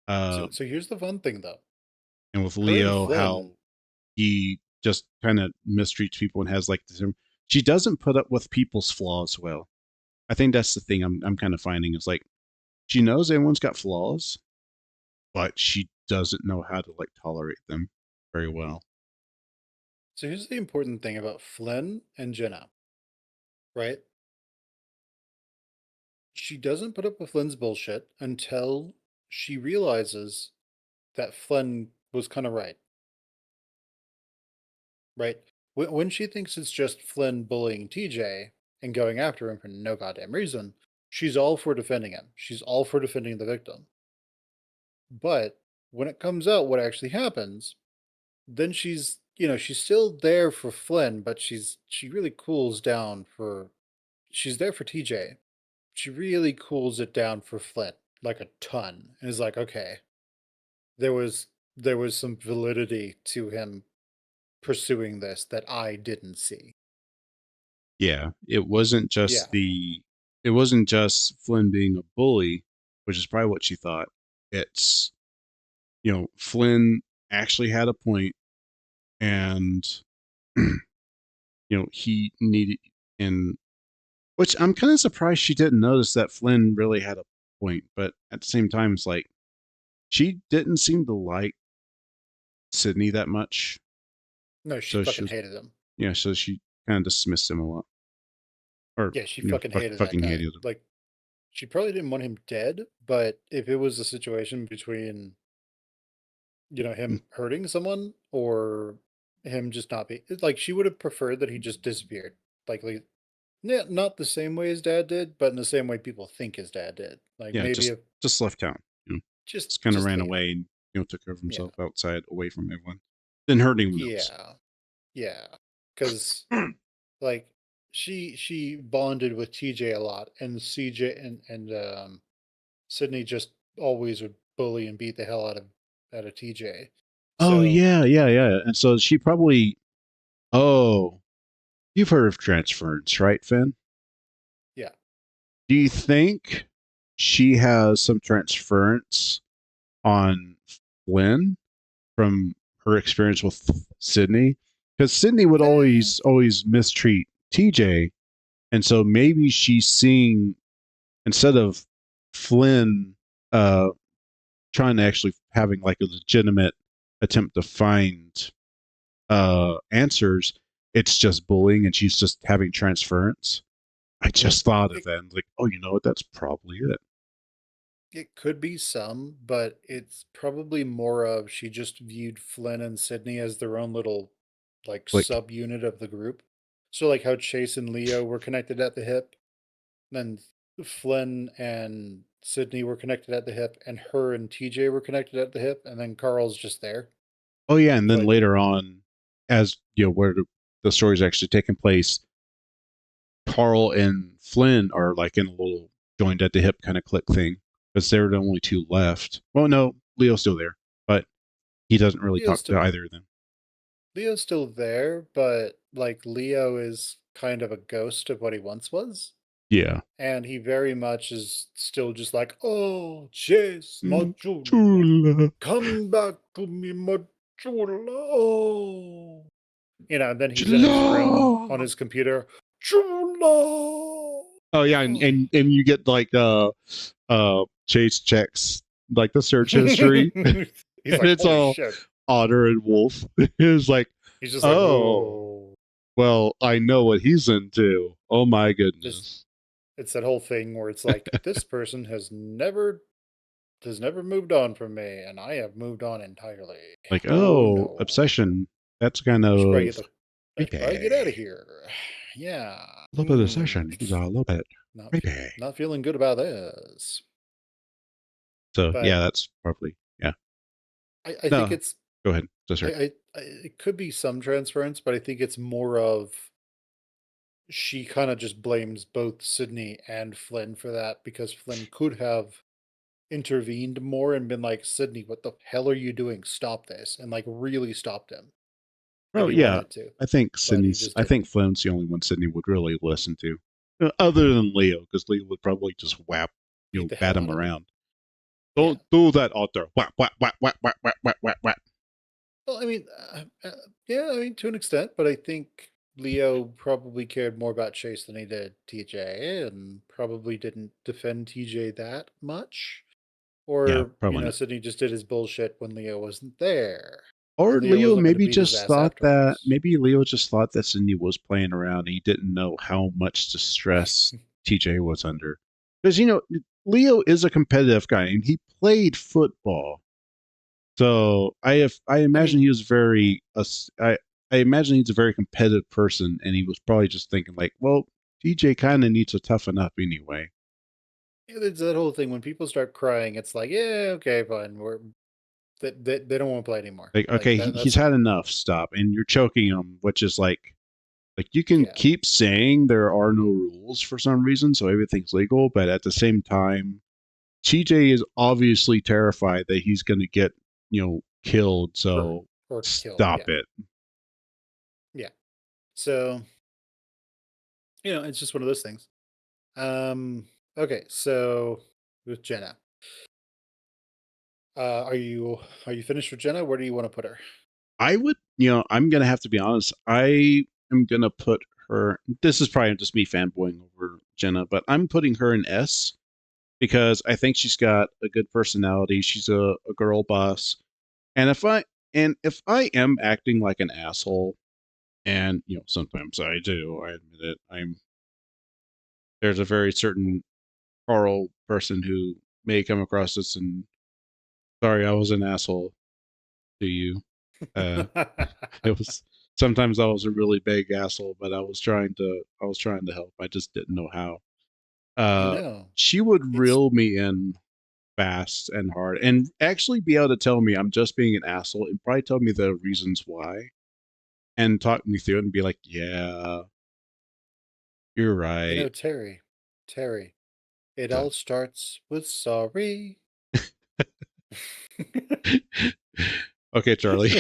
So Uh so here's the fun thing though. and with Her and Leo, how Flynn. he just kind of mistreats people and has like this. She doesn't put up with people's flaws well. I think that's the thing I'm kind of finding is like she knows everyone's got flaws, but she doesn't know how to like tolerate them very well. So here's the important thing about Flynn and Jenna, right? She doesn't put up with Flynn's bullshit until she realizes that Flynn was kind of right, right? When she thinks it's just Flynn bullying TJ and going after him for no goddamn reason, she's all for defending him. She's all for defending the victim. But when it comes out what actually happens, then she's still there for Flynn, but she really cools down for she's there for TJ. She really cools it down for Flynn like a ton and is like, okay, there was there was some validity to him pursuing this that I didn't see. Yeah, it wasn't just Flynn being a bully, which is probably what she thought. It's Flynn actually had a point, and he needed and which I'm kind of surprised she didn't notice that Flynn really had a point, but at the same time, it's like she didn't seem to like Sydney that much, No, she so she fucking was hated him. so she kind of dismissed him a lot, or Yeah, she fucking hated that fucking guy. hated him. Like she probably didn't want him dead, but if it was a situation between Mm, him hurting someone or him just not be like she would have preferred that he just disappeared. Like yeah, not the same way his dad did, but in the same way people think his dad did. Like yeah, maybe just if just left town. You know, just just kind of just ran leave. away and took care of Yeah. himself outside, away from everyone. Didn't hurt anyone else. Yeah. Yeah. Cuz like she bonded with TJ a lot and CJ and Sydney just always would bully and beat the hell out of TJ. Oh So, yeah, yeah, yeah. And so she probably. Oh, you've heard of transference, right, Finn? yeah. Do you think she has some transference on Flynn from her experience with Sydney? Because Sydney would Eh, always mistreat TJ, and so maybe she's seeing instead of Flynn trying to actually having like a legitimate attempt to find answers. It's just bullying, and she's just having transference. I just thought of It, that. Like, oh, you know what? That's probably it. it could be some, but it's probably more of she just viewed Flynn and Sydney as their own little like Like, subunit of the group. So like how Chase and Leo were connected at the hip, then Flynn and Sydney were connected at the hip, and her and TJ were connected at the hip, and then Carl's just there. oh yeah, and then Like later on, as you know, where the story's actually taking place, Carl and Flynn are like in a little joined at the hip kind of click thing because they're the only two left. Well, no, Leo's still there, but he doesn't really Leo's talk to still either of them. Leo's still there, but like Leo is kind of a ghost of what he once was. Yeah. And he very much is still just like, oh, Chase, Mm, Machula, Chula. come back to me, Machula. Oh, and then he's in his room on Chula. his computer. Chula. Oh yeah, Oh. and you get like Chase checks like the search history, and He's like, it's holy all shit. Otter and Wolf. It's like, He's just like, oh, oh. well, I know what he's into. Oh my This goodness. it's that whole thing where it's like this person has never moved on from me, and I have moved on entirely. Like, Oh oh, no. obsession. That's kind I should probably of get the I should probably creepy. get out of here. Yeah. A little bit of obsession is a little bit Not creepy. not feeling good about this. So But yeah, that's probably yeah. I think No, it's go ahead. So sorry. it could be some transference, but I think it's more of she kind of just blames both Sydney and Flynn for that because Flynn could have intervened more and been like, Sydney, what the hell are you doing? Stop this. And like really stopped him if Well, he yeah, wanted to. I think But he Sydney's. just I think didn't. Flynn's the only one Sydney would really listen to, other than Leo, because Leo would probably just Beat the bat hell him out of him. around. Yeah. Don't do that, Otter. Whap whap whap whap whap whap whap whap whap. Well, I mean, yeah, I mean, to an extent, but I think Leo probably cared more about Chase than he did TJ, and probably didn't defend TJ that much. Yeah, Or, probably not. Sydney just did his bullshit when Leo wasn't there. Or And Leo Leo wasn't going to maybe beat his just ass thought that afterwards. maybe Leo just thought that Sydney was playing around. He didn't know how much distress TJ was under. Because Leo is a competitive guy and he played football. So I I imagine mean, he was I imagine he's a very competitive person, and he was probably just thinking like, well, TJ kind of needs to toughen up anyway. it's that whole thing when people start crying, it's like, yeah, okay, fine. They don't want to play anymore. Like, Like okay, that. he's That's had enough. Stop, and you're choking him, which is like you can yeah. keep saying there are no rules for some reason, so everything's legal, but at the same time, TJ is obviously terrified that he's going to get killed. Hurt So or killed. stop Yeah, it. yeah. So it's just one of those things. Okay, so with Jenna, are you finished with Jenna? Where do you want to put her? I would, I'm gonna have to be honest. I am gonna put her. This is probably just me fanboying over Jenna, but I'm putting her in S because I think she's got a good personality. She's a girl boss, and if I am acting like an asshole, and sometimes I do, I admit it. There's a very certain Carl person who may come across this, and sorry, I was an asshole to you. Uh, it was sometimes I was a really big asshole, but I was trying to help. I just didn't know how. you Uh, know, she would it's reel me in fast and hard, and actually be able to tell me I'm just being an asshole, and probably tell me the reasons why, and talk me through it, and be like, "Yeah, you're right." Terry. It So, all starts with sorry. okay, Charlie.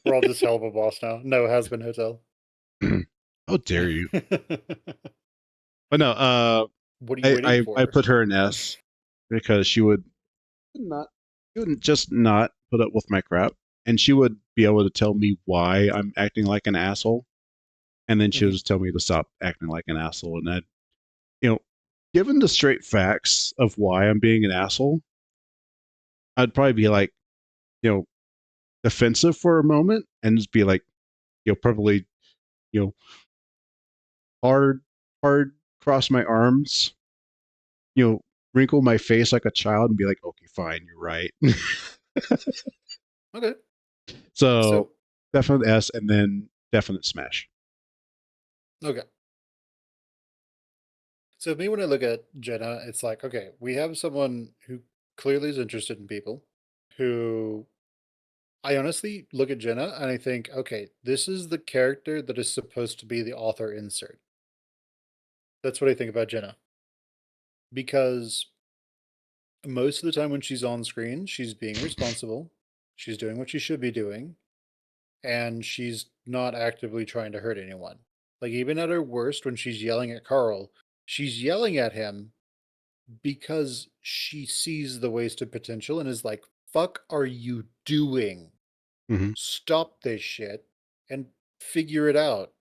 We're all just hell of a boss now. No has been hotel. How dare you? But no, What are you I, waiting I I for? put her in S because not she wouldn't just not put up with my crap, and she would be able to tell me why I'm acting like an asshole, and then she would Hmm. just tell me to stop acting like an asshole. And that, you know given the straight facts of why I'm being an asshole, I'd probably be like, you know, defensive for a moment and just be like, probably, you know, hard, hard cross my arms, you know, wrinkle my face like a child and be like, okay, fine, you're right. Okay. So So definite S and then definite smash. okay. So me when I look at Jenna, it's like, okay, we have someone who clearly is interested in people, who I honestly look at Jenna and I think, okay, this is the character that is supposed to be the author insert. That's what I think about Jenna. Because most of the time when she's on screen, she's being responsible, she's doing what she should be doing, and she's not actively trying to hurt anyone. Like, even at her worst, when she's yelling at Carl, she's yelling at him because she sees the wasted potential and is like, fuck are you doing? Hmm. Stop this shit and figure it out.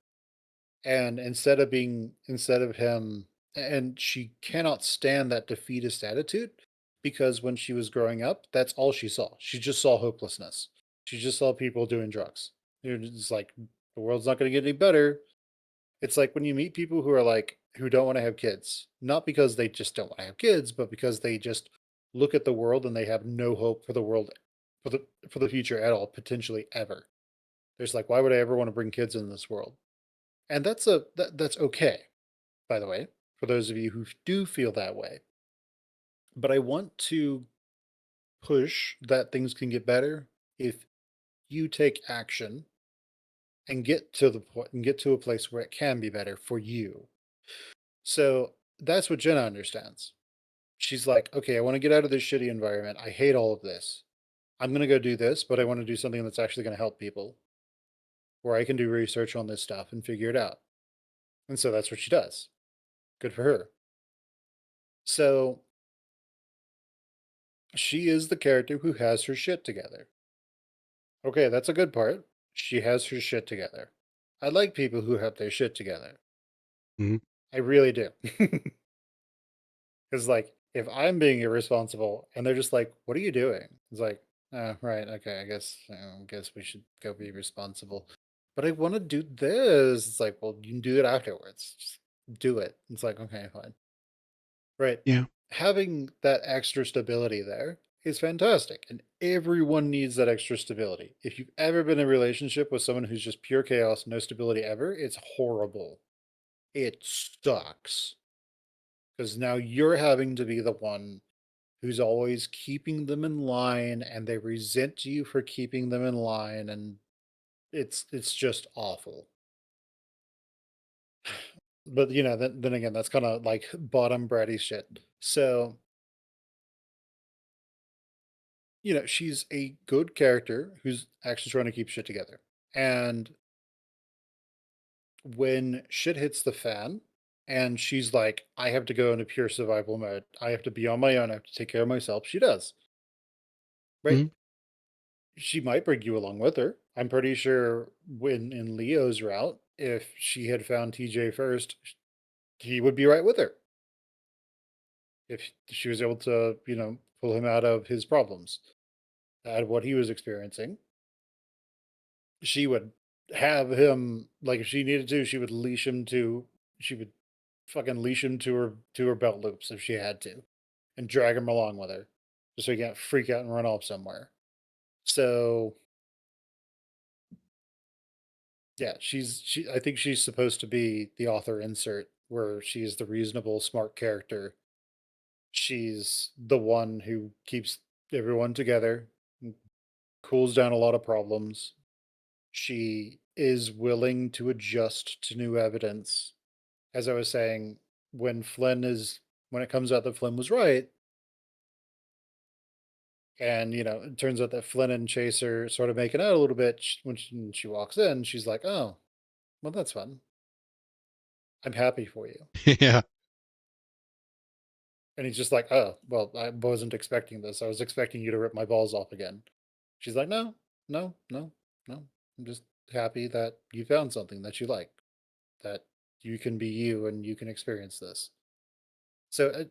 And instead of him, and she cannot stand that defeatist attitude because when she was growing up, that's all she saw. She just saw hopelessness. She just saw people doing drugs. It's like the world's not going to get any better. It's like when you meet people who are like who don't want to have kids, not because they just don't want to have kids, but because they just look at the world and they have no hope for the world for the future at all, potentially ever. There's like, why would I ever want to bring kids in this world? And that's okay, by the way, for those of you who do feel that way. But I want to push that things can get better if you take action and get to the point and get to a place where it can be better for you. So that's what Jenna understands. She's like, okay, I want to get out of this shitty environment. I hate all of this. I'm going to go do this, but I want to do something that's actually going to help people, where I can do research on this stuff and figure it out. And so that's what she does. Good for her. So she is the character who has her shit together. Okay, that's a good part. She has her shit together. I like people who have their shit together. Hmm. I really do. Because, like, if I'm being irresponsible and they're just like, what are you doing? It's like, oh, right, okay, I guess we should go be responsible. But I want to do this. It's like, well, you can do it afterwards. Just do it. It's like, okay, fine. Right. Yeah. Having that extra stability there is fantastic. And everyone needs that extra stability. If you've ever been in a relationship with someone who's just pure chaos, no stability ever, it's horrible. It sucks. Because now you're having to be the one who's always keeping them in line and they resent you for keeping them in line and it's just awful. But then again, that's kind of like bottom bratty shit. So she's a good character who's actually trying to keep shit together. And when shit hits the fan and she's like, I have to go into pure survival mode, I have to be on my own, I have to take care of myself, she does. Right? Hmm. She might bring you along with her. I'm pretty sure when in Leo's route, if she had found TJ first, he would be right with her. If she was able to, pull him out of his problems, out of what he was experiencing, she would have him, like, if she needed to, she would fucking leash him to her belt loops if she had to, and drag him along with her, just so he can't freak out and run off somewhere. So yeah, I think she's supposed to be the author insert where she's the reasonable, smart character. She's the one who keeps everyone together, cools down a lot of problems. She is willing to adjust to new evidence. As I was saying, when it comes out that Flynn was right, and it turns out that Flynn and Chase are sort of making out a little bit. When she walks in, she's like, "Oh, well, that's fun. I'm happy for you." Yeah. And he's just like, "Oh, well, I wasn't expecting this. I was expecting you to rip my balls off again." She's like, "No, no, no, no. I'm just happy that you found something that you like, that you can be you and you can experience this." So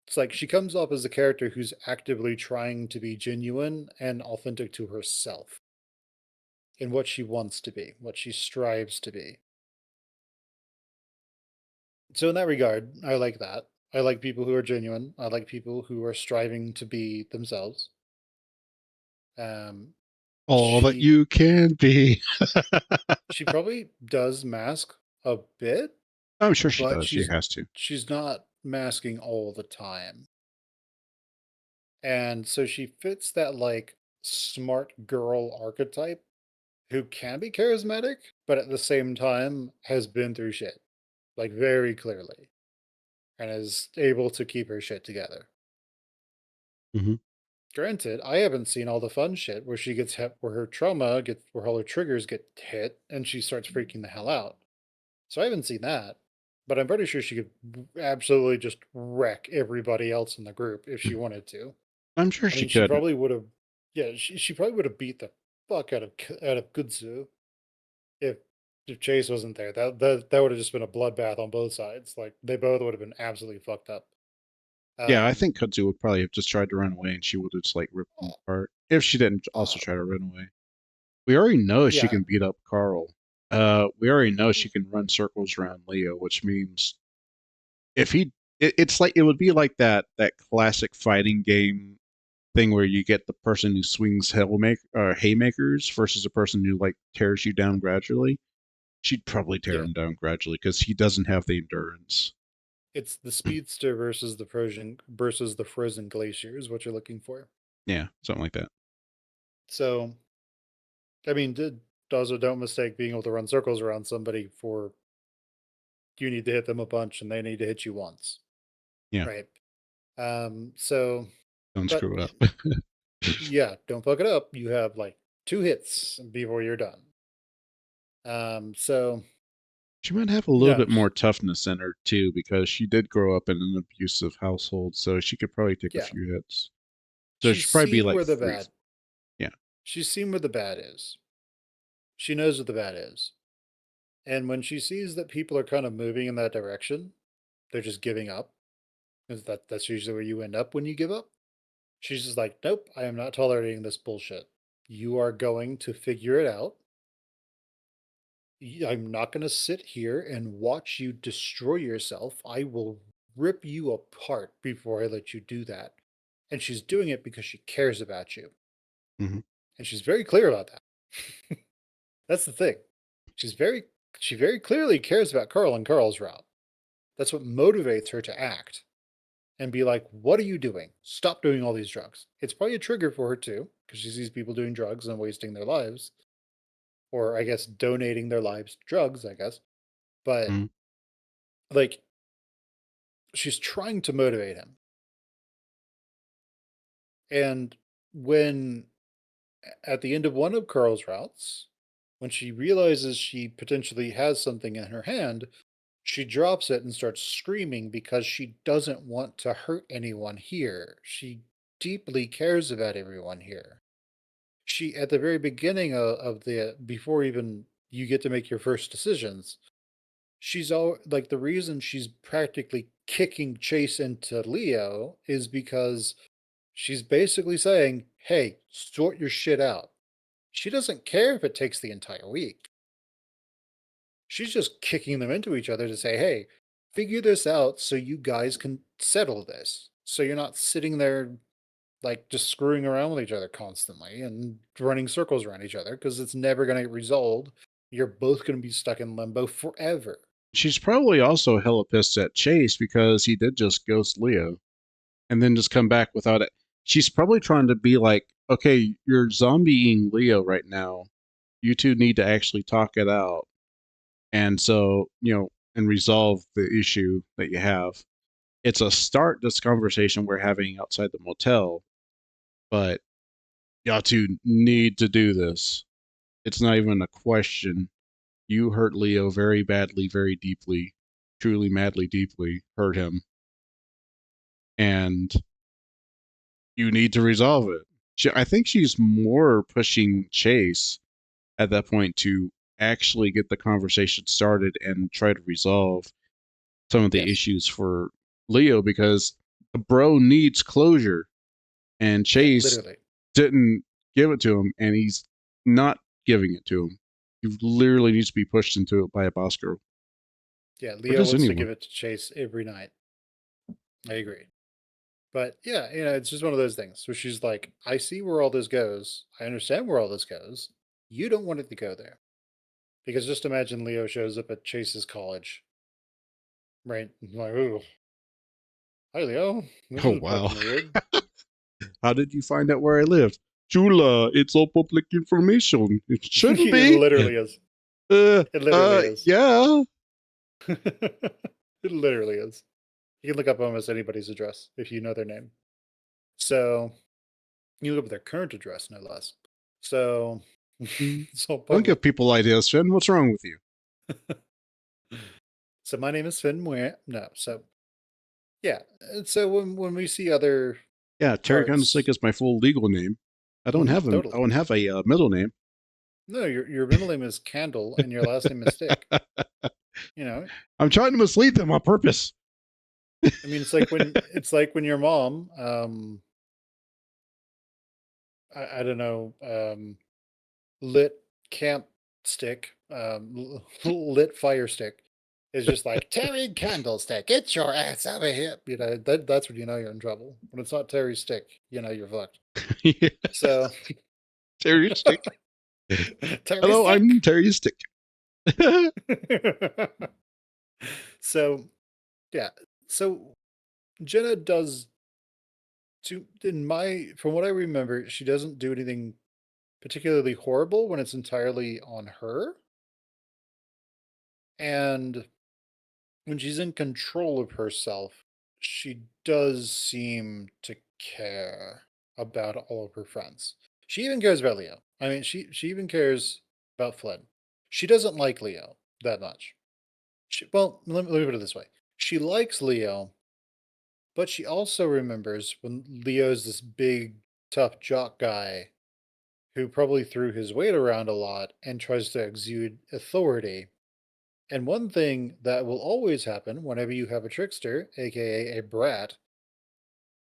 It's like she comes off as a character who's actively trying to be genuine and authentic to herself in what she wants to be, what she strives to be. So in that regard, I like that. I like people who are genuine. I like people who are striving to be themselves. Um, All that she you can be. she probably does mask a bit, I'm sure she but does. She has to. she's not masking all the time. And so she fits that like smart girl archetype who can be charismatic, but at the same time has been through shit, like very clearly, and is able to keep her shit together. Hmm. Granted, I haven't seen all the fun shit where she gets hit, where her trauma gets, where all her triggers get hit, and she starts freaking the hell out. So I haven't seen that, but I'm pretty sure she could absolutely just wreck everybody else in the group if she wanted to. I'm sure I she mean, she could. probably would have, yeah, she probably would have beat the fuck out of Kudzu if Chase wasn't there. That would have just been a bloodbath on both sides. Like they both would have been absolutely fucked up. Yeah, I Um, think Kudzu would probably have just tried to run away and she would have just like ripped them apart. If she didn't also uh, try to run away. We already know she yeah, can beat up Carl. We already know she can run circles around Leo, which means if he it's like it would be like that classic fighting game thing where you get the person who swings haymakers versus a person who like tears you down gradually. She'd probably tear yeah. him down gradually because he doesn't have the endurance. It's the speedster versus the frozen glacier is what you're looking for. Yeah, something like that. So, I mean, also don't mistake being able to run circles around somebody for you need to hit them a bunch and they need to hit you once, Yeah, right? So, don't but screw it up. yeah, don't fuck it up. You have like 2 hits before you're done. So She might have a little no, bit more toughness in her too, because she did grow up in an abusive household, so she could probably take a yeah, few hits. So she's she'd probably be seen like where the three. bad. Yeah. She's seen where the bad is. She knows what the bad is. And when she sees that people are kind of moving in that direction, they're just giving up. Because that's usually where you end up when you give up. She's just like, nope, I am not tolerating this bullshit. You are going to figure it out. I'm not going to sit here and watch you destroy yourself. I will rip you apart before I let you do that. And she's doing it because she cares about you. Hmm. And she's very clear about that. That's the thing. She's very she very clearly cares about Carl and Carl's route. That's what motivates her to act and be like, "What are you doing? Stop doing all these drugs." It's probably a trigger for her too, because she sees people doing drugs and wasting their lives, or I guess donating their lives to drugs, I guess. But Hmm. like she's trying to motivate him. And when at the end of one of Carl's routes, when she realizes she potentially has something in her hand, she drops it and starts screaming because she doesn't want to hurt anyone here. She deeply cares about everyone here. She, at the very beginning of the, before even you get to make your first decisions, she's all like the reason she's practically kicking Chase into Leo is because she's basically saying, hey, sort your shit out. She doesn't care if it takes the entire week. She's just kicking them into each other to say, hey, figure this out so you guys can settle this. So you're not sitting there like just screwing around with each other constantly and running circles around each other because it's never going to get resolved. You're both going to be stuck in limbo forever. She's probably also hella pissed at Chase because he did just ghost Leo and then just come back without it. She's probably trying to be like, okay, you're zombieing Leo right now. You two need to actually talk it out. And so, and resolve the issue that you have. It's a start this conversation we're having outside the motel, but y'all two need to do this. It's not even a question. You hurt Leo very badly, very deeply, truly, madly, deeply hurt him, and you need to resolve it. I think she's more pushing Chase at that point to actually get the conversation started and try to resolve some of the Yes. issues for Leo because a bro needs closure, and Yeah, Chase literally. didn't give it to him, and he's not giving it to him. He literally needs to be pushed into it by a boss girl. Yeah, Or Leo does wants to anyone? give it to Chase every night. I agree. But yeah, it's just one of those things where she's like, I see where all this goes. I understand where all this goes. You don't want it to go there. Because just imagine Leo shows up at Chase's college, right? Like, ooh, hi Leo. This Oh is wow. fucking weird. How did you find out where I lived? Chula, it's all public information. It shouldn't It be. literally is. It literally is. Yeah. It literally is. You can look up almost anybody's address if you know their name. So you look up their current address, no less. So Mm. it's all Don't give public. people ideas, Finn. What's wrong with you? So my name is Finn Ware. No, so yeah. So when we see other Yeah, Terry parts, Slick is my full legal name. I don't have a I totally. don't have a middle name. No, your middle name is Candle and your last name is Stick. You know, I'm trying to mislead them on purpose. I mean, it's like when your mom, I don't know, lit camp stick, lit fire stick, is just like Terry Candlestick, get your ass over here. That's when you know you're in trouble. When it's not Terry Stick, you're fucked. Yeah, So Terry Stick. Terry Hello, I'm Stick. Terry Stick. So yeah, so Jenna does in my from what I remember, she doesn't do anything particularly horrible when it's entirely on her. And when she's in control of herself, she does seem to care about all of her friends. She even cares about Leo. I mean, she even cares about Flynn. She doesn't like Leo that much. Well, let me put it this way. She likes Leo, but she also remembers when Leo's this big, tough jock guy who probably threw his weight around a lot and tries to exude authority. And one thing that will always happen whenever you have a trickster, aka a brat,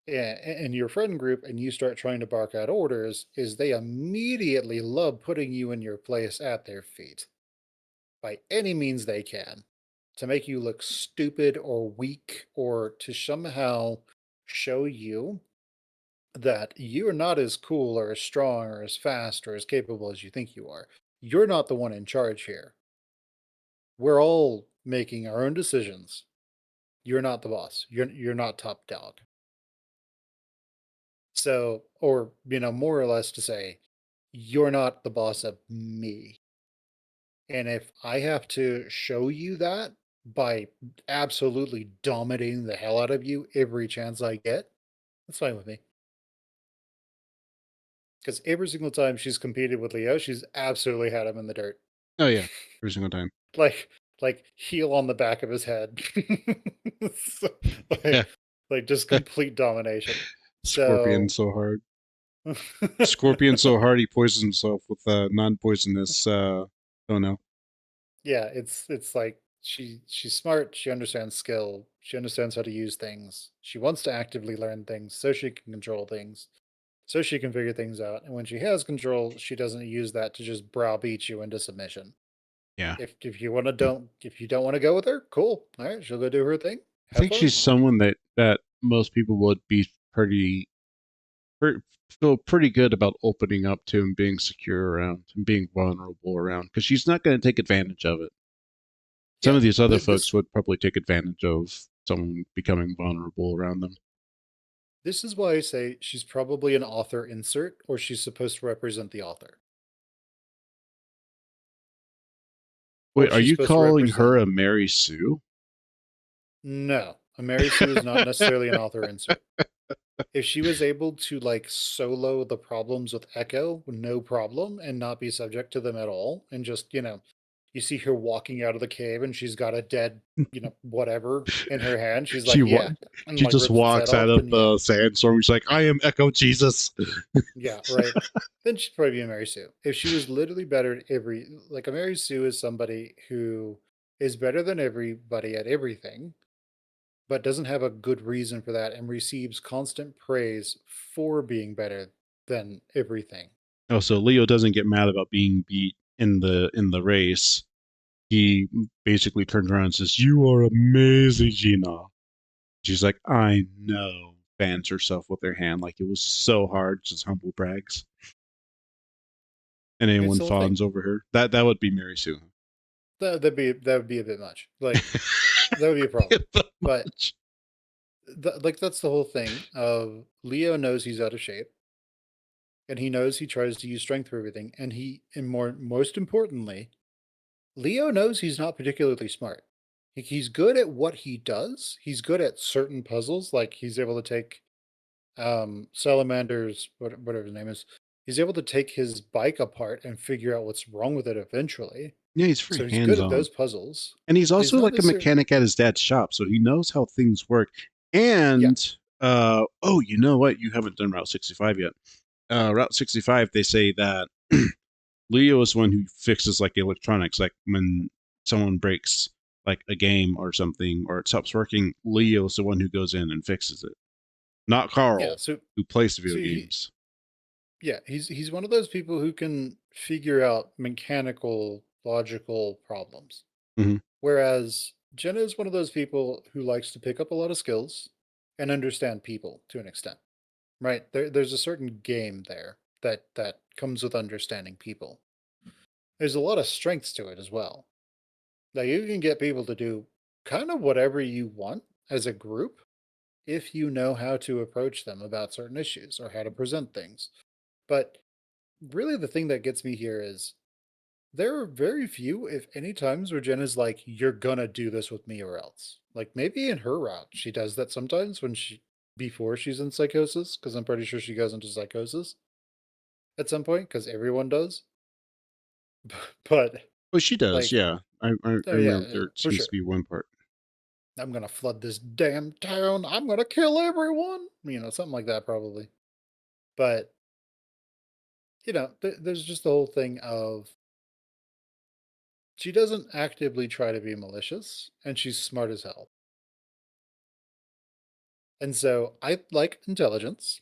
in your friend group and you start trying to bark out orders, is they immediately love putting you in your place at their feet by any means they can to make you look stupid or weak or to somehow show you that you're not as cool or as strong or as fast or as capable as you think you are. You're not the one in charge here. We're all making our own decisions. You're not the boss. You're not top dog. So, or more or less to say, you're not the boss of me. And if I have to show you that by absolutely dominating the hell out of you every chance I get, that's fine with me. Because every single time she's competed with Leo, she's absolutely had him in the dirt. Oh yeah, every single time. Like like heel on the back of his head. So, Yeah, like just complete domination. Scorpion So so hard. Scorpion so hard he poisons himself with non-poisonous. Oh no. yeah, it's like she's smart, she understands skill, she understands how to use things. She wants to actively learn things so she can control things, so she can figure things out. And when she has control, she doesn't use that to just browbeat you into submission. Yeah, If you don't want to go with her, cool. All right, she'll go do her thing. I Have think fun. she's someone that most people would be pretty feel pretty good about opening up to and being secure around and being vulnerable around because she's not going to take advantage of it. Some Yeah, of these other this folks would probably take advantage of someone becoming vulnerable around them. this is why I say she's probably an author insert, or she's supposed to represent the author, or Wait, are she's you supposed to calling represent. her a Mary Sue? No, a Mary Sue is not necessarily an author insert. If she was able to like solo the problems with Echo, no problem, and not be subject to them at all, and just, you see her walking out of the cave and she's got a dead, whatever in her hand. She's she like, wa- yeah, and she like just rips its head walks out off, of then yeah. the sandstorm. She's like, "I am Echo Jesus." Yeah, right. Then she'd probably be a Mary Sue. If she was literally better at like a Mary Sue is somebody who is better than everybody at everything, but doesn't have a good reason for that and receives constant praise for being better than everything. Oh, so Leo doesn't get mad about being beat in the race. He basically turns around and says, "You are amazing, Gina." She's like, "I know." Fans herself with her hand like it was so hard. Just humble brags. And It's anyone the whole thing. fawns over her. That would be Mary Sue. That would be a bit much. Like that would be a problem. But Much. like that's the whole thing of Leo knows he's out of shape, and he knows he tries to use strength for everything, and most importantly, Leo knows he's not particularly smart. He's good at what he does. He's good at certain puzzles, like he's able to take Salamander's whatever his name is. He's able to take his bike apart and figure out what's wrong with it eventually. Yeah, he's very So he's good hands at on. those puzzles. And he's But he's also not like a necessarily mechanic at his dad's shop, so he knows how things work. yeah, And oh, you know what? You haven't done Route 65 yet. Route 65, they say that Leo is one who fixes like electronics, like when someone breaks like a game or something or it stops working, Leo's the one who goes in and fixes it. Not yeah. Carl, So who plays so video he games. yeah, he's one of those people who can figure out mechanical, logical problems. Hmm. Whereas Jenna is one of those people who likes to pick up a lot of skills and understand people to an extent. Right? There's a certain game there that comes with understanding people. There's a lot of strengths to it as well. Now you can get people to do kind of whatever you want as a group if you know how to approach them about certain issues or how to present things. But really the thing that gets me here is there are very few, if any, times where Jenna's like, "You're gonna do this with me or else." Like maybe in her route, she does that sometimes before she's in psychosis, because I'm pretty sure she goes into psychosis at some point, because everyone does. But Well, she does, like, yeah. I oh yeah, remember there for seems sure. to be one part. I'm gonna flood this damn town. I'm gonna kill everyone. Something like that probably. But there's just the whole thing of she doesn't actively try to be malicious, and she's smart as hell. And so I like intelligence.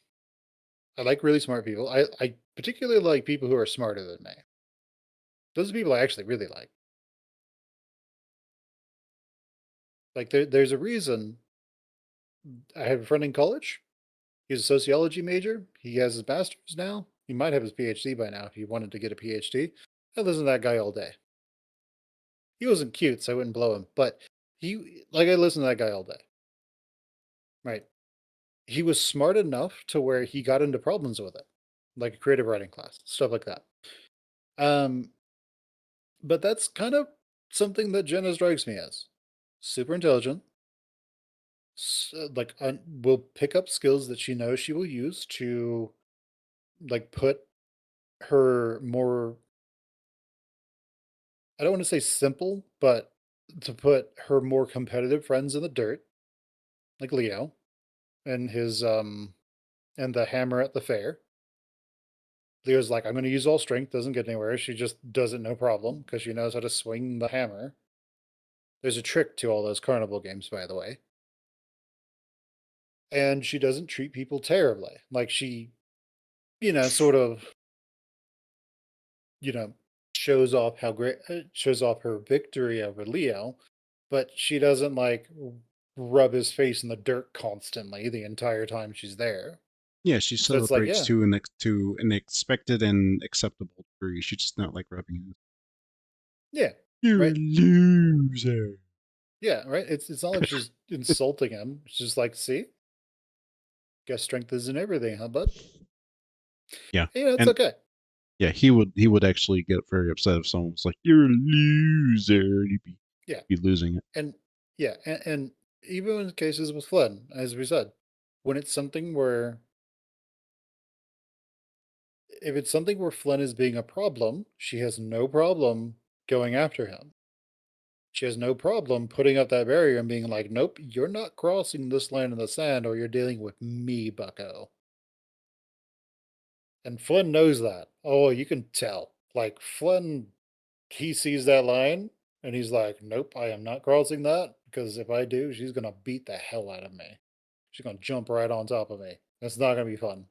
I like really smart people. I particularly like people who are smarter than me. Those are people I actually really like. Like there's a reason I have a friend in college. He's a sociology major. He has his master's now. He might have his PhD by now if he wanted to get a PhD. I listen to that guy all day. He wasn't cute, so I wouldn't blow him, but I listen to that guy all day. Right. He was smart enough to where he got into problems with it, like a creative writing class, stuff like that. Um, but that's kind of something that Jenna strikes me as super intelligent. Will pick up skills that she knows she will use to put her more. I don't want to say simple, but to put her more competitive friends in the dirt, like Leo and his and the hammer at the fair. Leo's like, I'm going to use all strength, doesn't get anywhere. She just does it no problem because she knows how to swing the hammer. There's a trick to all those carnival games, by the way. And she doesn't treat people terribly. Like sort of, you know, shows off her victory over Leo, but she doesn't rub his face in the dirt constantly the entire time she's there. Yeah, she So it's like, celebrates yeah, to an expected and acceptable degree. She's just not like rubbing it. yeah, You're a right. loser. Yeah, right. It's not like she's insulting him. It's just like, see, guess strength isn't everything, huh, bud? Yeah, It's and okay. yeah, he would actually get very upset if someone was like, "You're a loser." And Yeah, be losing it. and and even in cases with Flynn, as we said, when it's something where if it's something where Flynn is being a problem, she has no problem going after him. She has no problem putting up that barrier and being like, "Nope, you're not crossing this line in the sand, or you're dealing with me, Bucko." And Flynn knows that. Oh, you can tell. Flynn, he sees that line and he's like, "Nope, I am not crossing that because if I do, she's gonna beat the hell out of me. She's gonna jump right on top of me. That's not gonna be fun.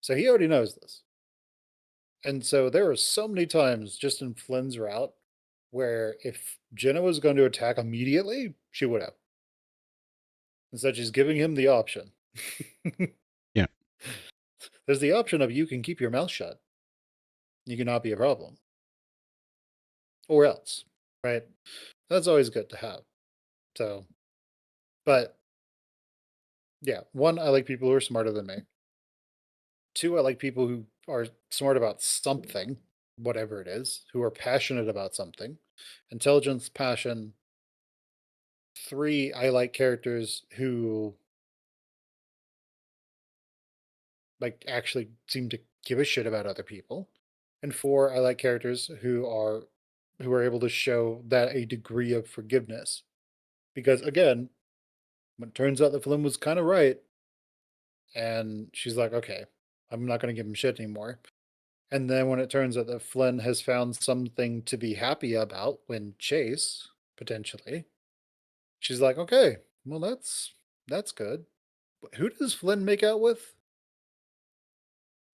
So he already knows this. And so there are so many times just in Flynn's route where if Jenna was going to attack immediately, she would have. Instead, she's giving him the option. Yeah. There's the option of you can keep your mouth shut. You cannot be a problem. Or else, right? That's always good to have. So, but yeah, one, I like people who are smarter than me. Two, I like people who are smart about something, whatever it is, who are passionate about something. Intelligence, passion. Three, I like characters who like actually seem to give a shit about other people. And four, I like characters who are able to show that a degree of forgiveness. Because again, when it turns out that Flynn was kind of right, and she's like, okay, I'm not going to give him shit anymore. And then when it turns out that Flynn has found something to be happy about when Chase, potentially, she's like, okay, well that's good. But who does Flynn make out with?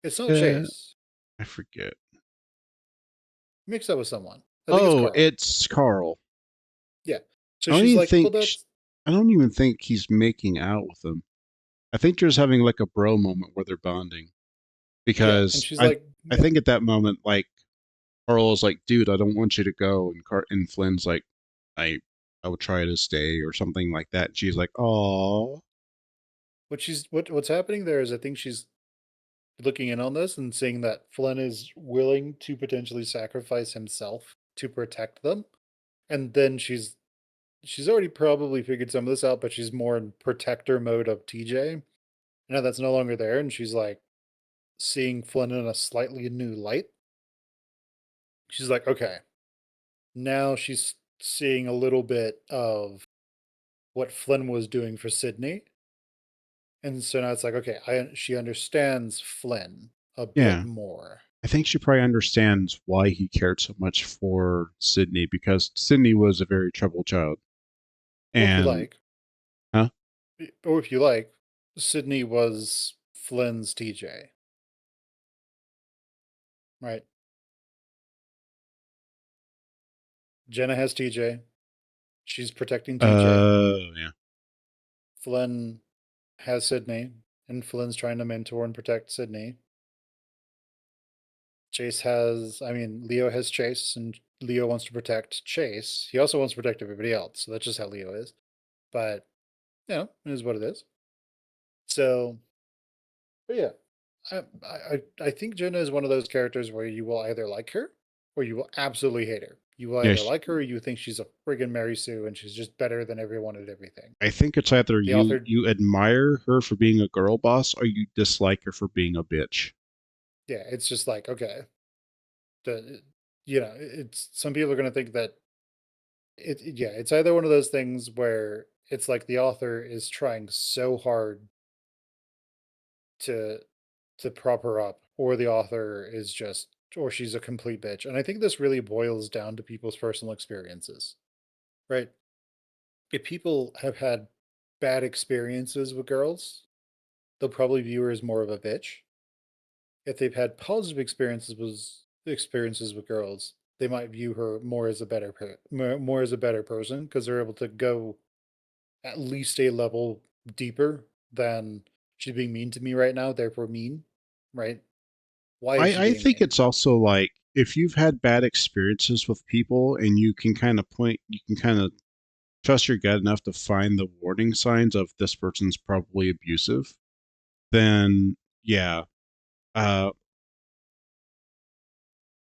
It's not Uh, Chase. I forget. He makes out with someone. I think it's Oh, Carl. it's Carl. Yeah. So I don't she's even like, well, think that's I don't even think he's making out with them. I think they're just having like a bro moment where they're bonding yeah. And because she's I like, I yeah. think at that moment like Carl is like, dude, I don't want you to go, and Flynn's like, I I would try to stay or something like that. And she's like, oh What's happening there is I think she's looking in on this and seeing that Flynn is willing to potentially sacrifice himself to protect them. And then she's already probably figured some of this out, but she's more in protector mode of TJ. Now that's no longer there, and she's like seeing Flynn in a slightly new light. She's like, okay, now she's seeing a little bit of what Flynn was doing for Sydney. And so now it's like, okay, she understands Flynn a bit yeah. more. I think she probably understands why he cared so much for Sydney because Sydney was a very troubled child. Or if you And like, huh? or if you like, Sydney was Flynn's TJ, right? Jenna has TJ. She's protecting TJ. Yeah. Flynn has Sydney, and Flynn's trying to mentor and protect Sydney. Leo has Chase, and Leo wants to protect Chase. He also wants to protect everybody else, so that's just how Leo is. But, it is what it is. So, but yeah, I think Jenna is one of those characters where you will either like her or you will absolutely hate her. You will Yeah, either like her or you think she's a friggin' Mary Sue and she's just better than everyone at everything. I think it's either The you author, you admire her for being a girl boss or you dislike her for being a bitch. yeah, it's just like, okay, the, it's some people are going to think that yeah, it's either one of those things where it's like the author is trying so hard to prop her up, or the author is just, or she's a complete bitch. And I think this really boils down to people's personal experiences, right? If people have had bad experiences with girls, they'll probably view her as more of a bitch. If they've had positive experiences with girls, they might view her more as a more as a better person because they're able to go at least a level deeper than she's being mean to me right now, therefore mean, right? Why is she I being think mean? it's also like if you've had bad experiences with people and you can kind of trust your gut enough to find the warning signs of this person's probably abusive, then yeah. Uh,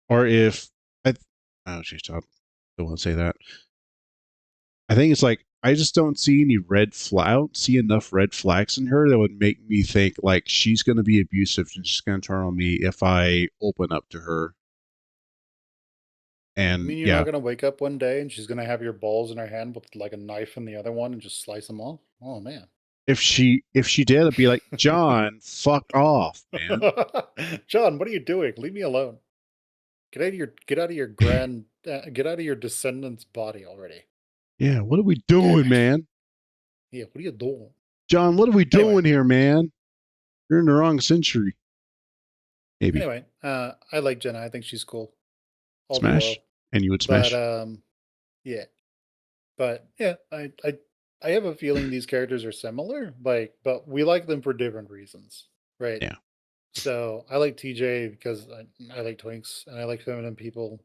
or if I, oh, she's I don't want to say that. I think it's like I just don't see any red flag. I don't see enough red flags in her that would make me think like she's going to be abusive and she's going to turn on me if I open up to her. You And mean you're not yeah, gonna wake up one day and she's gonna have your balls in her hand with like a knife in the other one and just slice them off? Oh man. if she did, I'd be like, John, fuck off, man. John, what are you doing? Leave me alone. Get out of your get out of your descendant's body already. Yeah, what are we doing, Damn man? it. Yeah, what are you doing? John, what are we Anyway, doing here, man? You're in the wrong century. Maybe. I like Jenna. I think she's cool. All the Smash? oil. And you would But smash? yeah. But yeah, I have a feeling these characters are similar, like, but we like them for different reasons, right? Yeah. So I like TJ because I like twinks and I like feminine people,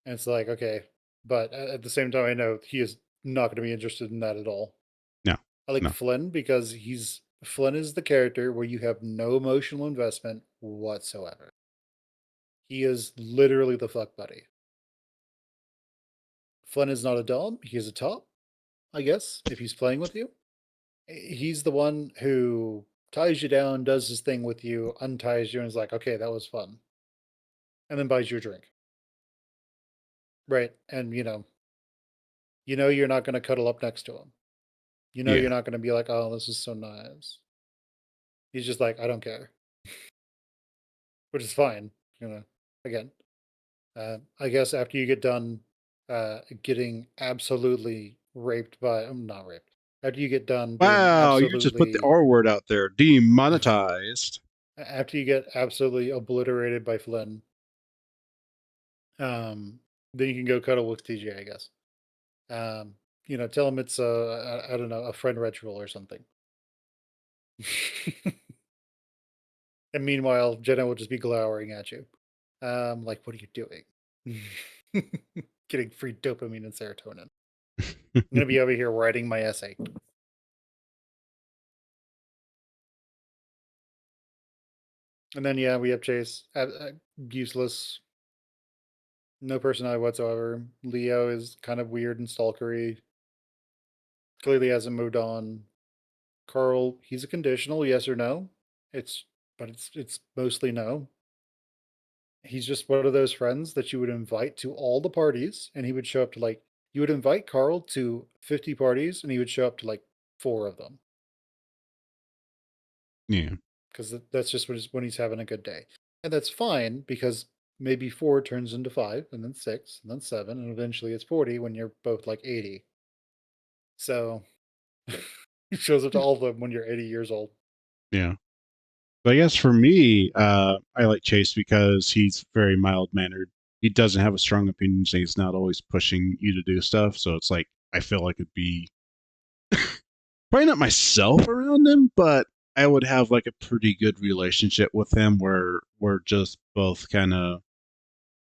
and it's like okay, but at the same time, I know he is not going to be interested in that at all. No. I like No. Flynn because Flynn is the character where you have no emotional investment whatsoever. He is literally the fuck buddy. Flynn is not a dom; he is a top, I guess, if he's playing with you. He's the one who ties you down, does his thing with you, unties you, and is like, okay, that was fun. And then buys you a drink. Right. And you know you're not gonna cuddle up next to him. You know Yeah. you're not gonna be like, oh, this is so nice. He's just like, I don't care. Which is fine, Again. I guess after you get done getting absolutely raped by not raped. After you get done being Wow, you just put the absolutely R word out there. Demonetized. after you get absolutely obliterated by Flynn, then you can go cuddle with TJ, I guess. Um, tell him it's I don't know, a friend ritual or something. And meanwhile, Jenna will just be glowering at you. Like, what are you doing? Getting free dopamine and serotonin. I'm gonna be over here writing my essay. And then yeah, we have Chase. Useless. No personality whatsoever. Leo is kind of weird and stalkery. Clearly hasn't moved on. Carl, he's a conditional, yes or no. It's but it's mostly no. He's just one of those friends that you would invite to all the parties and he would show up to like you would invite Carl to 50 parties and he would show up to like 4 of them Yeah. because that's just when he's having a good day. And that's fine because maybe 4 turns into 5 and then 6 and then 7 and eventually it's 40 when you're both like 80. So he shows up to all of them when you're 80 years old. Yeah. But I guess for me, I like Chase because he's very mild mannered. He doesn't have a strong opinion, so he's not always pushing you to do stuff. So it's like I feel like it'd be probably not myself around him, but I would have like a pretty good relationship with him where we're just both kind of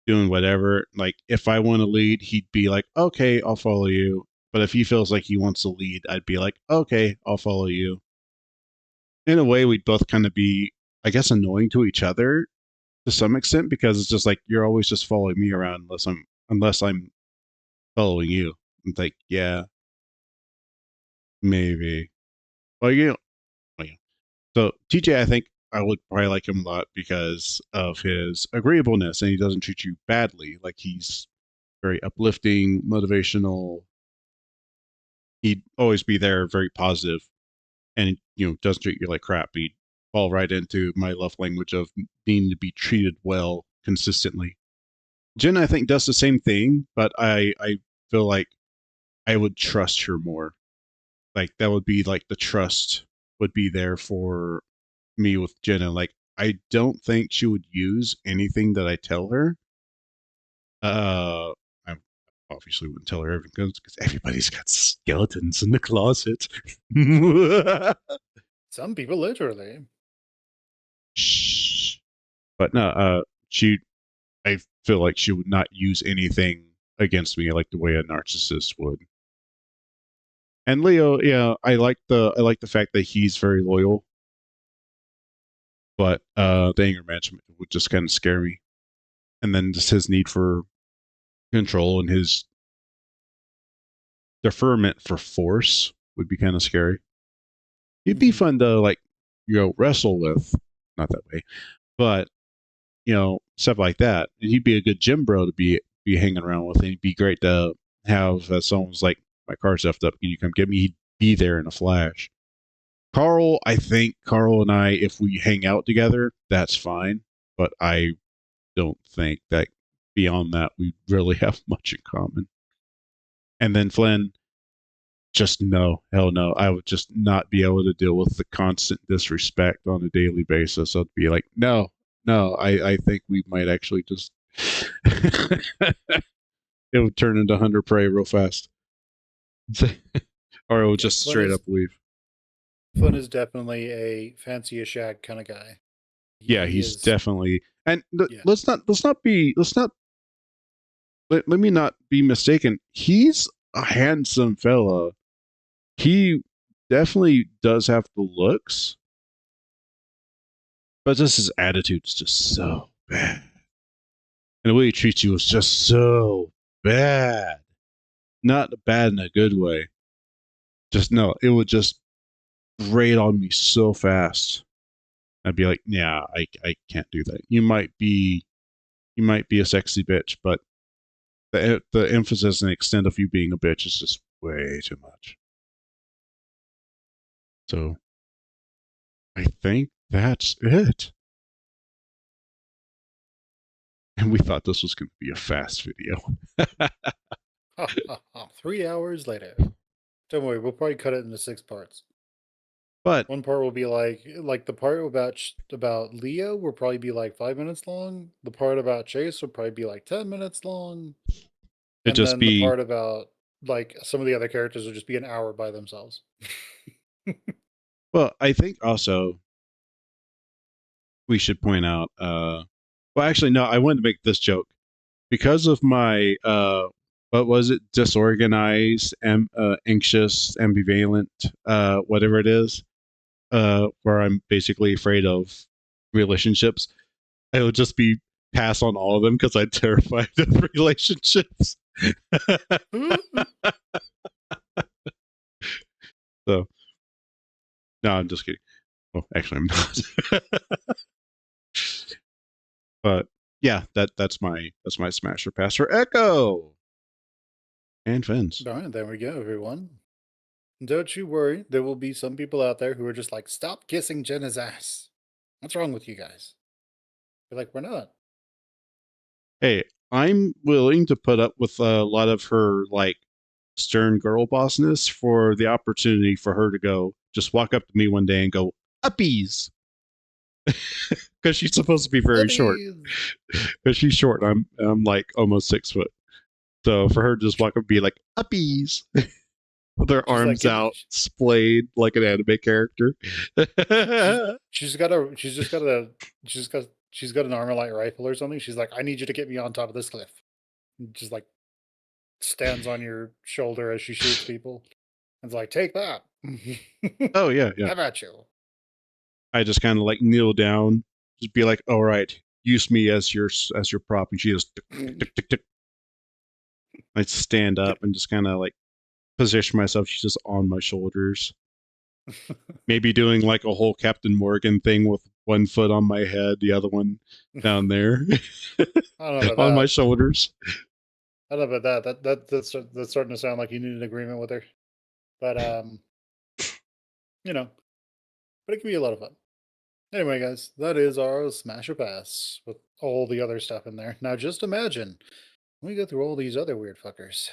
doing whatever. Like if I want to lead, he'd be like, "Okay, I'll follow you." But if he feels like he wants to lead, I'd be like, "Okay, I'll follow you." In a way, we'd both kind of be, I guess, annoying to each other to some extent because it's just like you're always just following me around unless I'm following you. It's like, yeah, maybe. Well, well, yeah. So TJ, I think I would probably like him a lot because of his agreeableness, and he doesn't treat you badly. Like he's very uplifting, motivational. He'd always be there, very positive, and doesn't treat you like crap. He'd fall right into my love language of needing to be treated well consistently. Jen, I think, does the same thing, but I feel like I would trust her more. Like that would be like the trust would be there for me with Jenna. Like I don't think she would use anything that I tell her. I obviously wouldn't tell her everything because everybody's got skeletons in the closet. Some people literally. Shh. But no, she. I feel like she would not use anything against me like the way a narcissist would. And Leo, yeah, I like the fact that he's very loyal, but the anger management would just kind of scare me. And then just his need for control and his deferment for force would be kind of scary. He'd be Mhm. fun to like, wrestle with, not that way, but stuff like that. And he'd be a good gym bro to be hanging around with. And he'd be great to have someone's like, my car's effed up. Can you come get me? He'd be there in a flash. Carl, I think Carl and I, if we hang out together, that's fine. But I don't think that beyond that we really have much in common. And then Flynn, just no, hell no. I would just not be able to deal with the constant disrespect on a daily basis. I'd be like, no, no, I think we might actually just it would turn into Hunter Prey real fast. Or it would Yeah, just straight up leave. Flynn is definitely a fancy a shag kind of guy. Yeah, He he's is. definitely and Yeah. let me not be mistaken. He's a handsome fella. He definitely does have the looks, but just his attitude's just so bad. And the way he treats you is just so bad. Not bad in a good way. Just no, it would just grate on me so fast. I'd be like, yeah, I can't do that. You might be a sexy bitch, but the emphasis and extent of you being a bitch is just way too much. So I think that's it. And we thought this was going to be a fast video. 3 hours later. Don't worry, we'll probably cut it into 6 parts. But One part will be like the part about Leo will probably be like 5 minutes long. The part about Chase will probably be like 10 minutes long, it and just then the be part about like some of the other characters will just be an hour by themselves. well, I think also we should point out well actually no, I wanted to make this joke. Because of my what was it, disorganized and anxious ambivalent whatever it is, where I'm basically afraid of relationships, I would just be pass on all of them because I'm terrified of relationships. So no, I'm just kidding. Well, actually I'm not. But yeah, that's my smash or pass for Echo and Fins. All right, there we go, everyone. Don't you worry, there will be some people out there who are just like, stop kissing Jenna's ass. What's wrong with you guys? You're like, we're not. Hey, I'm willing to put up with a lot of her like stern girl bossness for the opportunity for her to go just walk up to me one day and go uppies because she's supposed to be very short. Puppies! Because she's short, I'm like almost 6 foot. So for her to just walk up and be like uppies with her She's like, arms give me. out, splayed like an anime character. She's she's got a she's just got a she's got an Armalite rifle or something. She's like, I need you to get me on top of this cliff. And just like stands on your shoulder as she shoots people. It's like, take that. Oh yeah, yeah. How about you? I just kind of like kneel down, just be like, "All right, use me as your prop," and she just tick, tick, tick, tick. I stand up and just kind of like position myself. She's just on my shoulders. Maybe doing like a whole Captain Morgan thing with one foot on my head, the other one down there I don't know about on my that. shoulders. I don't know about that. That's starting to sound like you need an agreement with her. But you know, but it can be a lot of fun. Anyway, guys, that is our Smash or Pass with all the other stuff in there. Now, just imagine we go through all these other weird fuckers.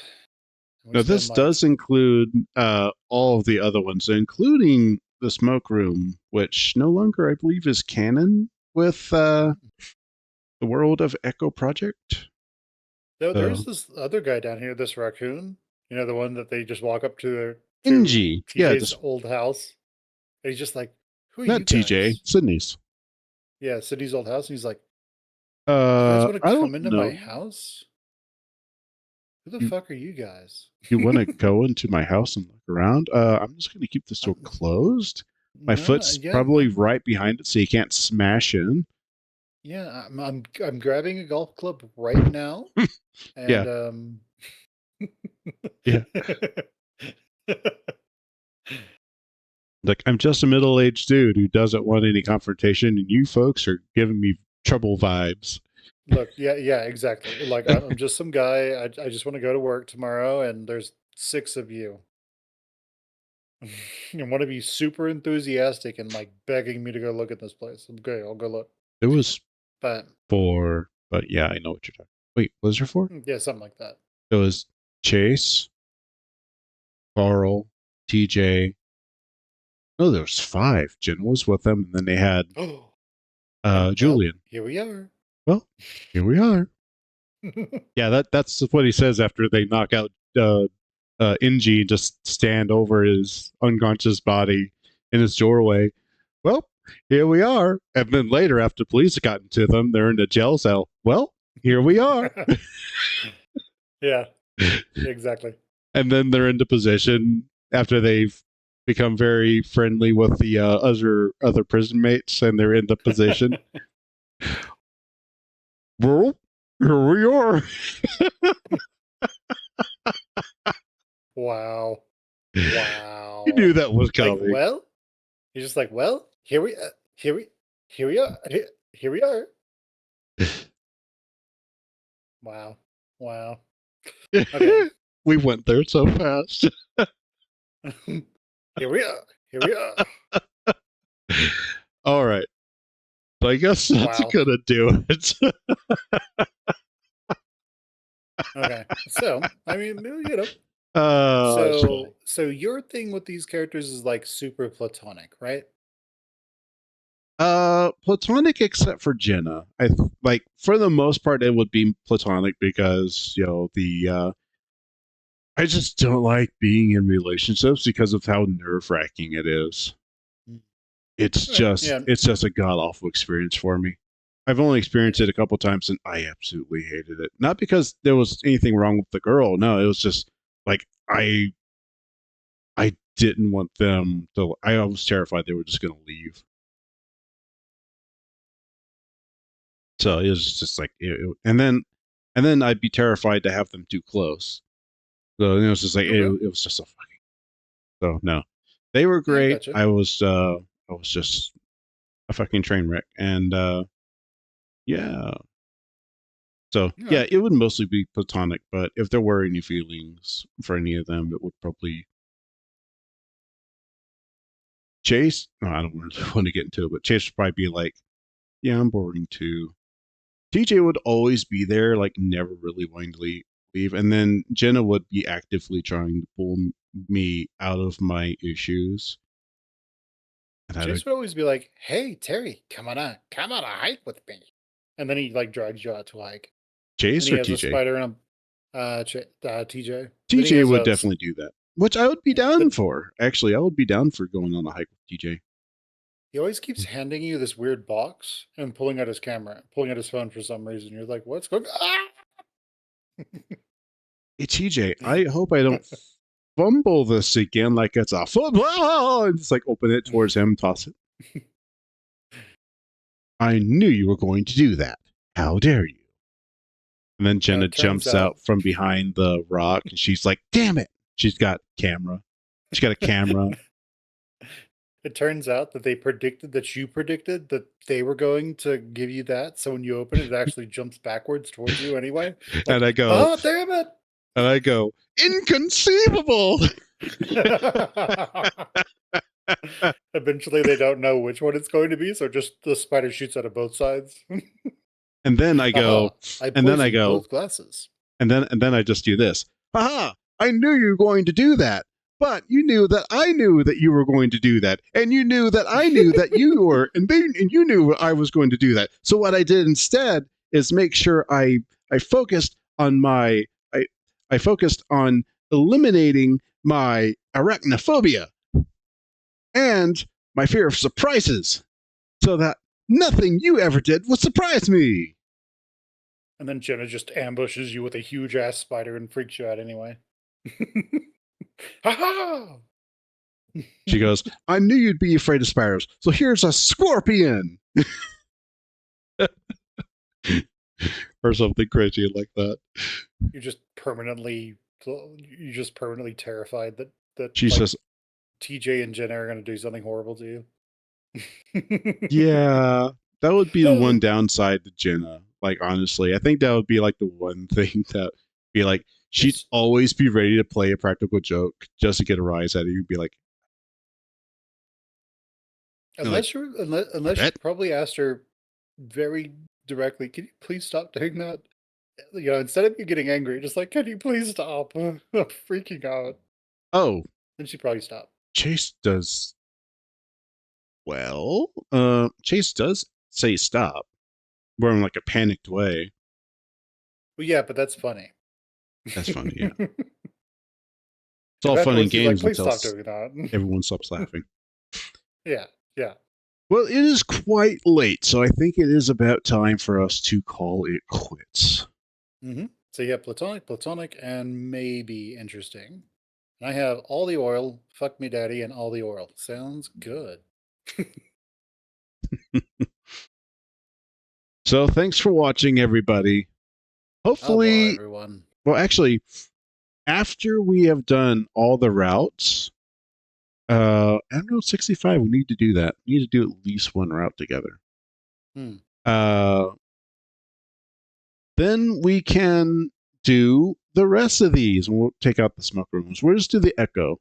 And we Now, spend this like, does include all of the other ones, including the smoke room, which no longer, I believe, is canon with the world of Echo Project. there's So, this other guy down here, this raccoon. You know, the one that they just walk up to Inji, yeah, TJ's just old house. And he's just like, "Who are you not TJ, guys?" Sydney's. Yeah, Cindy's old house. And he's like, "You guys want I to don't come into my know. house? Who the You fuck are you guys?" you want to go into my house and look around? I'm just going to keep this door I'm, closed. My no, foot's yeah, probably right behind it, so you can't smash in. yeah. I'm grabbing a golf club right now, Yeah, and yeah. Like I'm just a middle-aged dude who doesn't want any confrontation, and you folks are giving me trouble vibes. Look, yeah, exactly. Like I'm just some guy. I just want to go to work tomorrow, and there's 6 of you, and one of you super enthusiastic and like begging me to go look at this place. Okay, I'll go look. It was But 4, but yeah, I know what you're talking. Wait, was there 4? yeah, something like that. It was Chase, Carl, TJ. No, there was 5. Jenna was with them, and then they had Oh, and well, Julian. here we are. Well, here we are. Yeah, that's what he says after they knock out Inji and just stand over his unconscious body in his doorway. Well, here we are. And then later, after police have gotten to them, they're in the jail cell. Well, here we are. Yeah, exactly. And then they're into position after they've become very friendly with the other prison mates, and they're in the position. Well, here we are. Wow. Wow. You knew that was Like, coming. well, he's just like, well, here we are. Here we are. Wow. Wow. Okay. We went there so fast. Here we are. Here we are. All right. So I guess that's Wow. gonna do it. Okay. So, I mean, you know. That's funny. So your thing with these characters is like super platonic, right? Platonic except for Jenna. Like for the most part it would be platonic because, the I just don't like being in relationships because of how nerve-wracking it is. It's Okay. just Yeah. it's just a god awful experience for me. I've only experienced it a couple times and I absolutely hated it. Not because there was anything wrong with the girl. No, it was just like I didn't want them to. I was terrified they were just going to leave. So it was just like, and then I'd be terrified to have them too close. So it was just like Okay. it was just a fucking. So no, they were Yeah, I great. gotcha. I was just a fucking train wreck, and yeah. So Yeah. yeah, it would mostly be platonic. But if there were any feelings for any of them, it would probably Chase. No, I don't really want to get into it, but Chase would probably be like, yeah, I'm boring too. TJ would always be there, like never really wanting to leave. And then Jenna would be actively trying to pull me out of my issues. And I Chase would, would always be like, "Hey, Terry, come on a hike with me," and then he like drags you out to a hike. Then Chase he or has a TJ? spider and TJ. Then he TJ has would a definitely do that, which I would be yeah. down Then for. Actually, I would be down for going on a hike with TJ. he always keeps handing you this weird box and pulling out his camera, pulling out his phone for some reason. You're like, "What's going?" Ah! Hey, TJ, I hope I don't fumble this again like it's a football and just like open it towards him, toss it. I knew you were going to do that. How dare you? And then No, Jenna it turns jumps out out from behind the rock and she's like, damn it. She's got camera. She's got a camera. it turns out that you predicted that they were going to give you that. So when you open it, it actually jumps backwards towards you anyway. And Like, I go, oh, damn it! inconceivable. Eventually, they don't know which one it's going to be, so just the spider shoots out of both sides. and then I Aha! go, I and then I poisoned go, both glasses. and then I just do this. Haha, I knew you were going to do that. But you knew that I knew that you were going to do that, and you knew that I knew that you were, and you knew I was going to do that. So what I did instead is make sure I focused on I focused on eliminating my arachnophobia and my fear of surprises, so that nothing you ever did would surprise me. And then Jenna just ambushes you with a huge ass spider and freaks you out anyway. Ha She goes, I knew you'd be afraid of spiders, so here's a scorpion. Or something crazy like that. You're just permanently terrified that She like says, TJ and Jenna are gonna do something horrible to you. yeah, that would be the one downside to Jenna. Like, honestly, I think that would be like the one thing that be like, she'd It's always be ready to play a practical joke just to get a rise out of you. Be like, like, I unless you bet. probably asked her very directly, "Can you please stop doing that?" You know, instead of you getting angry, just like, "Can you please stop?" I'm freaking out. Oh, Then she probably stopped. Chase does well. Chase does say stop, but in like a panicked way. Well, yeah, but that's funny. That's funny, yeah. It's Because all fun and afterwards he's like, games please until stop doing that. everyone stops laughing. Yeah, yeah. Well, it is quite late, so I think it is about time for us to call it quits. So yeah, platonic, and maybe interesting. And I have all the oil, fuck me daddy, and all the oil. Sounds good. So thanks for watching, everybody. Au revoir, Hopefully, everyone. well, actually, after we have done all the routes, Emerald 65, we need to do that. We need to do at least one route together. Uh, then we can do the rest of these, and we'll take out the smoke rooms. We'll just do the echo,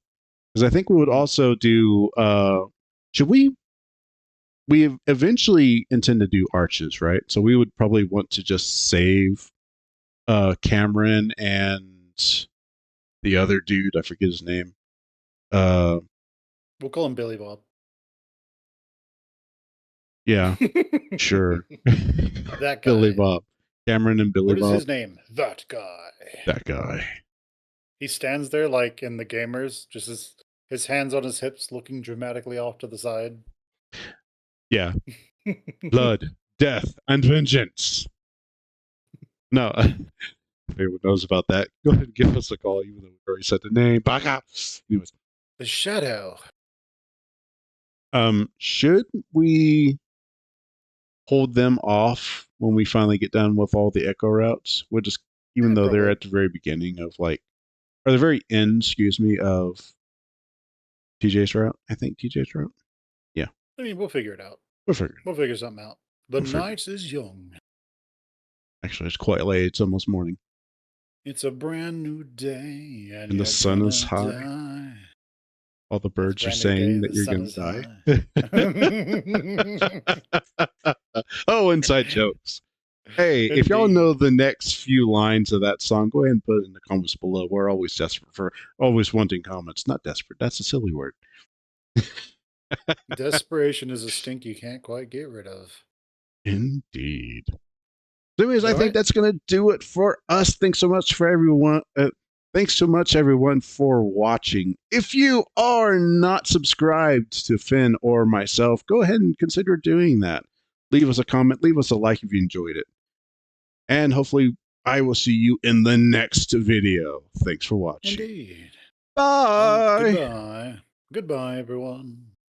because I think we would also do. Should we? We eventually intend to do arches, right? So we would probably want to just save Cameron and the other dude. I forget his name. We'll call him Billy Bob. Yeah, sure. That guy. Billy Bob. Cameron and Billy What Bob. is his name? That guy. That guy. He stands there like in the gamers, just his hands on his hips, looking dramatically off to the side. Yeah. Blood, death, and vengeance. No, if anyone knows about that, go ahead and give us a call, even though we already said the name. Baka. Anyways, The Shadow. should we hold them off when we finally get done with all the echo routes? We'll just, even though they're at the very beginning of or the very end, excuse me, of TJ's route. I think TJ's route. Yeah. I mean, we'll figure it out. We'll figure something out. The night is young. Actually, it's quite late. It's almost morning. It's a brand new day, and the sun is high. Die. All the birds are saying that you're going to die. Oh, inside jokes. Hey, if y'all know the next few lines of that song, go ahead and put it in the comments below. We're always always wanting comments. Not desperate. That's a silly word. Desperation is a stink you can't quite get rid of. Indeed. So anyways, I think that's going to do it for us. Thanks so much for everyone. Thanks so much, everyone, for watching. If you are not subscribed to Finn or myself, go ahead and consider doing that. Leave us a comment. Leave us a like if you enjoyed it. And hopefully I will see you in the next video. Thanks for watching. Indeed. Bye. Goodbye. Goodbye, everyone.